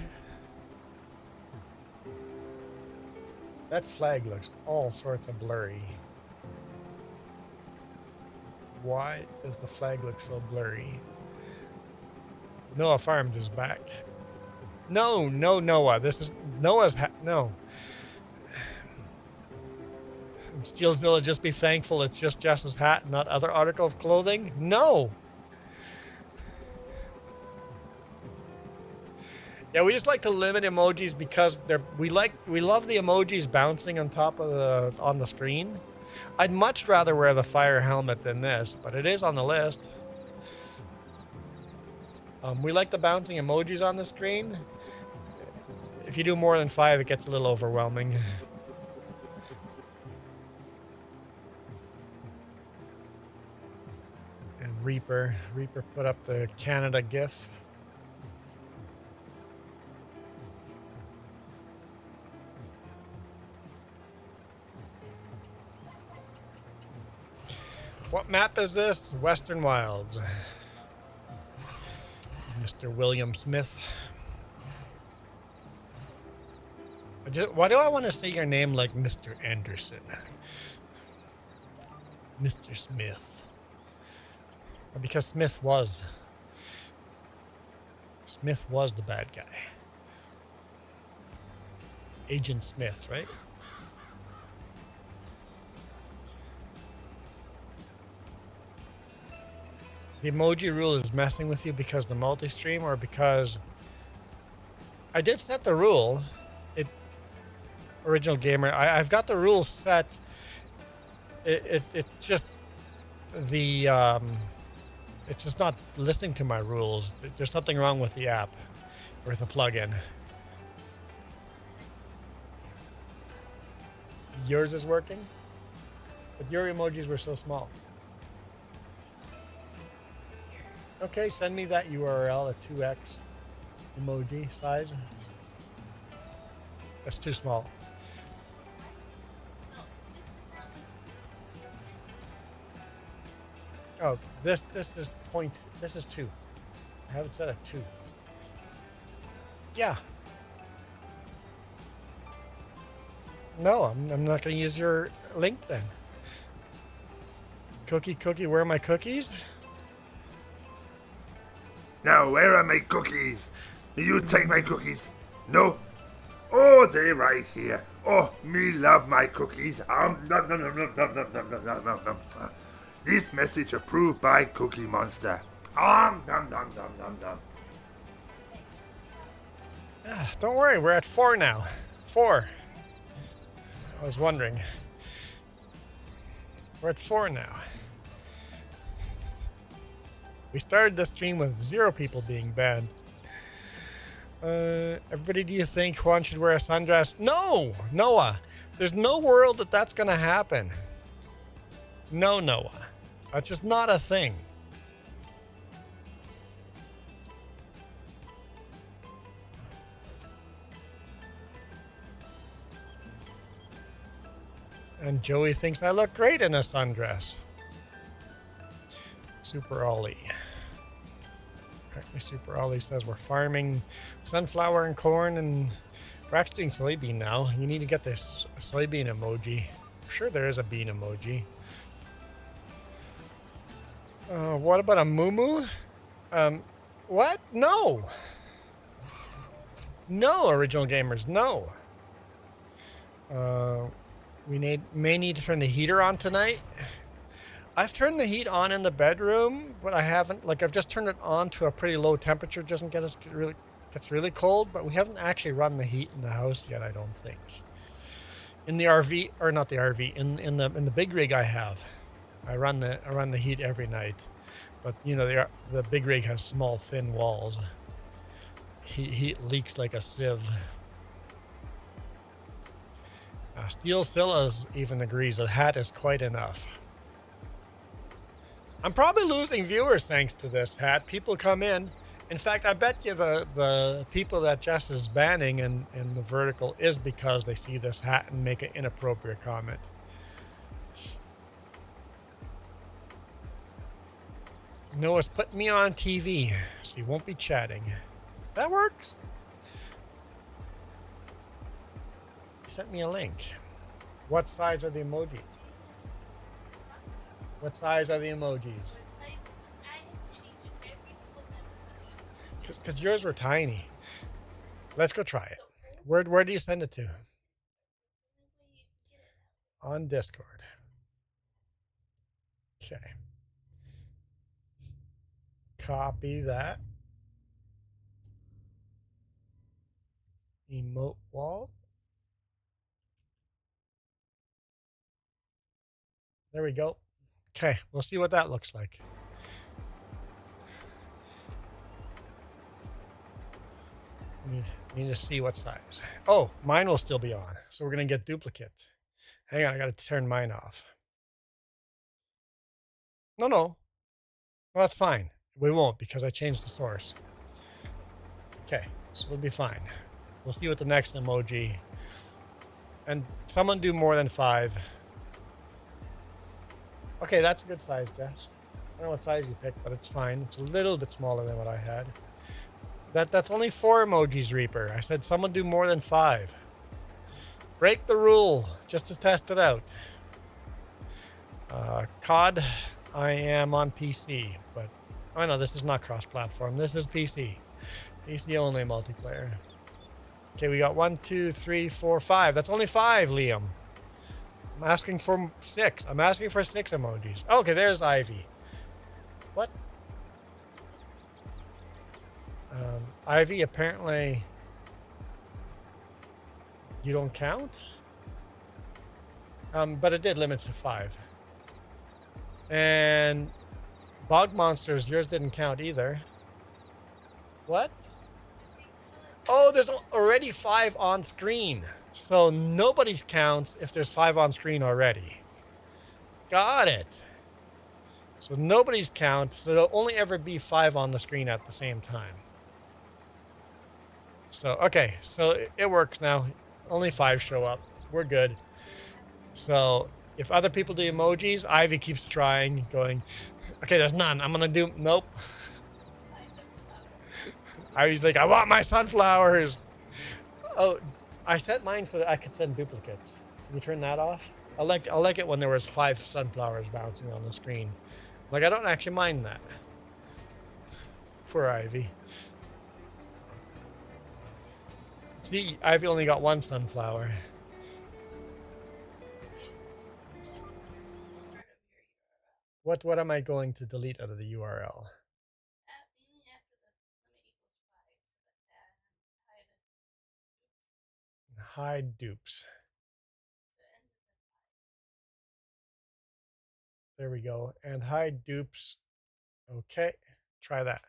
That flag looks all sorts of blurry. Why does the flag look so blurry? Noah Farms is back. No, Noah. This is Noah's no. Steelzilla, just be thankful it's just Jess's hat, not other article of clothing. No. Yeah, we just like to limit emojis because we love the emojis bouncing on top of on the screen. I'd much rather wear the fire helmet than this, but it is on the list. We like the bouncing emojis on the screen. If you do more than 5, it gets a little overwhelming. And Reaper put up the Canada GIF. What map is this? Western Wilds. Mr. William Smith. Why do I want to say your name like Mr. Anderson? Mr. Smith. Because Smith was the bad guy. Agent Smith, right? The emoji rule is messing with you because the multi-stream or because I did set the rule. Original gamer, I've got the rules set. It's just it's just not listening to my rules. There's something wrong with the app or with the plugin. Yours is working, but your emojis were so small. Okay, send me that URL, a 2x emoji size. That's too small. Oh, this is 2. I have it set at 2. Yeah. No, I'm not going to use your link then. Cookie, where are my cookies? Now, where are my cookies? Do you take my cookies? No? Oh, they're right here. Oh, me love my cookies. Nom, nom, nom, nom, nom, nom, nom, nom, nom, nom, nom. This message approved by Cookie Monster. Nom, nom, nom, nom, nom. Don't worry, we're at 4 now. 4. I was wondering. We're at 4 now. We started the stream with 0 people being banned. Everybody, do you think Juan should wear a sundress? No, Noah. There's no world that that's going to happen. No, Noah. That's just not a thing. And Joey thinks I look great in a sundress. Super Ollie. Apparently Super Ollie says we're farming sunflower and corn, and we're actually doing soybean now. You need to get this soybean emoji. I'm sure there is a bean emoji. What about a moo? What? No. No, original gamers, no. We may need to turn the heater on tonight. I've turned the heat on in the bedroom, but I haven't, like, I've just turned it on to a pretty low temperature. It doesn't get gets really cold, but we haven't actually run the heat in the house yet, I don't think. In the RV, or not the RV, in the big rig I have. I run the heat every night. But you know, the big rig has small, thin walls. Heat leaks like a sieve. Steel Sillas even agrees that hat is quite enough. I'm probably losing viewers thanks to this hat. People come in. In fact, I bet you the people that Jess is banning in the vertical is because they see this hat and make an inappropriate comment. Noah's put me on TV, so you won't be chatting. That works. He sent me a link. What size are the emojis? What size are the emojis? Because yours were tiny. Let's go try it. Where do you send it to? On Discord. Okay. Copy that. Emote wall. There we go. Okay, we'll see what that looks like. Need to see what size. Oh, mine will still be on, so we're gonna get duplicate. Hang on, I gotta turn mine off. No, well, that's fine. We won't because I changed the source. Okay, so we'll be fine. We'll see what the next emoji. And someone do more than 5. Okay, that's a good size, Jess. I don't know what size you picked, but it's fine. It's a little bit smaller than what I had. That's only 4 emojis, Reaper. I said someone do more than 5. Break the rule, just to test it out. COD, I am on PC, but oh no, this is not cross-platform. This is PC. PC only multiplayer. Okay, we got 1, 2, 3, 4, 5. That's only 5, Liam. I'm asking for 6. I'm asking for 6 emojis. Okay, there's Ivy. What? Ivy, apparently you don't count? But it did limit to 5. And Bog Monsters, yours didn't count either. What? Oh, there's already 5 on screen. So nobody's counts if there's 5 on screen already. Got it. So nobody's count, so there'll only ever be 5 on the screen at the same time. So, okay, so it works now. Only 5 show up. We're good. So if other people do emojis, Ivy keeps trying, going, okay, there's none. I'm gonna do, nope. Ivy's like, I want my sunflowers. Oh, I set mine so that I could send duplicates. Can you turn that off? I like it when there was 5 sunflowers bouncing on the screen. Like, I don't actually mind that. Poor Ivy. See, Ivy only got 1 sunflower. What am I going to delete out of the URL? Hide dupes. There we go. And hide dupes. Okay, try that.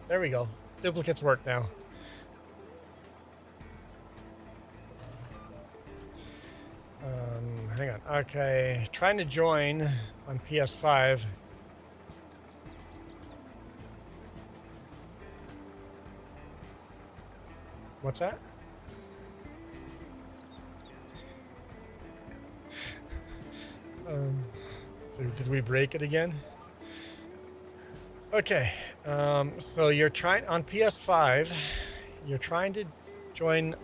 There we go. Duplicates work now. hang on. Okay, trying to join on PS5. What's that? Did we break it again? Okay, so you're trying on PS5. You're trying to join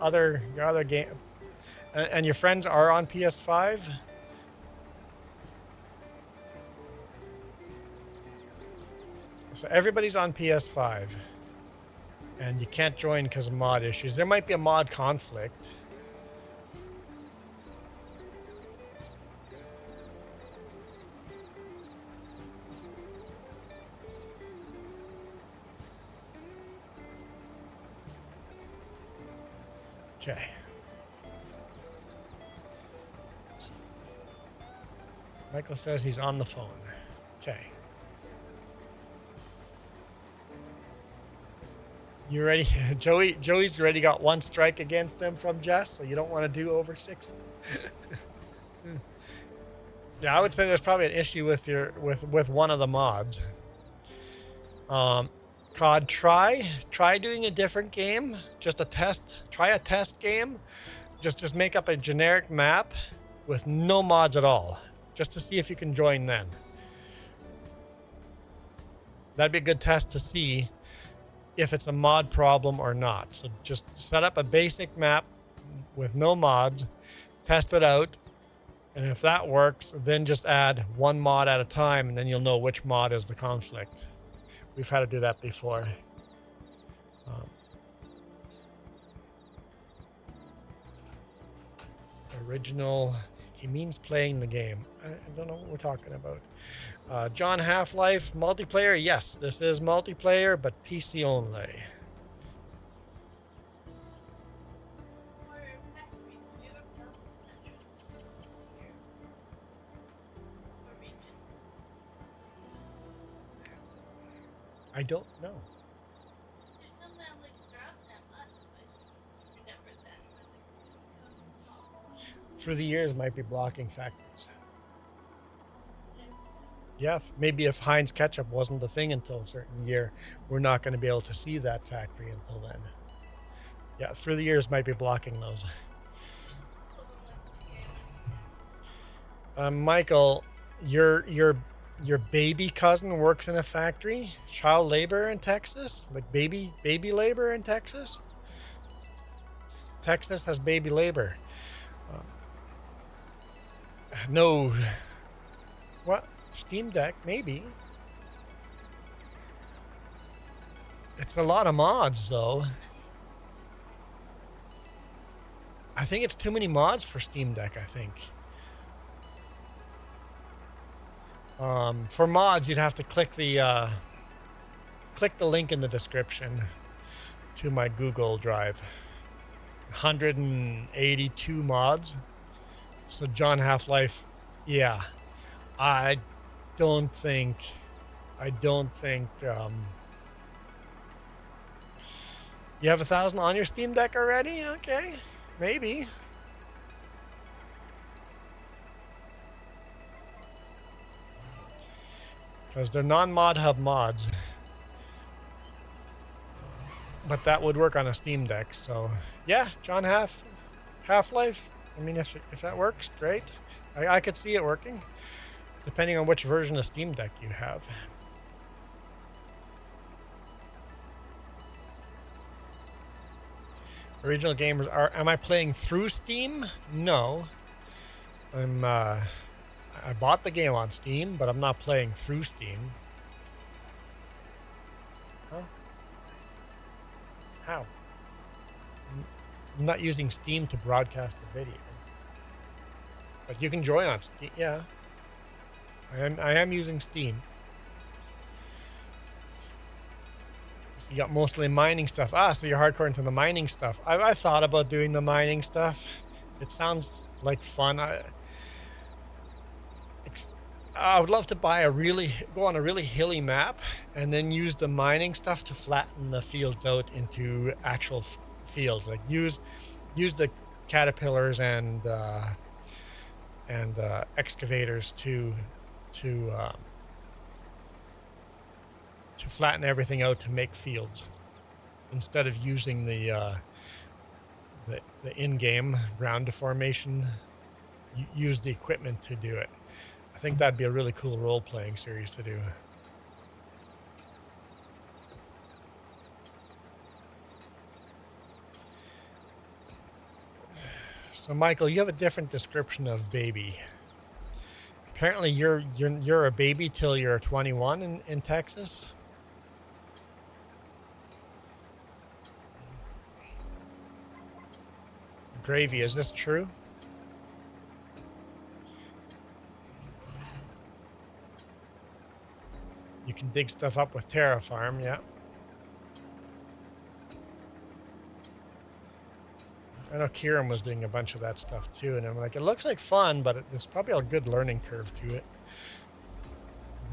your other game, and your friends are on PS5. So everybody's on PS5, and you can't join because of mod issues. There might be a mod conflict. Okay. Michael says he's on the phone. Okay. You ready? Joey's already got one strike against him from Jess, so you don't want to do over 6. Yeah, I would say there's probably an issue with with one of the mods. COD, try doing a different game, just a test. Try a test game. Just make up a generic map with no mods at all, just to see if you can join then. That'd be a good test to see if it's a mod problem or not. So just set up a basic map with no mods, test it out, and if that works, then just add one mod at a time, and then you'll know which mod is the conflict. We've had to do that before. Original, he means playing the game. I don't know what we're talking about. John, Half-Life multiplayer. Yes, this is multiplayer, but PC only. I don't know. There's some that like drop that much, but remember that. Through the years might be blocking factors. Yeah, maybe if Heinz ketchup wasn't a thing until a certain year, we're not going to be able to see that factory until then. Yeah, through the years might be blocking those. Michael, your baby cousin works in a factory, child labor in Texas, like baby labor in Texas. Texas has baby labor. No. What? Steam Deck, maybe. It's a lot of mods, though. I think it's too many mods for Steam Deck, I think. For mods, you'd have to click the link in the description to my Google Drive. 182 mods. So John Half-Life, yeah. I don't think you have 1,000 on your Steam Deck already? Okay, maybe. Because they're non-mod hub mods. But that would work on a Steam Deck, so yeah, John Half-Life. I mean, if that works, great. I could see it working, depending on which version of Steam Deck you have. Original gamers am I playing through Steam? No. I bought the game on Steam, but I'm not playing through Steam. Huh? How? I'm not using Steam to broadcast the video. But you can join on Steam. Yeah. I am using Steam. So you got mostly mining stuff. So you're hardcore into the mining stuff. I thought about doing the mining stuff. It sounds like fun. I would love to go on a really hilly map and then use the mining stuff to flatten the fields out into actual fields. Like use the caterpillars and and excavators to flatten everything out to make fields instead of using the in-game ground deformation. Use the equipment to do it. I think that'd be a really cool role-playing series to do. So Michael, you have a different description of baby. Apparently you're a baby till you're 21 in Texas. Gravy, is this true? You can dig stuff up with Terraform, yeah. I know Kieran was doing a bunch of that stuff too, and I'm like, it looks like fun, but there's probably a good learning curve to it.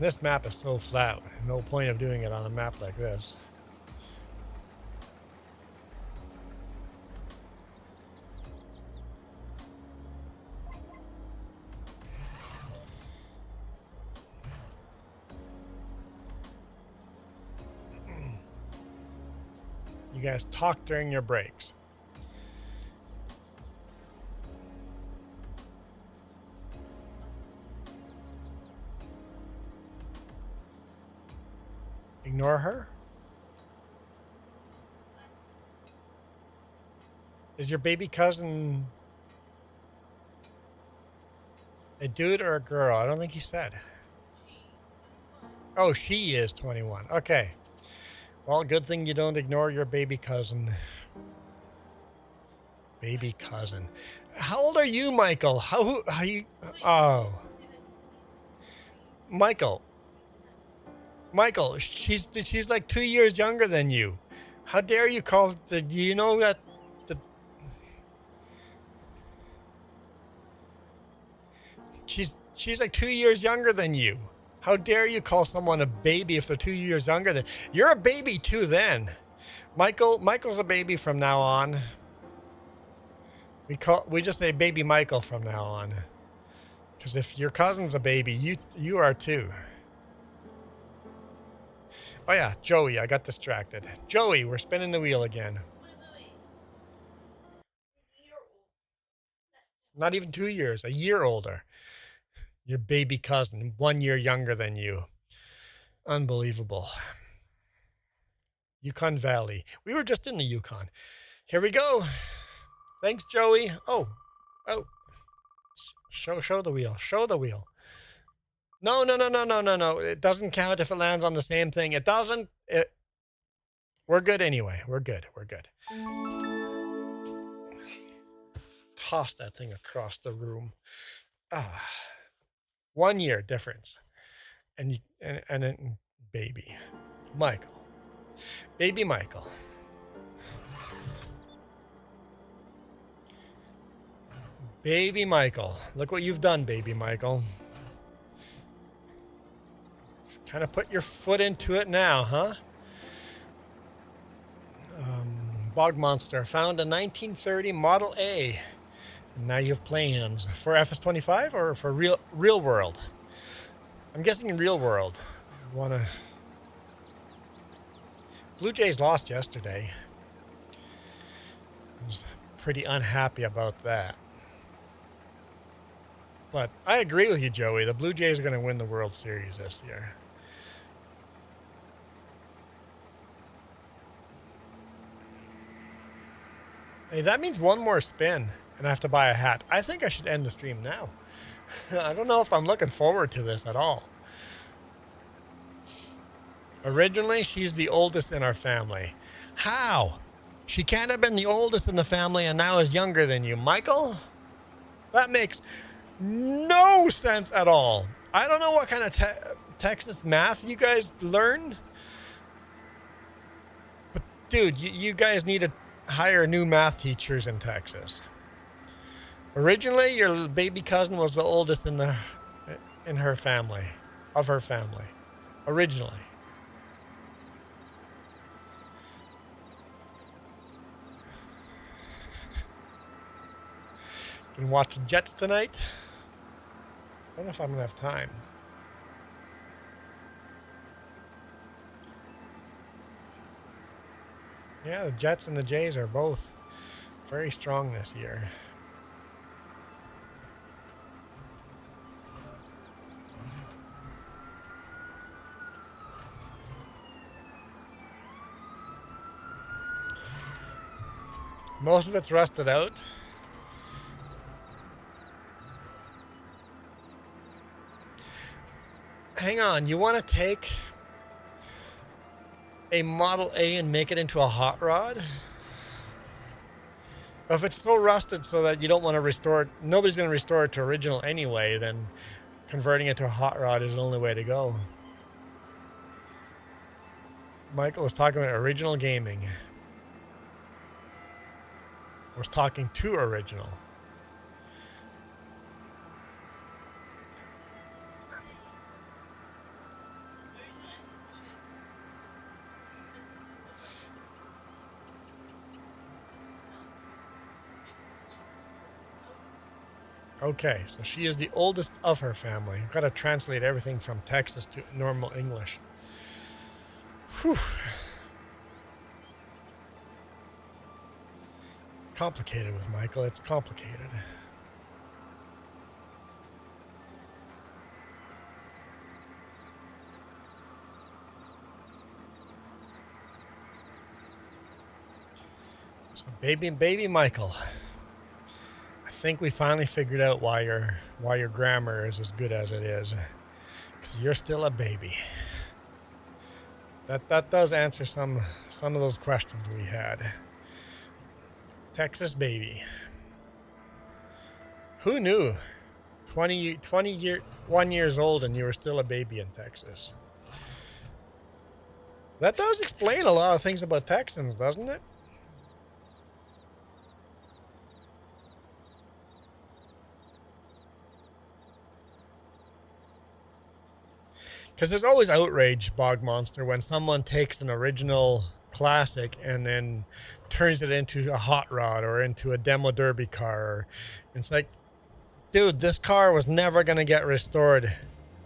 This map is so flat, no point of doing it on a map like this. You guys talk during your breaks. Ignore her? Is your baby cousin a dude or a girl? I don't think he said. Oh, she is 21. Okay. Well, good thing you don't ignore your baby cousin. Baby cousin. How old are you, Michael? How you... Oh. Michael, she's like 2 years younger than you. How dare you call the, you know that the, she's like 2 years younger than you. How dare you call someone a baby if they're 2 years younger than, you're a baby too then. Michael's a baby from now on. We just say baby Michael from now on. Because if your cousin's a baby, you are too. Oh yeah, Joey, I got distracted. Joey, we're spinning the wheel again. Not even 2 years, a year older. Your baby cousin, 1 year younger than you. Unbelievable. Yukon Valley. We were just in the Yukon. Here we go. Thanks, Joey. Oh. Show the wheel. Show the wheel. No. It doesn't count if it lands on the same thing. It doesn't. We're good anyway. We're good. Toss that thing across the room. 1 year difference. And then baby Michael. Baby Michael. Baby Michael. Look what you've done, baby Michael. Kind of put your foot into it now, huh? Bog Monster. Found a 1930 Model A. And now you have plans for FS25 or for real world? I'm guessing in real world. Blue Jays lost yesterday. I was pretty unhappy about that. But I agree with you, Joey. The Blue Jays are going to win the World Series this year. Hey, that means one more spin, and I have to buy a hat. I think I should end the stream now. I don't know if I'm looking forward to this at all. Originally, she's the oldest in our family. How? She can't have been the oldest in the family and now is younger than you. Michael? That makes no sense at all. I don't know what kind of Texas math you guys learn. But dude, you guys need to hire new math teachers in Texas. Originally, your baby cousin was the oldest in her family, of her family. Originally. Been watching Jets tonight? don't know if I'm gonna have time. Yeah, the Jets and the Jays are both very strong this year. Most of it's rusted out. Hang on, you want to take a Model A and make it into a hot rod? If it's so rusted so that you don't want to restore it, nobody's going to restore it to original anyway, then converting it to a hot rod is the only way to go. Michael was talking about original gaming. Was talking to original. Okay, so she is the oldest of her family. I've got to translate everything from Texas to normal English. Whew. Complicated with Michael. It's complicated. So baby Michael. I think we finally figured out why your grammar is as good as it is. Because you're still a baby. That does answer some of those questions we had. Texas baby. Who knew? 21 years old and you were still a baby in Texas. That does explain a lot of things about Texans, doesn't it? Because there's always outrage, Bog Monster, when someone takes an original classic and then turns it into a hot rod or into a demo derby car. It's like, dude, this car was never going to get restored.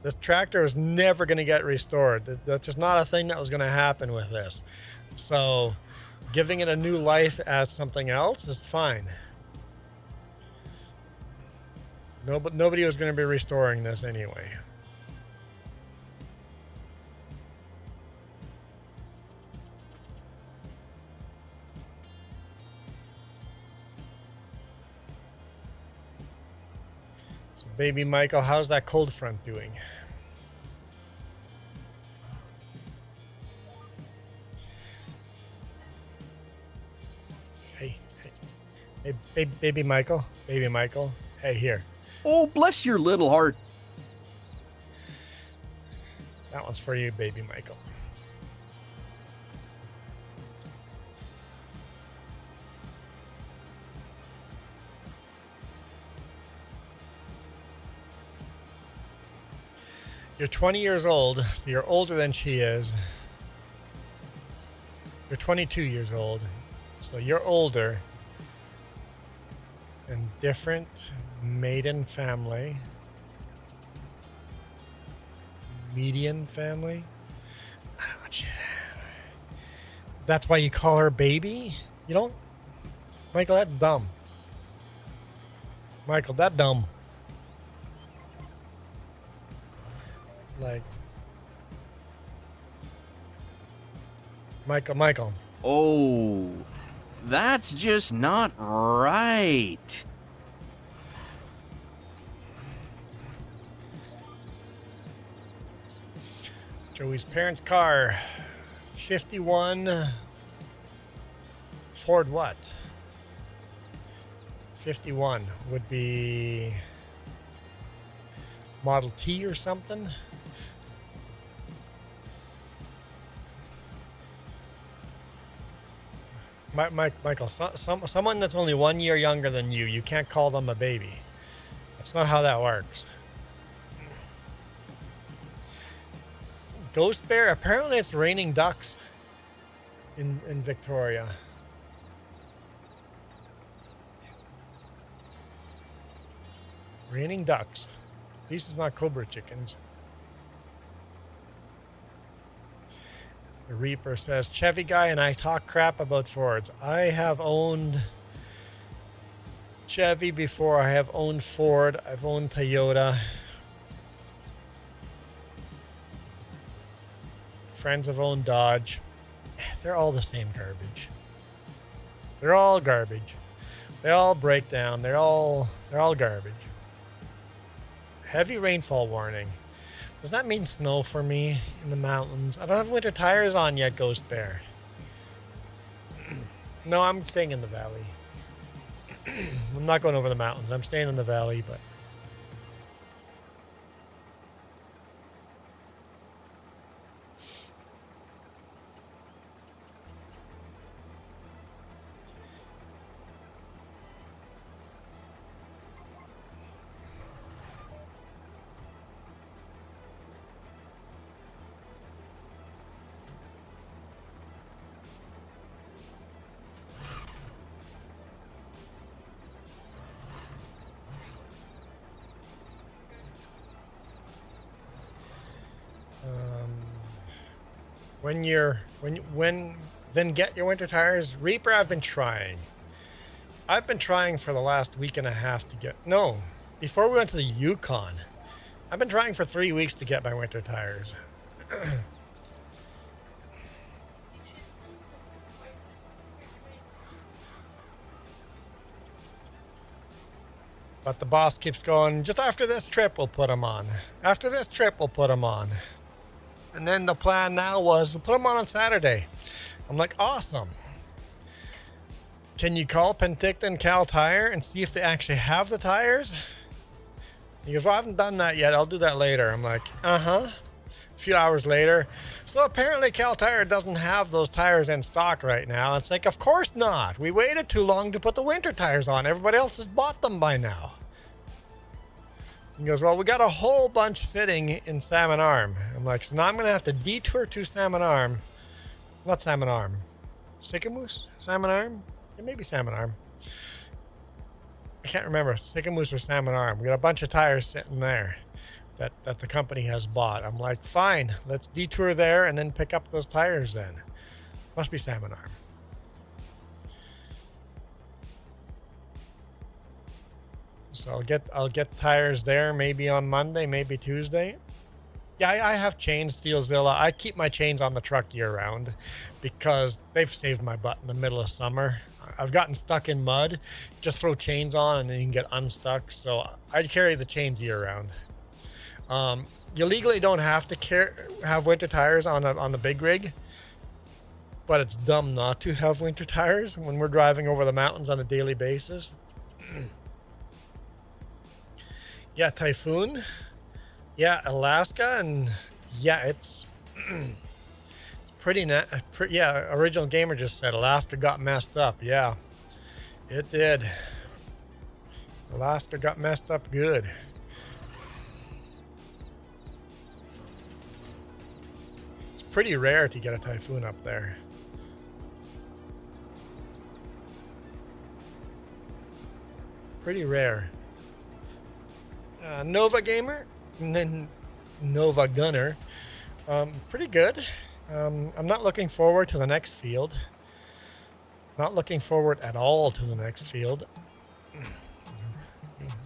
This tractor was never going to get restored. That's just not a thing that was going to happen with this. So giving it a new life as something else is fine. No, but nobody was going to be restoring this anyway. Baby Michael, how's that cold front doing? Hey, baby Michael, hey, here. Oh, bless your little heart. That one's for you, baby Michael. You're 20 years old, so you're older than she is. You're 22 years old, so you're older. And different maiden family. Median family. That's why you call her baby? You don't? Michael, that's dumb. Michael, that dumb. Like, Michael. Oh, that's just not right. Joey's parents' car, 51 Ford what? 51 would be Model T or something. Michael, someone that's only 1 year younger than you can't call them a baby. That's not how that works. Ghost Bear, apparently it's raining ducks in Victoria. Raining ducks. least it's not Cobra chickens. The Reaper says, Chevy guy and I talk crap about Fords. I have owned Chevy before. I have owned Ford. I've owned Toyota. Friends have owned Dodge. They're all the same garbage. They're all garbage. They all break down. They're all garbage. Heavy rainfall warning. Does that mean snow for me in the mountains? I don't have winter tires on yet, Ghost Bear. No, I'm staying in the valley. I'm not going over the mountains. I'm staying in the valley, but then get your winter tires. Reaper, I've been trying. I've been trying for the last week and a half to get, no, before we went to the Yukon. I've been trying for 3 weeks to get my winter tires. But the boss keeps going, just after this trip we'll put them on. After this trip we'll put them on. And then the plan now was to put them on Saturday. I'm like, awesome. Can you call Penticton Cal Tire and see if they actually have the tires? He goes, well, I haven't done that yet. I'll do that later. I'm like, uh-huh. A few hours later. So apparently Cal Tire doesn't have those tires in stock right now. It's like, of course not. We waited too long to put the winter tires on. Everybody else has bought them by now. He goes, well, we got a whole bunch sitting in Salmon Arm. I'm like, so now I'm going to have to detour to Salmon Arm. Not Salmon Arm. Sycamoose? Salmon Arm? It may be Salmon Arm. I can't remember. Sycamoose or Salmon Arm. We got a bunch of tires sitting there that the company has bought. I'm like, fine. Let's detour there and then pick up those tires then. Must be Salmon Arm. So I'll get tires there maybe on Monday, maybe Tuesday. Yeah, I have chains, Steelzilla. I keep my chains on the truck year round because they've saved my butt in the middle of summer. I've gotten stuck in mud. Just throw chains on and then you can get unstuck. So I carry the chains year round. You legally don't have to have winter tires on the big rig, but it's dumb not to have winter tires when we're driving over the mountains on a daily basis. Yeah, Typhoon. Yeah, Alaska, and yeah, it's pretty yeah, Original Gamer just said Alaska got messed up. Yeah, it did. Alaska got messed up good. It's pretty rare to get a typhoon up there. Pretty rare. Nova Gamer, and then Nova Gunner. Pretty good. I'm not looking forward to the next field. Not looking forward at all to the next field.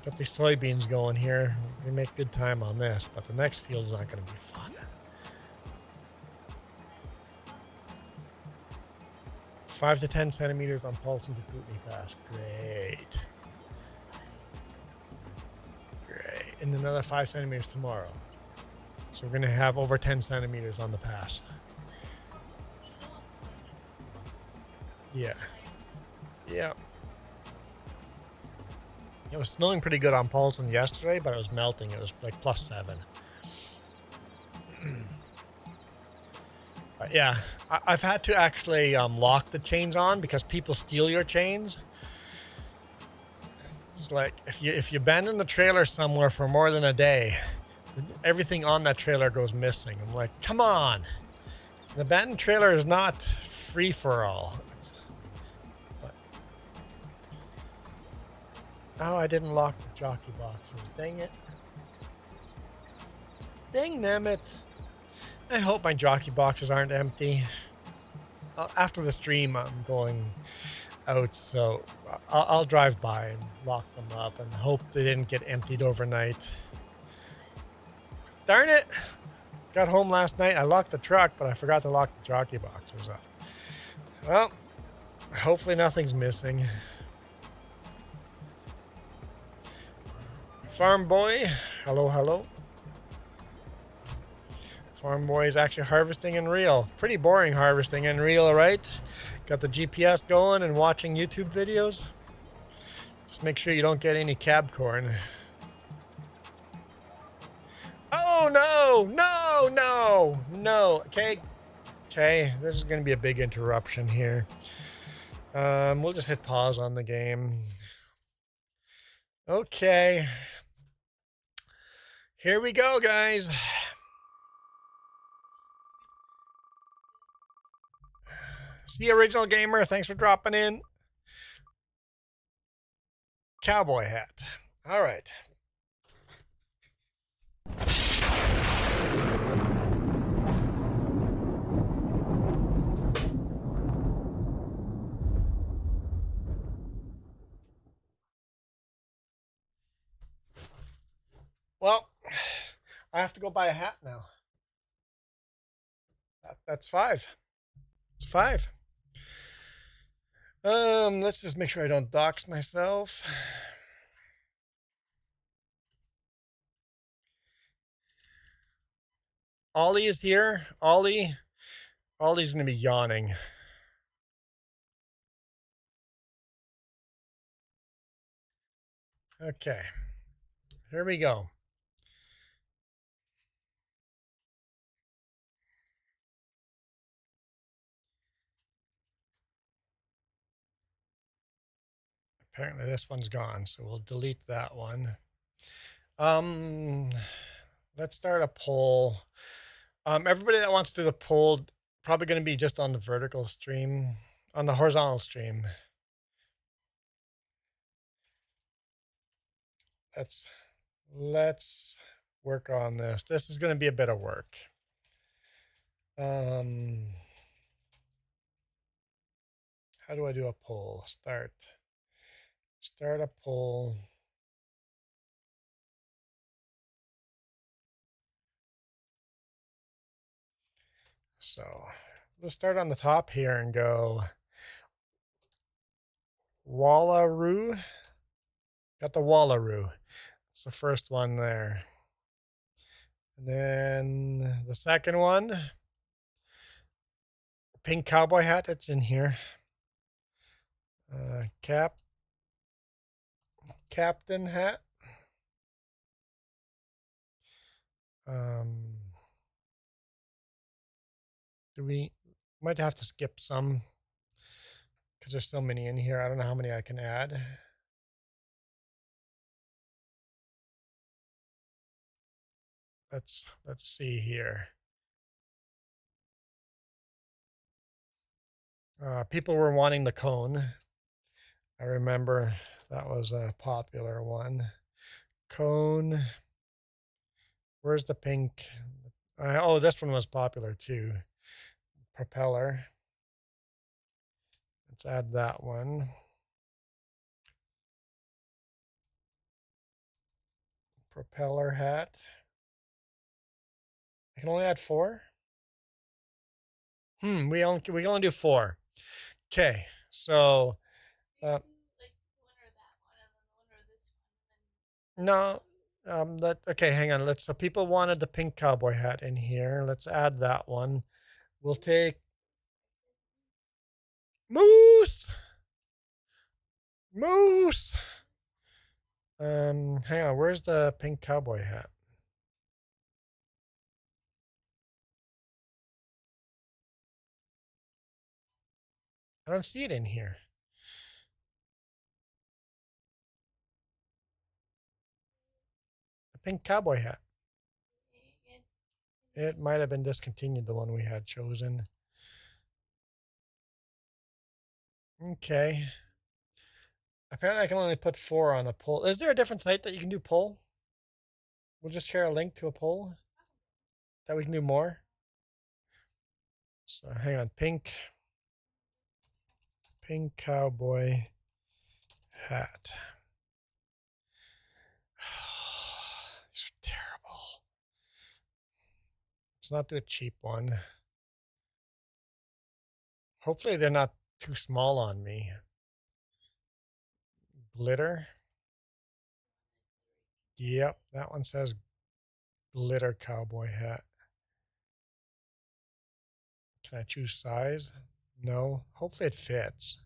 Got these soybeans going here. We make good time on this, but the next field's not going to be fun. 5 to 10 centimeters on Paulson to Kootenai Pass. Great. And another 5 centimeters tomorrow. So we're going to have over 10 centimeters on the pass. Yeah. Yeah. It was snowing pretty good on Paulson yesterday, but it was melting. It was like +7. But yeah, I've had to actually lock the chains on because people steal your chains. It's like if you abandon the trailer somewhere for more than a day, everything on that trailer goes missing. I'm like, come on. An abandoned trailer is not free for all. Oh, I didn't lock the jockey boxes. Dang it. Dang them it. I hope my jockey boxes aren't empty. After the stream, I'm going out, so I'll drive by and lock them up and hope they didn't get emptied overnight. Darn it! Got home last night. I locked the truck, but I forgot to lock the jockey boxes up. Well, hopefully nothing's missing. Farm boy, hello, hello. Farm boy is actually harvesting in real. Pretty boring harvesting in real, right? Got the GPS going and watching YouTube videos. Just make sure you don't get any cab corn. Oh no, no, no, no. Okay, this is going to be a big interruption here. We'll just hit pause on the game. Okay. Here we go, guys. See, Original Gamer, thanks for dropping in. Cowboy hat. All right. Well, I have to go buy a hat now. That's 5. It's 5. Let's just make sure I don't dox myself. Ollie is here. Ollie's gonna be yawning. Okay, here we go. Apparently this one's gone, so we'll delete that one. Let's start a poll. Everybody that wants to do the poll, probably going to be just on the vertical stream, on the horizontal stream. Let's work on this. This is going to be a bit of work. How do I do a poll? Start a poll. So we'll start on the top here and go Wallaroo. Got the Wallaroo. It's the first one there. And then the second one, pink cowboy hat, it's in here. Captain hat. We might have to skip some because there's so many in here. I don't know how many I can add. Let's see here. People were wanting the cone. I remember that was a popular one. Cone. Where's the pink? Oh, this one was popular too. Propeller. Let's add that one. Propeller hat. I can only add 4. We can only do 4. Okay, so no, okay, hang on. So people wanted the pink cowboy hat in here. Let's add that one. We'll take Moose. Hang on. Where's the pink cowboy hat? I don't see it in here. The pink cowboy hat. It might have been discontinued, the one we had chosen. Okay. Apparently I can only put 4 on a poll. Is there a different site that you can do poll? We'll just share a link to a poll. that we can do more. So hang on, pink cowboy hat. These are terrible. Let's not do a cheap one. Hopefully they're not too small on me. Glitter. Yep, that one says glitter cowboy hat. Can I choose size? No. Hopefully it fits.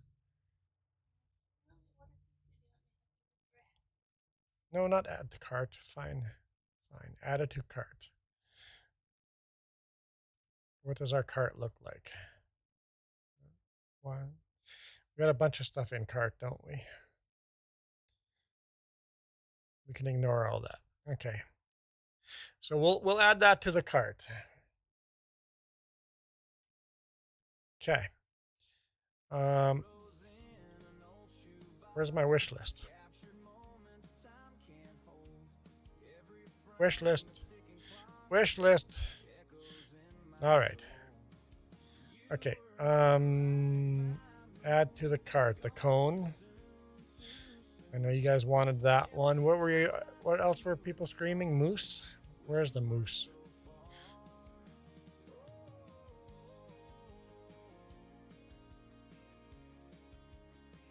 No, not add to cart. Fine. Fine. Add it to cart. What does our cart look like? One. We got a bunch of stuff in cart, don't we? We can ignore all that. Okay. So we'll add that to the cart. Okay. Where's my wish list? Wish list. Wish list. All right. Okay. Add to the cart the cone. I know you guys wanted that one. What else were people screaming? Moose? Where's the moose?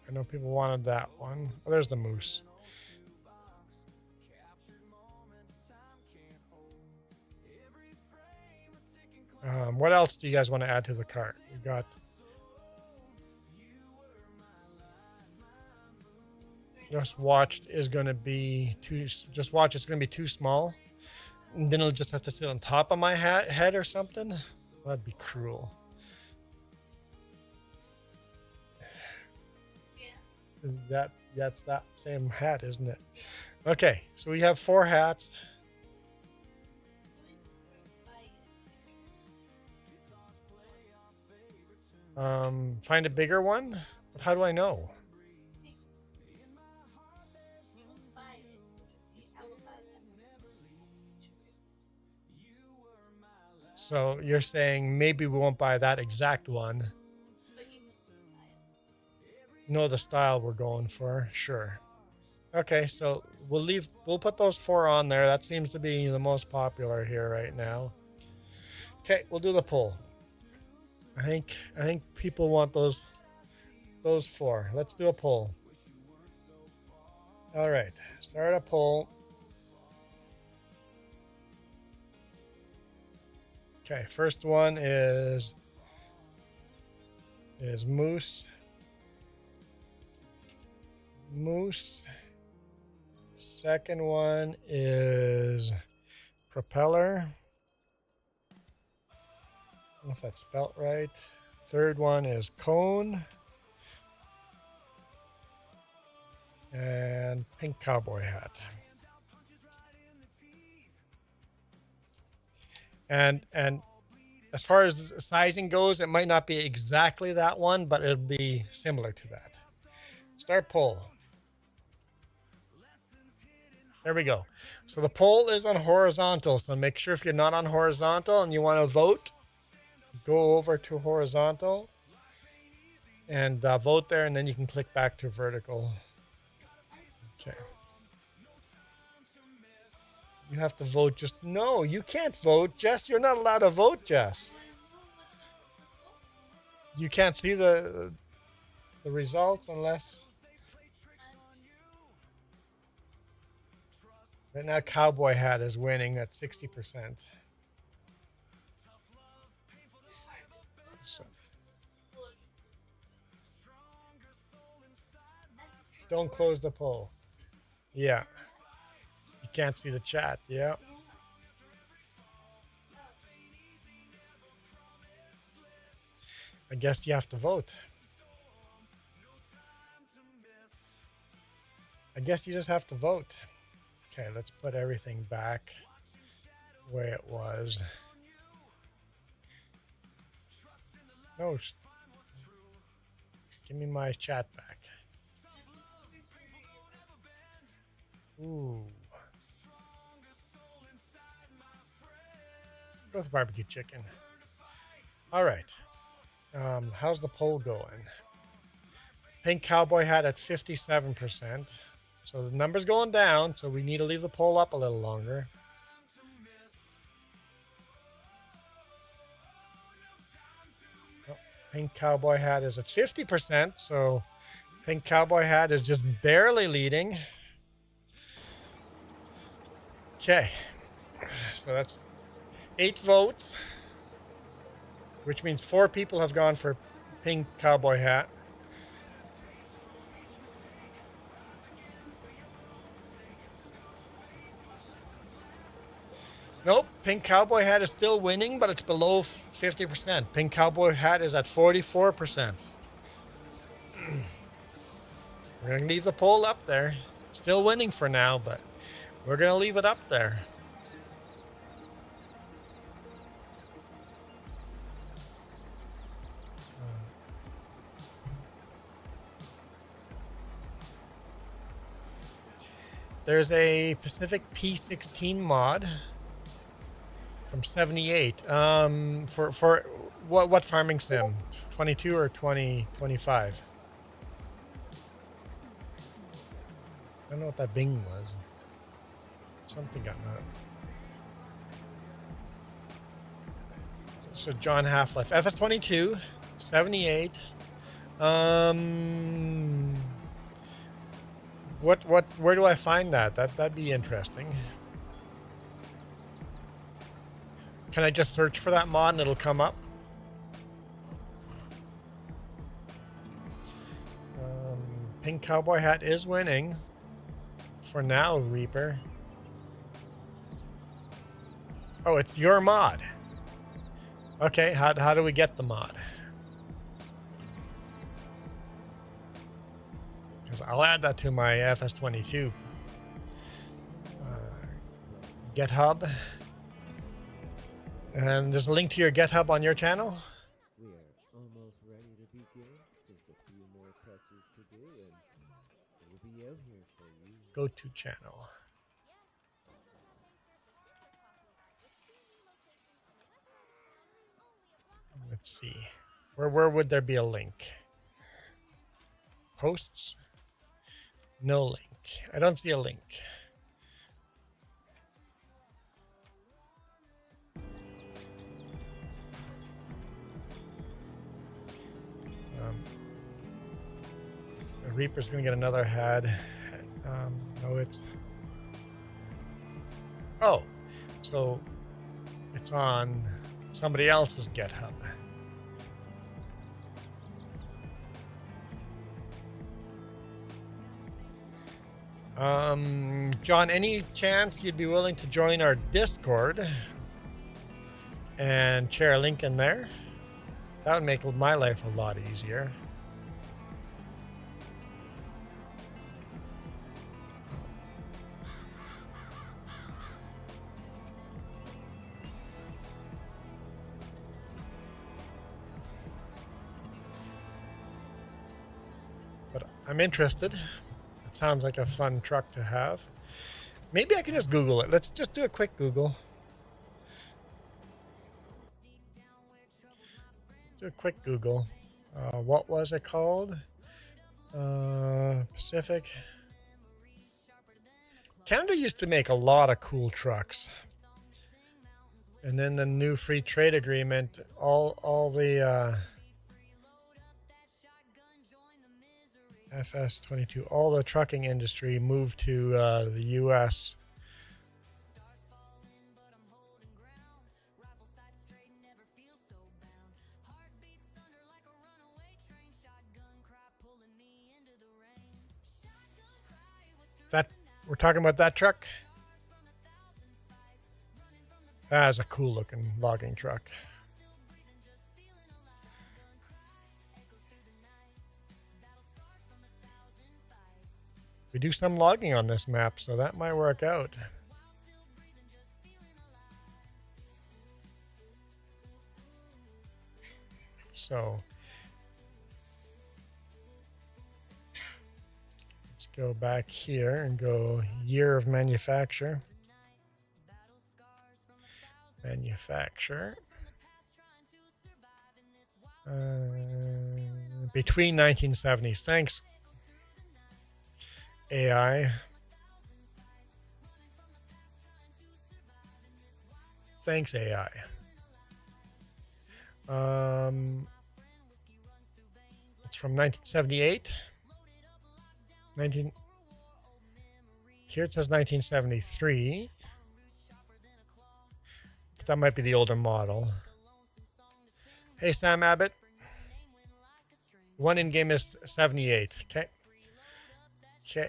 I know people wanted that one. Oh, there's the moose. What else do you guys want to add to the cart? We got just watched is going to be too. Just watch. It's going to be too small, and then it'll just have to sit on top of my head or something. That'd be cruel. Yeah. That's that same hat, isn't it? Okay, so we have 4 hats. Find a bigger one. But how do I know? So you're saying maybe we won't buy that exact one. Know the style we're going for, sure. Okay, so we'll put those 4 on there. That seems to be the most popular here right now. Okay, we'll do the poll. I think people want those 4. Let's do a poll. All right, start a poll. Okay, first one is moose. Moose. Second one is propeller. I don't know if that's spelt right. Third one is cone. And pink cowboy hat. And as far as sizing goes, it might not be exactly that one, but it'll be similar to that. Start poll. There we go. So the poll is on horizontal. So make sure if you're not on horizontal and you want to vote, go over to horizontal and vote there, and then you can click back to vertical. Okay. You have to vote. Just no, you can't vote, Jess. You're not allowed to vote, Jess. You can't see the results unless. Right now, cowboy hat is winning at 60%. So, don't close the poll. Yeah. You can't see the chat. Yeah. I guess you have to vote. I guess you just have to vote. Okay, let's put everything back the way it was. No. Give me my chat back. Ooh. Go with barbecue chicken. All right. How's the poll going? Pink cowboy hat at 57%. So the number's going down, so we need to leave the poll up a little longer. Oh, pink cowboy hat is at 50%, so pink cowboy hat is just barely leading. Okay, so that's 8 votes, which means 4 people have gone for pink cowboy hat. Nope, pink cowboy hat is still winning, but it's below 50%. Pink cowboy hat is at 44%. We're going to leave the poll up there. Still winning for now, but we're going to leave it up there. There's a Pacific P16 mod from 78. For what farming sim? 22 or 2025? I don't know what that bing was. Something got knocked. So John Half-Life. FS22, 78. Where do I find that? That'd be interesting. Can I just search for that mod and it'll come up? Pink cowboy hat is winning. For now, Reaper. Oh, it's your mod. Okay, how do we get the mod? Because I'll add that to my FS22 GitHub. And there's a link to your GitHub on your channel. We are almost ready to begin. Just a few more touches to do, and we'll be out here for you. Go to channel. Let's see. Where would there be a link? Posts? No link. I don't see a link. The Reaper's gonna get another head. No, it's. Oh, so it's on somebody else's GitHub. John, any chance you'd be willing to join our Discord and share a link in there? That would make my life a lot easier. But I'm interested. It sounds like a fun truck to have. Maybe I can just Google it. Let's just do a quick Google. Do a quick Google. What was it called? Pacific. Canada used to make a lot of cool trucks. And then the new free trade agreement, all the FS22, all the trucking industry moved to the US. That we're talking about that truck? That's a cool looking logging truck. We do some logging on this map, so that might work out. So let's go back here and go year of manufacture. Manufacture. Between 1970s. Thanks, AI. Thanks, AI. It's from 1978. Here it says 1973. But that might be the older model. Hey, Sam Abbott. One in game is 78. Okay. Okay.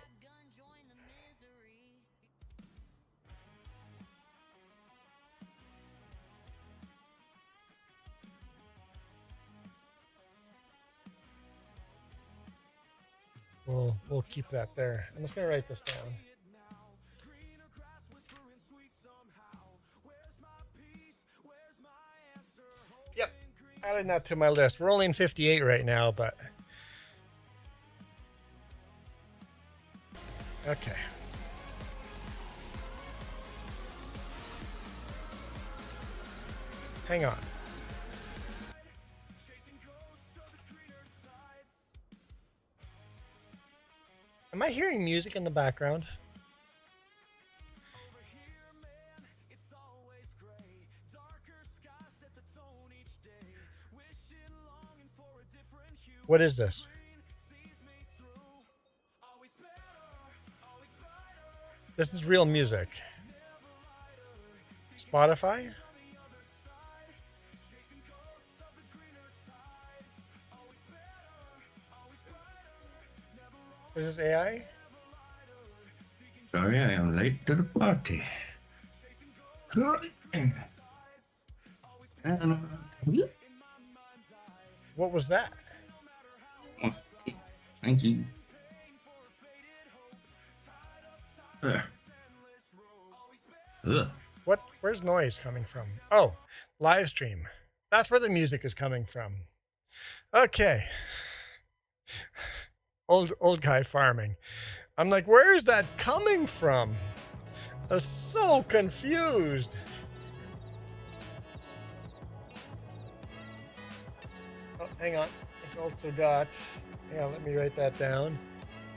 We'll keep that there. I'm just gonna write this down. Yep, adding that to my list. We're only in 58 right now, but okay. Hang on. Am I hearing music in the background? What is this? This is real music. Spotify? Is this AI? Sorry, I am late to the party. What was that? Thank you. What? Where's noise coming from? Oh, live stream. That's where the music is coming from. Okay. Old guy farming. I'm like, where is that coming from? I'm so confused. Oh, hang on. It's also got, yeah, let me write that down.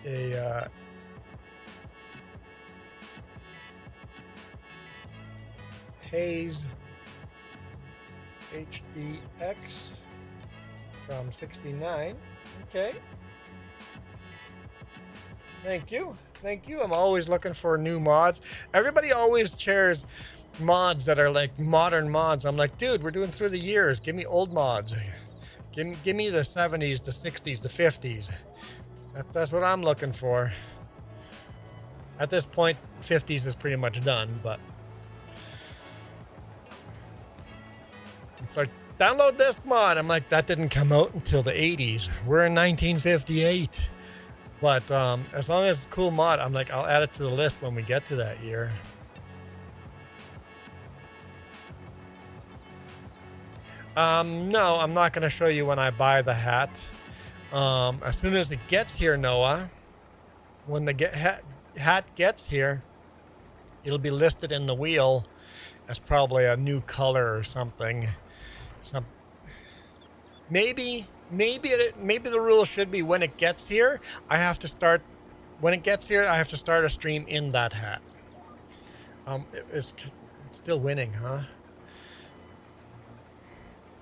A Hayes HDX from 69. Okay. Thank you. Thank you. I'm always looking for new mods. Everybody always shares mods that are like modern mods. I'm like, dude, we're doing through the years. Give me old mods. Give me the 70s, the 60s, the 50s. That's what I'm looking for. At this point, 50s is pretty much done, but it's like, download this mod. I'm like, that didn't come out until the 80s. We're in 1958. But as long as it's a cool mod, I'm like, I'll add it to the list when we get to that year. No, I'm not going to show you when I buy the hat. As soon as it gets here, Noah, when the hat gets here, it'll be listed in the wheel as probably a new color or something. Maybe the rule should be when it gets here, I have to start a stream in that hat. It's still winning, huh?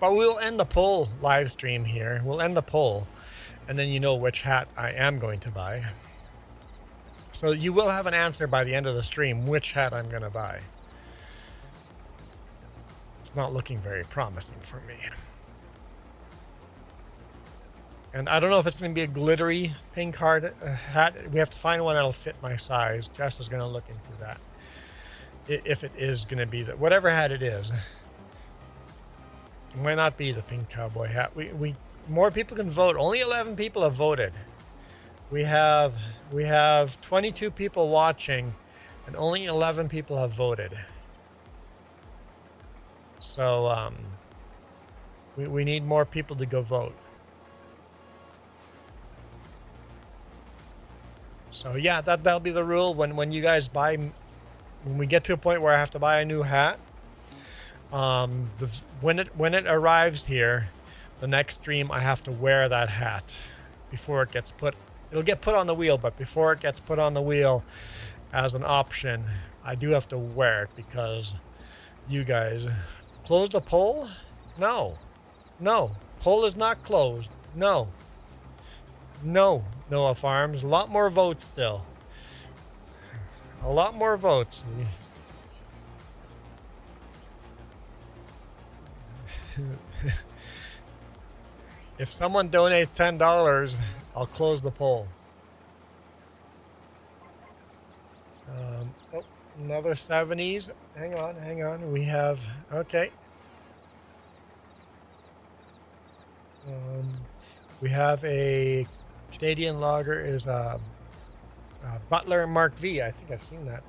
But we'll end the poll live stream here. We'll end the poll, and then you know which hat I am going to buy. So you will have an answer by the end of the stream which hat I'm going to buy. It's not looking very promising for me. And I don't know if it's going to be a glittery pink hat. We have to find one that'll fit my size. Jess is going to look into that. If it is going to be that, whatever hat it is. It might not be the pink cowboy hat. More people can vote. Only 11 people have voted. We have 22 people watching, and only 11 people have voted. So we need more people to go vote. So yeah, that'll be the rule when you guys buy. When we get to a point where I have to buy a new hat, When it arrives here, the next stream I have to wear that hat before it gets put. It'll get put on the wheel, but before it gets put on the wheel as an option, I do have to wear it because you guys close the poll. No, poll is not closed. No, Noah Farms. A lot more votes still. A lot more votes. If someone donates $10, I'll close the poll. Oh, another 70s. Hang on. We have, okay. We have a Canadian lager is Butler Mark V. I think I've seen that.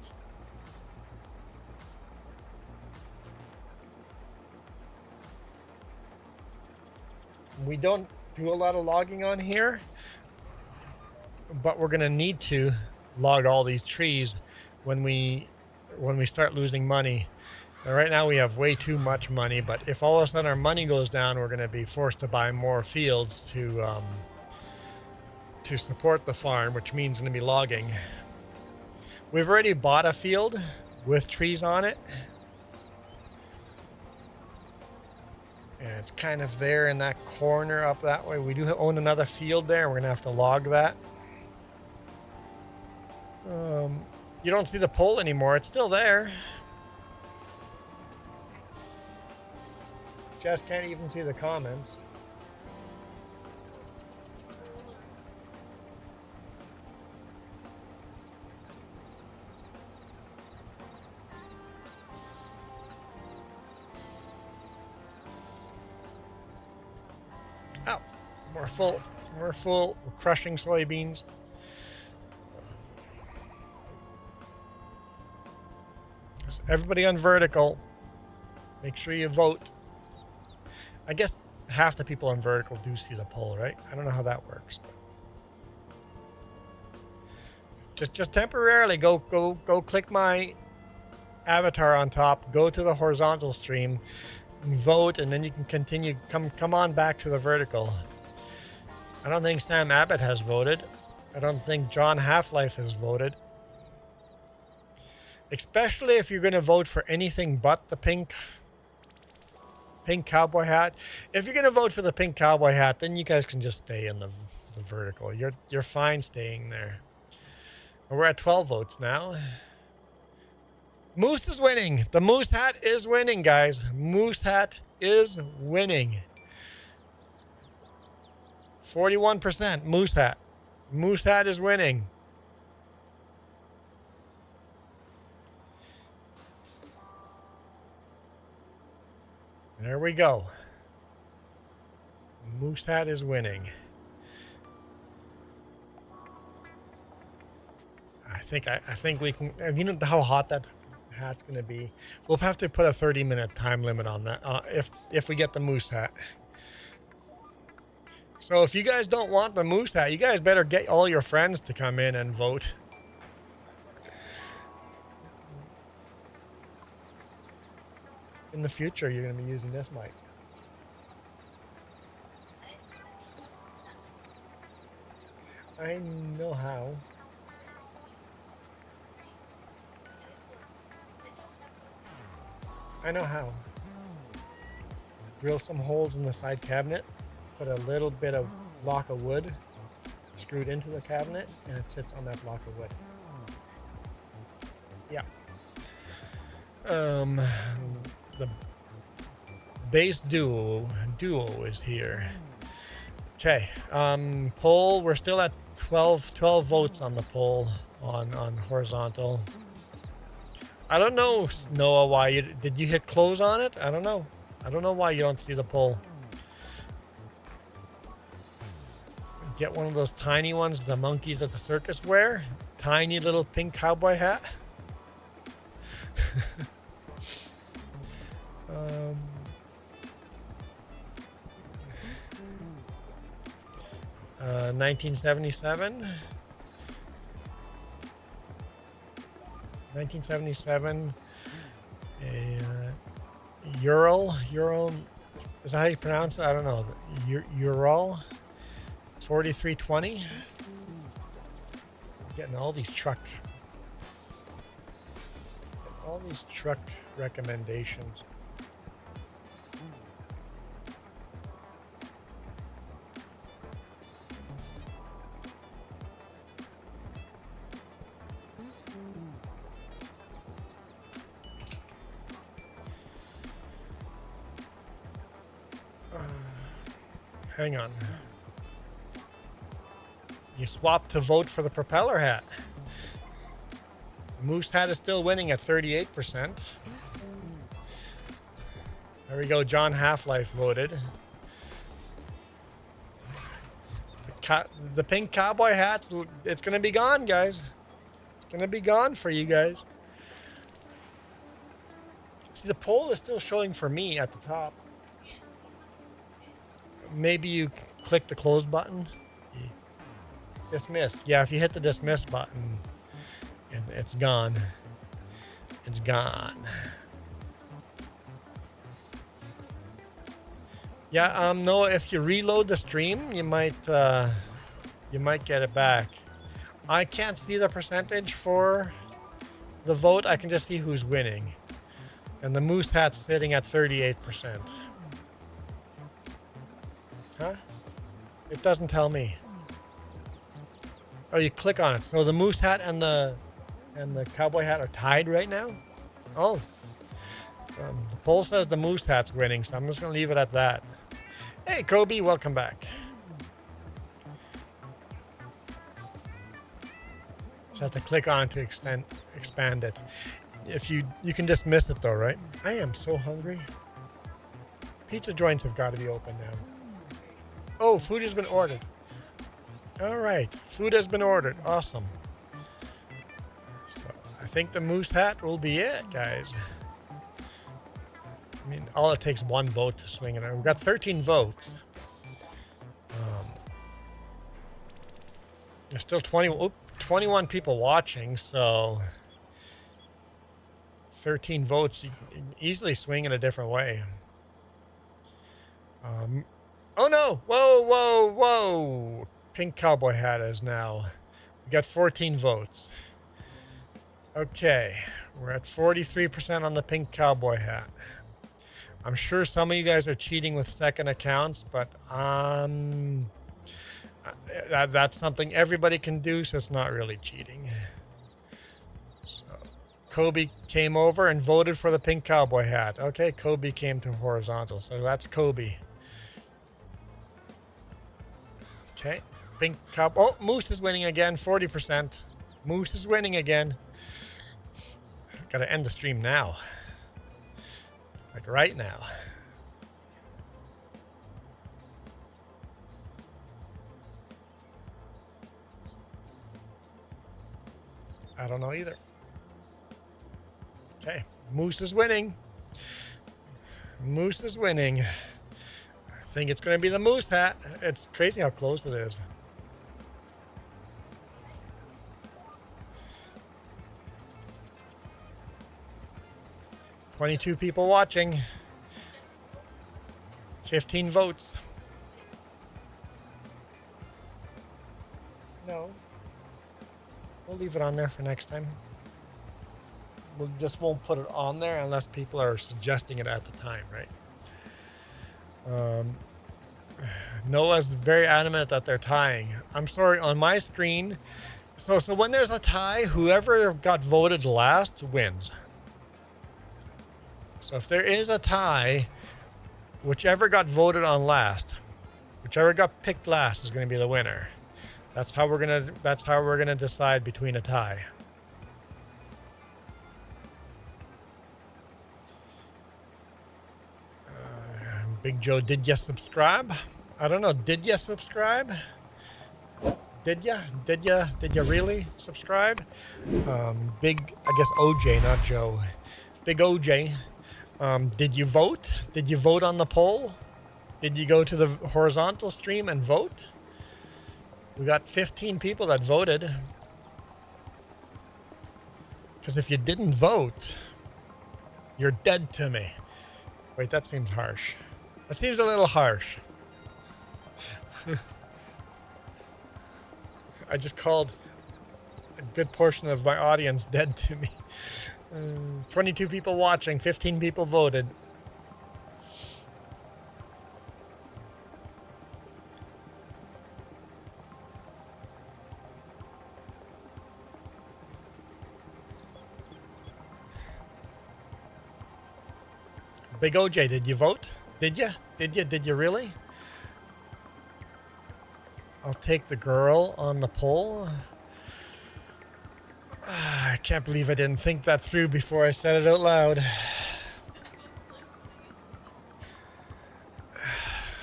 We don't do a lot of logging on here, but we're gonna need to log all these trees when we start losing money. Now, right now we have way too much money, but if all of a sudden our money goes down, we're gonna be forced to buy more fields to support the farm, which means gonna be logging. We've already bought a field with trees on it. And it's kind of there in that corner up that way. We do own another field there. We're going to have to log that. You don't see the poll anymore. It's still there. Just can't even see the comments. We're full. We're crushing soybeans. So everybody on vertical, make sure you vote. I guess half the people on vertical do see the poll, right? I don't know how that works. But just temporarily go click my avatar on top, go to the horizontal stream, vote, and then you can continue. Come on back to the vertical. I don't think Sam Abbott has voted. I don't think John Half-Life has voted. Especially if you're going to vote for anything but the pink cowboy hat. If you're going to vote for the pink cowboy hat, then you guys can just stay in the vertical. You're fine staying there. We're at 12 votes now. Moose is winning. The moose hat is winning, guys. Moose hat is winning. 41% moose hat. Moose hat is winning. There we go. Moose hat is winning. I think we can. You know how hot that hat's gonna be. We'll have to put a 30-minute time limit on that if we get the moose hat. So if you guys don't want the moose hat, you guys better get all your friends to come in and vote. In the future, you're going to be using this mic. I know how. I know how. Drill some holes in the side cabinet. Put a little bit of block of wood screwed into the cabinet, and it sits on that block of wood. Yeah. The base duo is here. Okay. Poll. We're still at 12 votes on the poll on horizontal. I don't know, Noah, why did you hit close on it? I don't know. I don't know why you don't see the poll. Get one of those tiny ones the monkeys at the circus wear. Tiny little pink cowboy hat. 1977. 1977. Ural, is that how you pronounce it? I don't know. Ural 4320. Getting all these truck recommendations. Hang on. You swapped to vote for the propeller hat. Moose hat is still winning at 38%. There we go. John Half-Life voted. The pink cowboy hats, it's going to be gone, guys. It's going to be gone for you guys. See, the poll is still showing for me at the top. Maybe you click the close button. Dismiss. Yeah, if you hit the dismiss button, it's gone. It's gone. Yeah, no, if you reload the stream, you might get it back. I can't see the percentage for the vote. I can just see who's winning. And the moose hat's sitting at 38%. Huh? It doesn't tell me. Oh, you click on it. So the moose hat and the cowboy hat are tied right now? Oh. The poll says the moose hat's winning, so I'm just going to leave it at that. Hey, Kobe, welcome back. Just have to click on it to expand it. If you can dismiss it though, right? I am so hungry. Pizza joints have got to be open now. Oh, food has been ordered. All right, food has been ordered. Awesome. So I think the moose hat will be it, guys. I mean, all it takes one vote to swing it. We've got 13 votes. There's still 21 people watching, so 13 votes. You can easily swing it a different way. Oh no! Whoa, whoa, whoa! Pink cowboy hat is now. We got 14 votes. Okay, we're at 43% on the pink cowboy hat. I'm sure some of you guys are cheating with second accounts, but that's something everybody can do, so it's not really cheating. So Kobe came over and voted for the pink cowboy hat. Okay, Kobe came to horizontal, so that's Kobe. Okay, pink cowboy. Oh, Moose is winning again, 40%. Moose is winning again. Gotta end the stream now. Like right now. I don't know either. Okay, Moose is winning. Moose is winning. I think it's going to be the moose hat. It's crazy how close it is. $22 people watching. 15 votes. No. We'll leave it on there for next time. We just won't put it on there unless people are suggesting it at the time, right? Noah's very adamant that they're tying. I'm sorry, on my screen. So when there's a tie, whoever got voted last wins. So if there is a tie, whichever got voted on last, whichever got picked last is going to be the winner. That's how we're gonna decide between a tie. Big Joe, did you subscribe? I don't know. Did you subscribe? Did you really subscribe? Big, I guess OJ, not Joe. Big OJ. Did you vote? Did you vote on the poll? Did you go to the horizontal stream and vote? We got 15 people that voted. Because if you didn't vote, you're dead to me. Wait, that seems harsh. That seems a little harsh. I just called a good portion of my audience dead to me. 22 people watching, 15 people voted. Big OJ, did you vote? Did you? Did you really? I'll take the girl on the poll. I can't believe I didn't think that through before I said it out loud.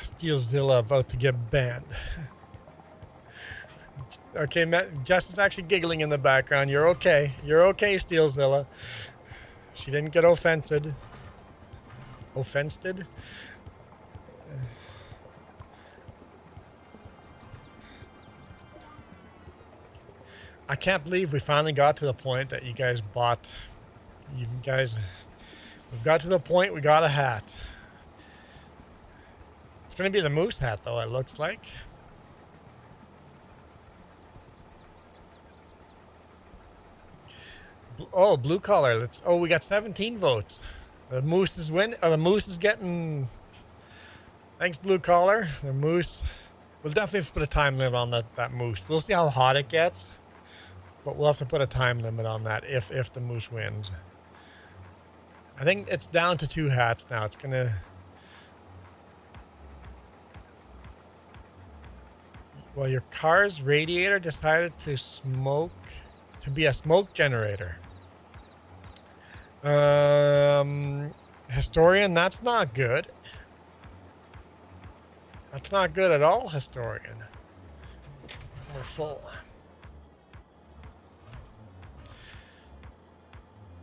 Steelzilla about to get banned. Okay, Matt, Justin's actually giggling in the background. You're okay. You're okay, Steelzilla. She didn't get offended. Offended? I can't believe we finally got to the point that you guys bought. We've got to the point we got a hat. It's going to be the moose hat, though, it looks like. Oh, blue collar. We got 17 votes. The moose is winning. The moose is getting. Thanks, blue collar. The moose. We'll definitely have to put a time limit on that moose. We'll see how hot it gets, but we'll have to put a time limit on that if the moose wins. I think it's down to 2 hats now. It's gonna. Well, your car's radiator decided to be a smoke generator. Historian, that's not good. That's not good at all, Historian. We're full.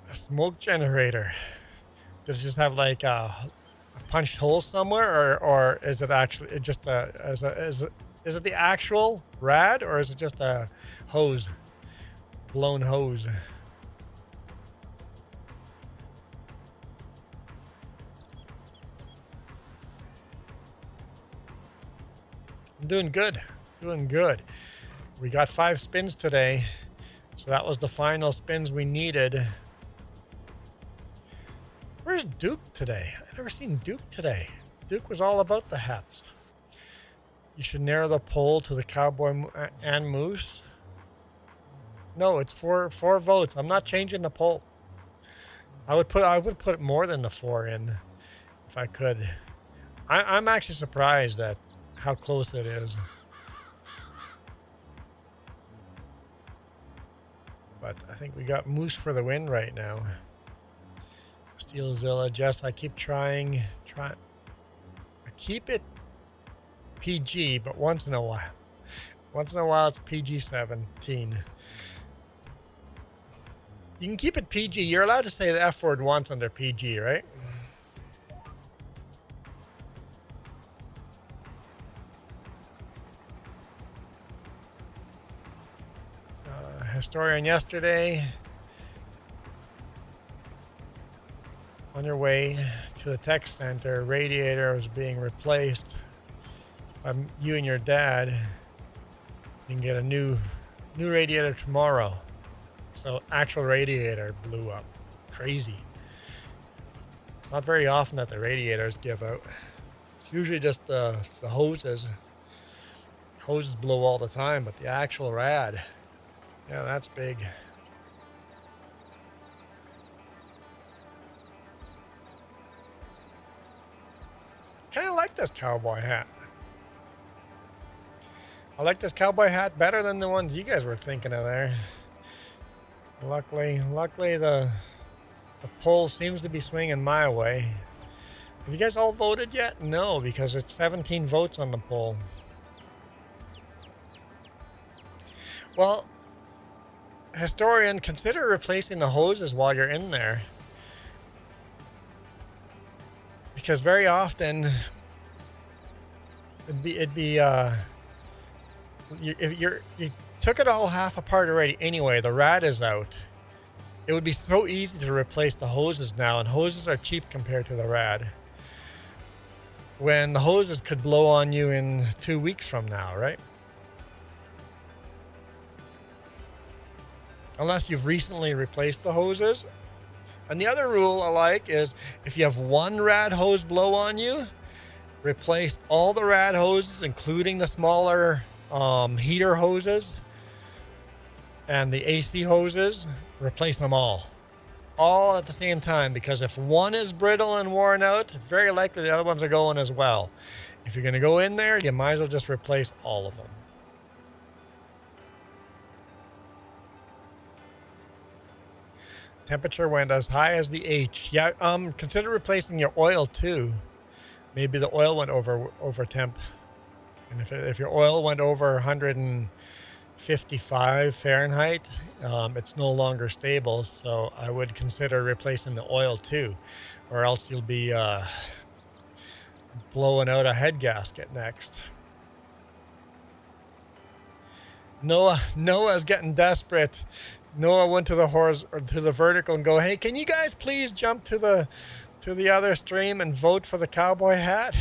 A smoke generator. Did it just have like a punched hole somewhere, or is it actually just is it the actual rad, or is it just a hose, blown hose? I'm doing good. Doing good. We got 5 spins today, so that was the final spins we needed. Where's Duke today? I've never seen Duke today. Duke was all about the hats. You should narrow the poll to the cowboy and moose. No, it's 4 votes. I'm not changing the poll. I would put more than the 4 in if I could. I'm actually surprised at how close it is. But I think we got moose for the win right now. Steelzilla, Jess, I keep trying. I keep it PG, but once in a while it's PG-17. You can keep it PG. You're allowed to say the F word once under PG, right? Historian yesterday. On your way to the tech center, radiator was being replaced. You and your dad. You can get a new radiator tomorrow. So actual radiator blew up. Crazy. It's not very often that the radiators give out. It's usually just the hoses. Hoses blow all the time, but the actual rad, yeah, that's big. Kind of like this cowboy hat. I like this cowboy hat better than the ones you guys were thinking of there. Luckily the poll seems to be swinging my way. Have you guys all voted yet? No, because it's 17 votes on the poll. Well, Historian, consider replacing the hoses while you're in there. Because very often if you took it all half apart already anyway, the rad is out. It would be so easy to replace the hoses now, and hoses are cheap compared to the rad. when the hoses could blow on you in 2 weeks from now, right? Unless you've recently replaced the hoses. And the other rule I like is if you have one rad hose blow on you, replace all the rad hoses, including the smaller heater hoses and the AC hoses, replace them all at the same time, because if one is brittle and worn out, it's very likely the other ones are going as well. If you're going to go in there, you might as well just replace all of them. Temperature went as high as the H. Yeah, consider replacing your oil too. Maybe the oil went over temp. And if your oil went over 155 Fahrenheit, it's no longer stable. So I would consider replacing the oil too, or else you'll be blowing out a head gasket next. Noah's getting desperate. Noah went to the vertical and go, hey, can you guys please jump to the other stream and vote for the cowboy hat?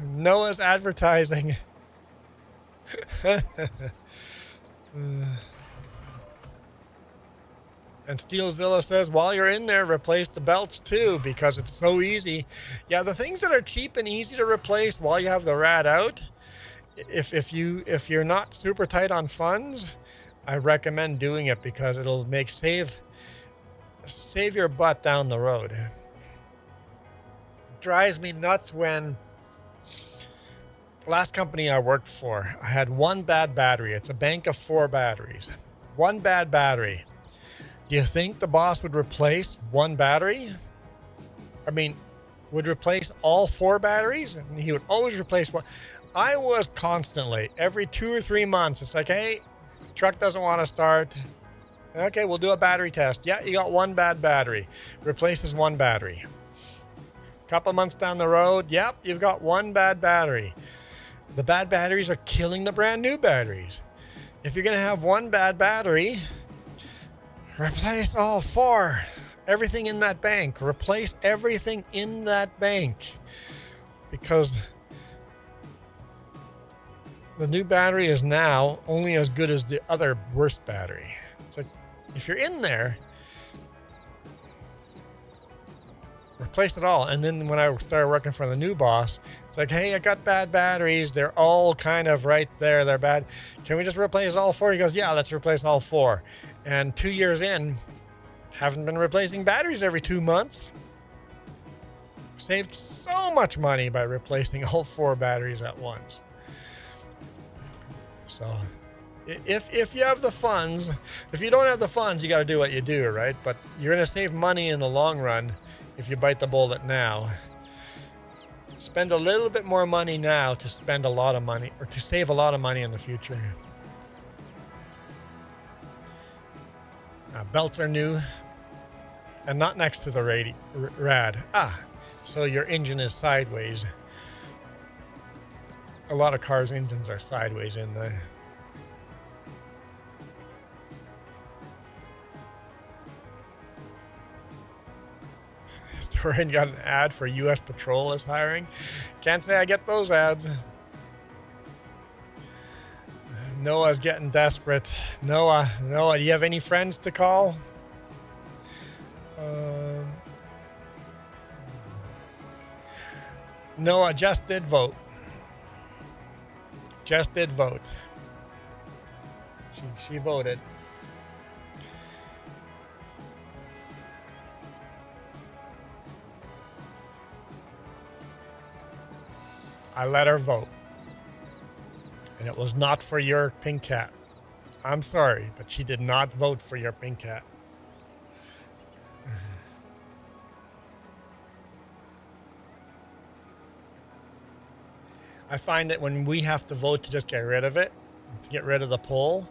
Noah's advertising. And Steelzilla says, while you're in there, replace the belts too, because it's so easy. Yeah, the things that are cheap and easy to replace while you have the rad out, if you're not super tight on funds, I recommend doing it, because it'll save your butt down the road. It drives me nuts when last company I worked for, I had one bad battery. It's a bank of 4 batteries. One bad battery. Do you think the boss would replace one battery? I mean, would replace all 4 batteries? And he would always replace one. I was constantly, every 2 or 3 months, it's like, hey, truck doesn't want to start. Okay, we'll do a battery test. Yeah, you got one bad battery. Replaces one battery. Couple months down the road, yep, you've got one bad battery. The bad batteries are killing the brand new batteries. If you're going to have one bad battery, replace all 4. Everything in that bank. Replace everything in that bank. Because the new battery is now only as good as the other worst battery. It's like, if you're in there, replace it all. And then when I started working for the new boss, it's like, hey, I got bad batteries. They're all kind of right there. They're bad. Can we just replace all 4? He goes, yeah, let's replace all 4. And 2 years in, haven't been replacing batteries every 2 months. Saved so much money by replacing all 4 batteries at once. So if you have the funds, if you don't have the funds, you got to do what you do, right? But you're going to save money in the long run if you bite the bullet now. Spend a little bit more money now to spend a lot of money, or to save a lot of money in the future. Belts are new and not next to the rad. So your engine is sideways. A lot of cars' engines are sideways in the... Storian got an ad for U.S. Patrol is hiring. Can't say I get those ads. Noah's getting desperate. Noah, do you have any friends to call? Noah just did vote. Just did vote. She voted. I let her vote. And it was not for your pink cat. I'm sorry, but she did not vote for your pink cat. I find that when we have to vote to just get rid of it, to get rid of the poll,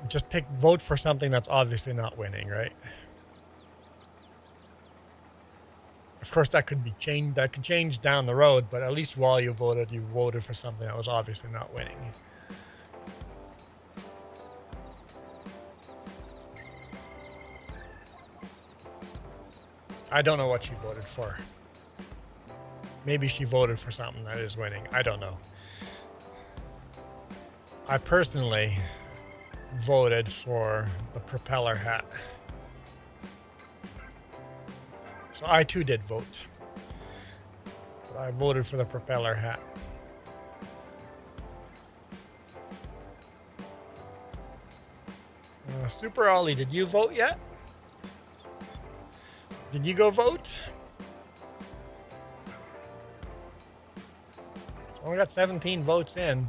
just vote for something that's obviously not winning, right? Of course, that could be changed. That could change down the road, but at least while you voted for something that was obviously not winning. I don't know what you voted for. Maybe she voted for something that is winning. I don't know. I personally voted for the propeller hat. So I too did vote. But I voted for the propeller hat. Super Ollie, did you vote yet? Did you go vote? So only got 17 votes in.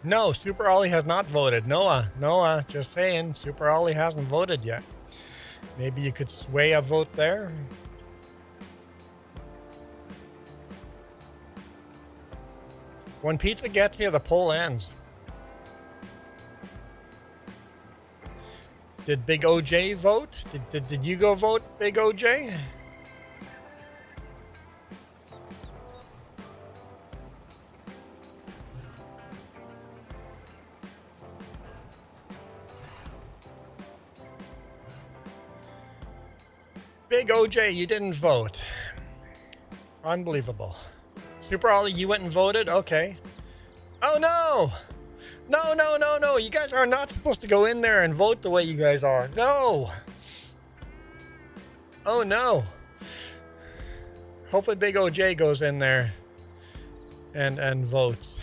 No, Super Ollie has not voted. Noah, just saying, Super Ollie hasn't voted yet. Maybe you could sway a vote there. When pizza gets here, the poll ends. Did Big OJ vote? Did you go vote, Big OJ? Big OJ, you didn't vote. Unbelievable. Super Ollie, you went and voted? Okay. Oh no! No. You guys are not supposed to go in there and vote the way you guys are. No! Oh no. Hopefully Big OJ goes in there and votes.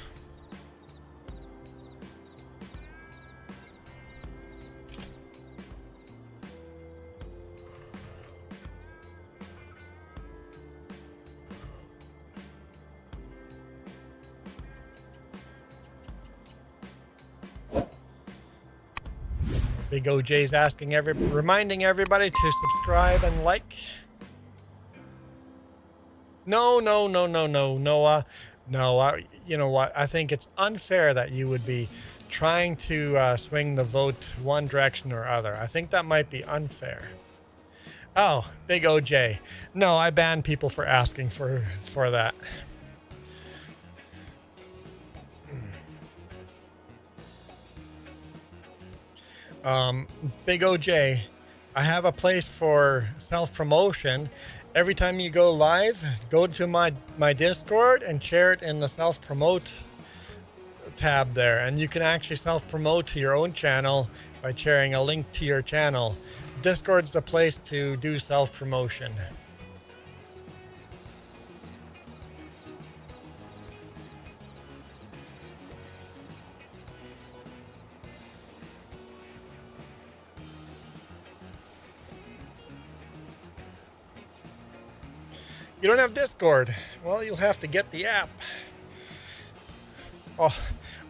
Big OJ's asking reminding everybody to subscribe and like. No, Noah. No, you know what? I think it's unfair that you would be trying to swing the vote one direction or other. I think that might be unfair. Oh, Big OJ. No, I ban people for asking for that. Big OJ, I have a place for self-promotion. Every time you go live, go to my Discord and share it in the self-promote tab there. And you can actually self-promote to your own channel by sharing a link to your channel. Discord's the place to do self-promotion. You don't have Discord? Well, you'll have to get the app. Oh,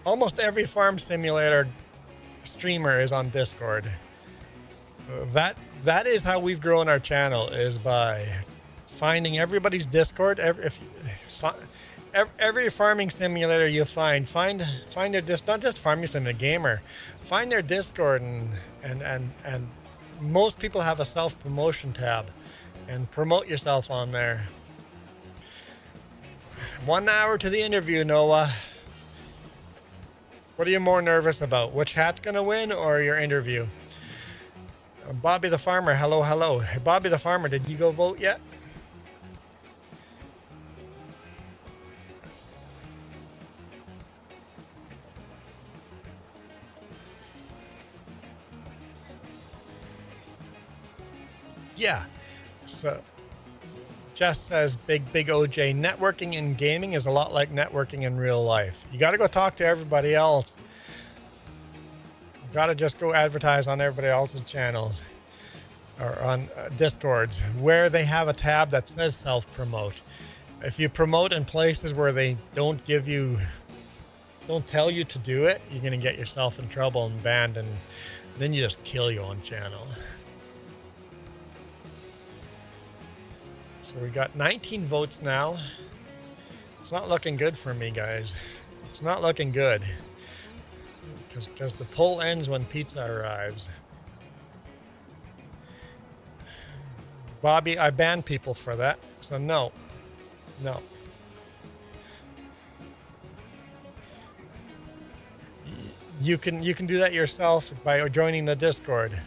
almost every farm simulator streamer is on Discord. That is how we've grown our channel, is by finding everybody's Discord. Every farming simulator you find their not just farming simulator, gamer, find their Discord, and most people have a self-promotion tab, and promote yourself on there. 1 hour to the interview, Noah. What are you more nervous about? Which hat's gonna win, or your interview? Bobby the Farmer, hello. Hey, Bobby the Farmer, did you go vote yet? Yeah. So Jess says big OJ, networking in gaming is a lot like networking in real life. You got to go talk to everybody else. You got to just go advertise on everybody else's channels or on Discords where they have a tab that says self-promote. If you promote in places where they don't tell you to do it, you're going to get yourself in trouble and banned, and then you just kill your own channel. So we got 19 votes now. It's not looking good for me, guys. It's not looking good. Because the poll ends when pizza arrives. Bobby, I banned people for that. So no. you can do that yourself by joining the Discord.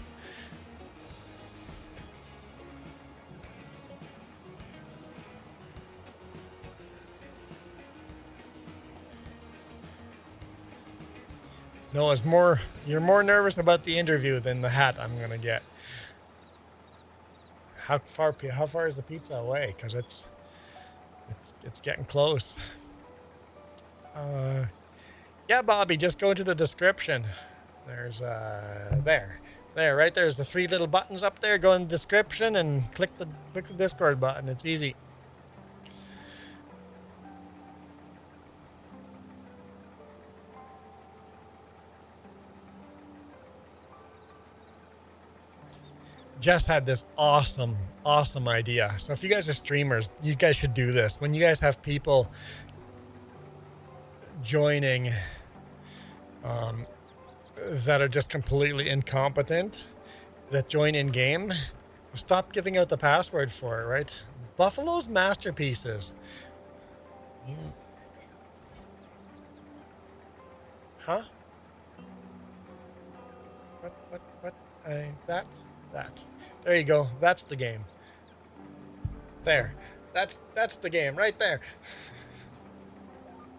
No, it's more, you're more nervous about the interview than the hat I'm gonna get. How far is the pizza away? Because it's getting close. Yeah, Bobby, just go to the description. There's there, right there's the 3 little buttons up there. Go in the description and click the Discord button. It's easy. Jess had this awesome idea. So if you guys are streamers, you guys should do this. When you guys have people joining that are just completely incompetent, that join in game, stop giving out the password for it, right? Buffalo's masterpieces. Huh? What? That. There you go. That's the game. There. That's the game right there.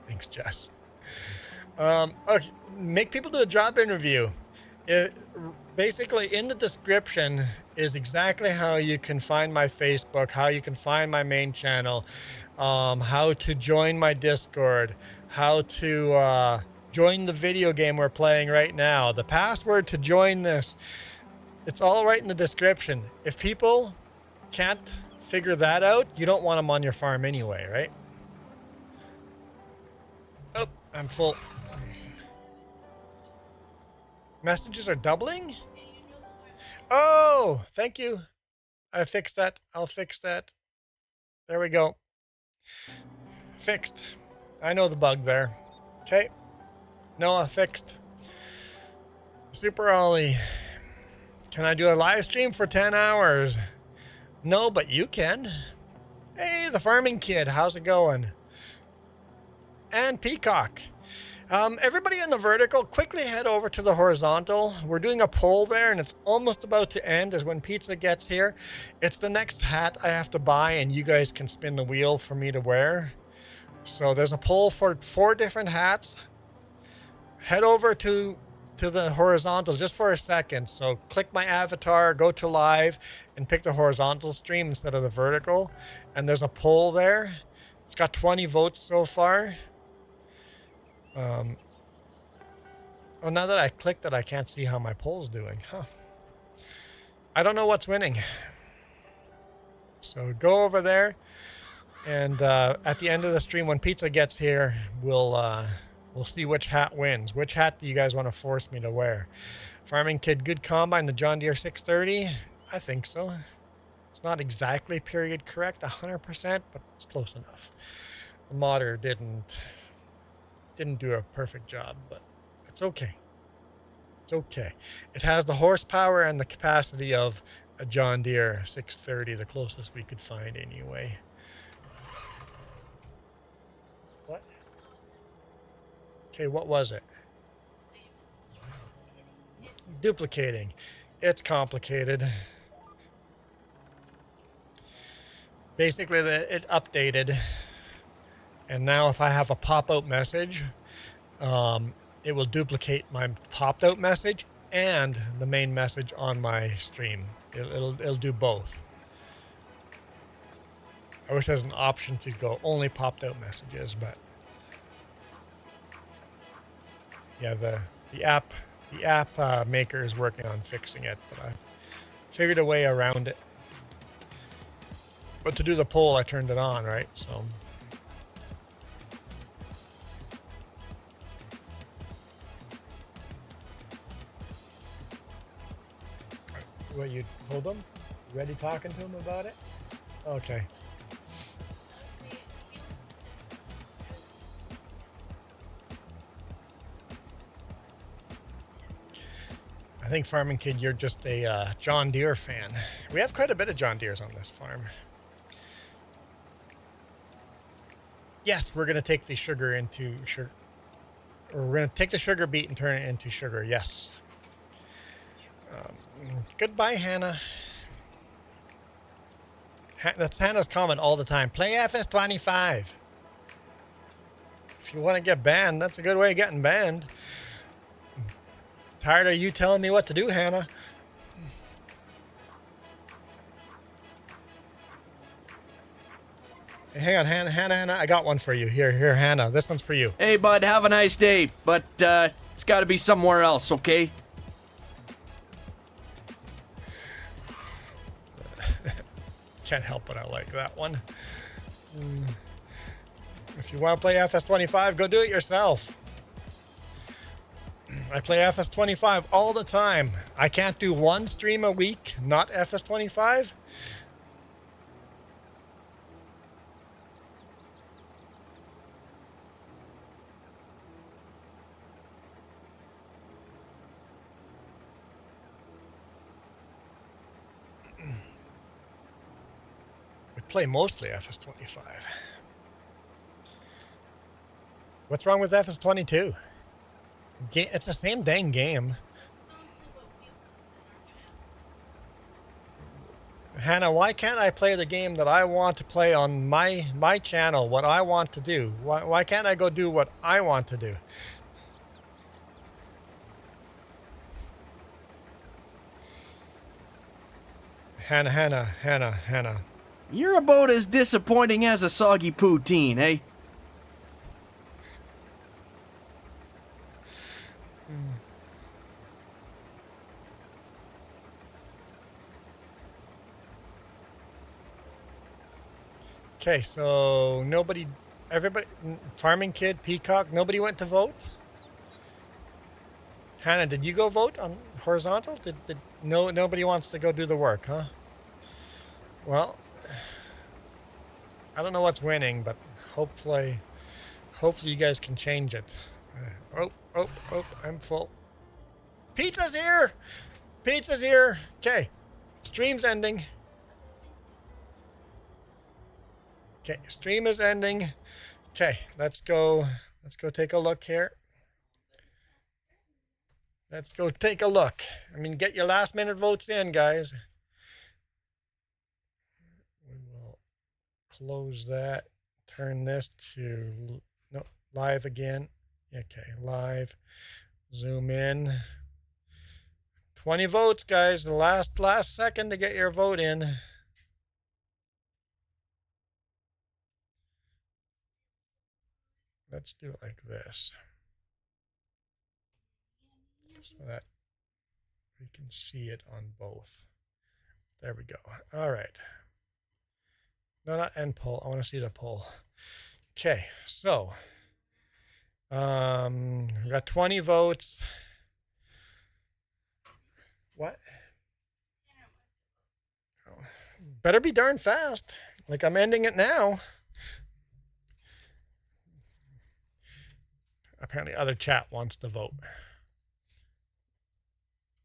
Thanks, Jess. Okay, make people do a job interview. Basically, in the description is exactly how you can find my Facebook, how you can find my main channel, how to join my Discord, how to join the video game we're playing right now, the password to join this. It's all right in the description. If people can't figure that out, you don't want them on your farm anyway, right? Oh, I'm full. Messages are doubling? Oh, thank you. I fixed that. I'll fix that. There we go. Fixed. I know the bug there. Okay. Noah, fixed. Super Ollie. Can I do a live stream for 10 hours? No, but you can. Hey, the farming kid. How's it going? And Peacock. Everybody in the vertical, quickly head over to the horizontal. We're doing a poll there, and it's almost about to end as when pizza gets here. It's the next hat I have to buy, and you guys can spin the wheel for me to wear. So there's a poll for 4 different hats. Head over to the horizontal just for a second. So click my avatar, go to live, and pick the horizontal stream instead of the vertical. And there's a poll there. It's got 20 votes so far. Oh, now that I clicked it, I can't see how my poll's doing. Huh. I don't know what's winning. So go over there, and at the end of the stream, when pizza gets here, we'll see which hat wins. Which hat do you guys want to force me to wear? Farming Kid, good combine, the John Deere 630? I think so. It's not exactly period correct, 100%, but it's close enough. The modder didn't do a perfect job, but it's okay. It's okay. It has the horsepower and the capacity of a John Deere 630, the closest we could find anyway. What? Okay, what was it? Duplicating. It's complicated. Basically, it updated, and now if I have a pop-out message, it will duplicate my popped-out message and the main message on my stream. It'll do both. I wish there was an option to go only popped-out messages, but yeah, the app maker is working on fixing it, but I figured a way around it. But to do the poll, I turned it on, right? So. What, you told him? You ready talking to him about it? Okay. I think Farming Kid, you're just a John Deere fan. We have quite a bit of John Deeres on this farm. Yes, we're going to take the sugar into We're going to take the sugar beet and turn it into sugar. Yes. Goodbye, Hannah. That's Hannah's comment all the time. Play FS25. If you want to get banned, that's a good way of getting banned. Tired of you telling me what to do, Hannah. Hey, hang on, Hannah, I got one for you. Here, Hannah. This one's for you. Hey, bud, have a nice day, but it's got to be somewhere else, okay? Can't help but I like that one. If you want to play FS25, go do it yourself. I play FS25 all the time. I can't do one stream a week, not FS25. We play mostly FS25. What's wrong with FS22? It's the same dang game. Hannah, why can't I play the game that I want to play on my channel, what I want to do? Why can't I go do what I want to do? Hannah. You're about as disappointing as a soggy poutine, eh? Okay, so everybody, Farming Kid, Peacock, nobody went to vote? Hannah, did you go vote on horizontal? Nobody wants to go do the work, huh? Well, I don't know what's winning, but hopefully you guys can change it. Oh, I'm full. Pizza's here! Okay, stream's ending. Okay, stream is ending. Okay, let's go take a look here. Let's go take a look. I mean, get your last minute votes in, guys. We will close that. Turn this to live again. Okay, live. Zoom in. 20 votes, guys. The last second to get your vote in. Let's do it like this, so that we can see it on both. There we go. All right. No, not end poll. I want to see the poll. Okay, so we got 20 votes. What? Oh, better be darn fast. Like I'm ending it now. Apparently other chat wants to vote.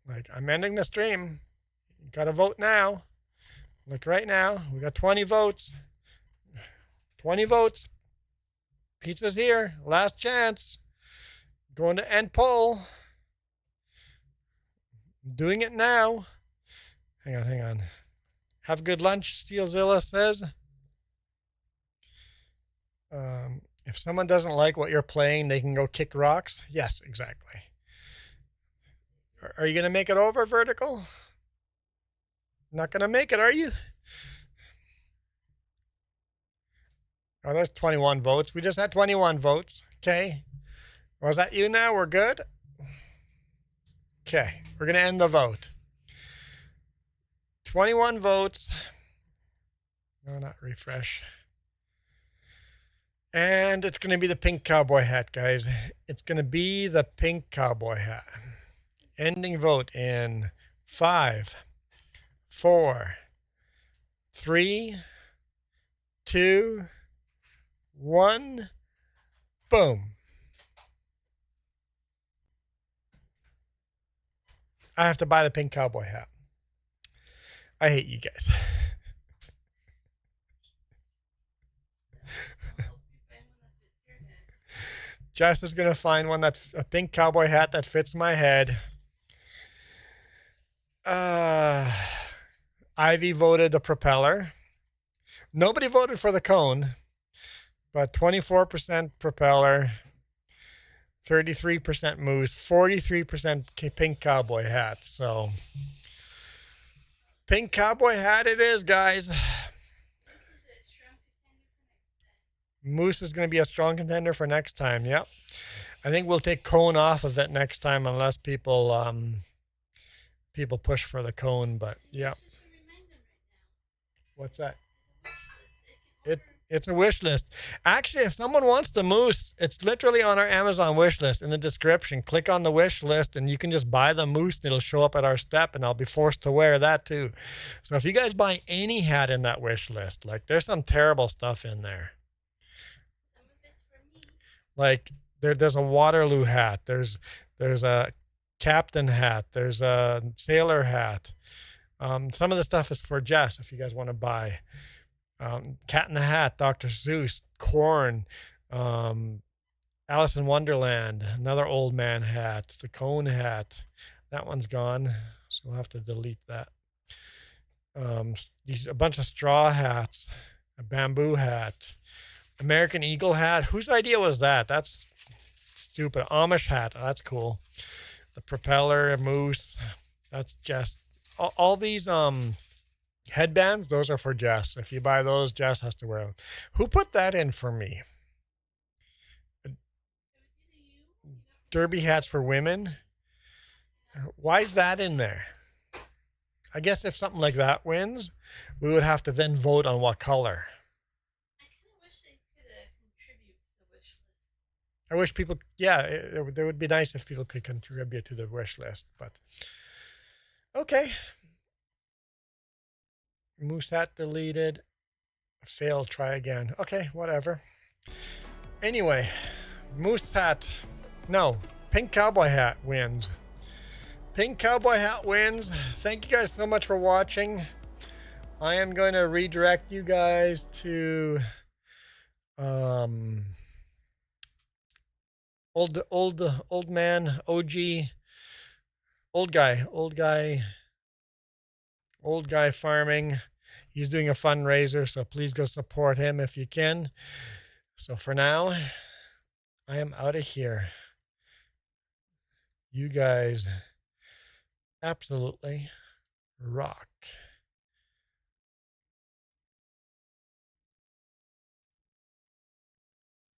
Like, I'm ending the stream. You gotta vote now. Like right now, we got 20 votes. 20 votes. Pizza's here. Last chance. Going to end poll. Doing it now. Hang on. Have a good lunch, Steelzilla says. If someone doesn't like what you're playing, they can go kick rocks. Yes, exactly. Are you going to make it over, Vertical? Not going to make it, are you? Oh, there's 21 votes. We just had 21 votes. Okay. Was that you now? We're good? Okay. We're going to end the vote. 21 votes. No, not refresh. And it's going to be the pink cowboy hat, guys. It's going to be the pink cowboy hat. Ending vote in 5, 4, 3, 2, 1. Boom. I have to buy the pink cowboy hat. I hate you guys. Jess is gonna find one a pink cowboy hat that fits my head. Ivy voted the propeller. Nobody voted for the cone, but 24% propeller, 33% moose, 43% pink cowboy hat. So pink cowboy hat it is, guys. Moose is going to be a strong contender for next time. Yep. I think we'll take cone off of it next time unless people people push for the cone, but yeah. What's that? It's a wish list. Actually, if someone wants the moose, it's literally on our Amazon wish list in the description. Click on the wish list and you can just buy the moose and it'll show up at our step and I'll be forced to wear that too. So if you guys buy any hat in that wish list, like there's some terrible stuff in there. Like there's a Waterloo hat. There's a captain hat. There's a sailor hat. Some of the stuff is for Jess if you guys want to buy. Cat in the Hat, Dr. Seuss, Corn, Alice in Wonderland, another old man hat, the cone hat. That one's gone, so we'll have to delete that. A bunch of straw hats, a bamboo hat, American Eagle hat. Whose idea was that? That's stupid. Amish hat. Oh, that's cool. The propeller, a moose. That's Jess. All these headbands, those are for Jess. If you buy those, Jess has to wear them. Who put that in for me? Derby hats for women. Why is that in there? I guess if something like that wins, we would have to then vote on what color. I wish people, yeah, it would be nice if people could contribute to the wish list, but okay. Moose hat deleted. Failed, try again. Okay, whatever. Anyway, moose hat, no, pink cowboy hat wins. Pink cowboy hat wins. Thank you guys so much for watching. I am going to redirect you guys to old man, OG, old guy farming. He's doing a fundraiser, so please go support him if you can. So for now, I am out of here. You guys absolutely rock.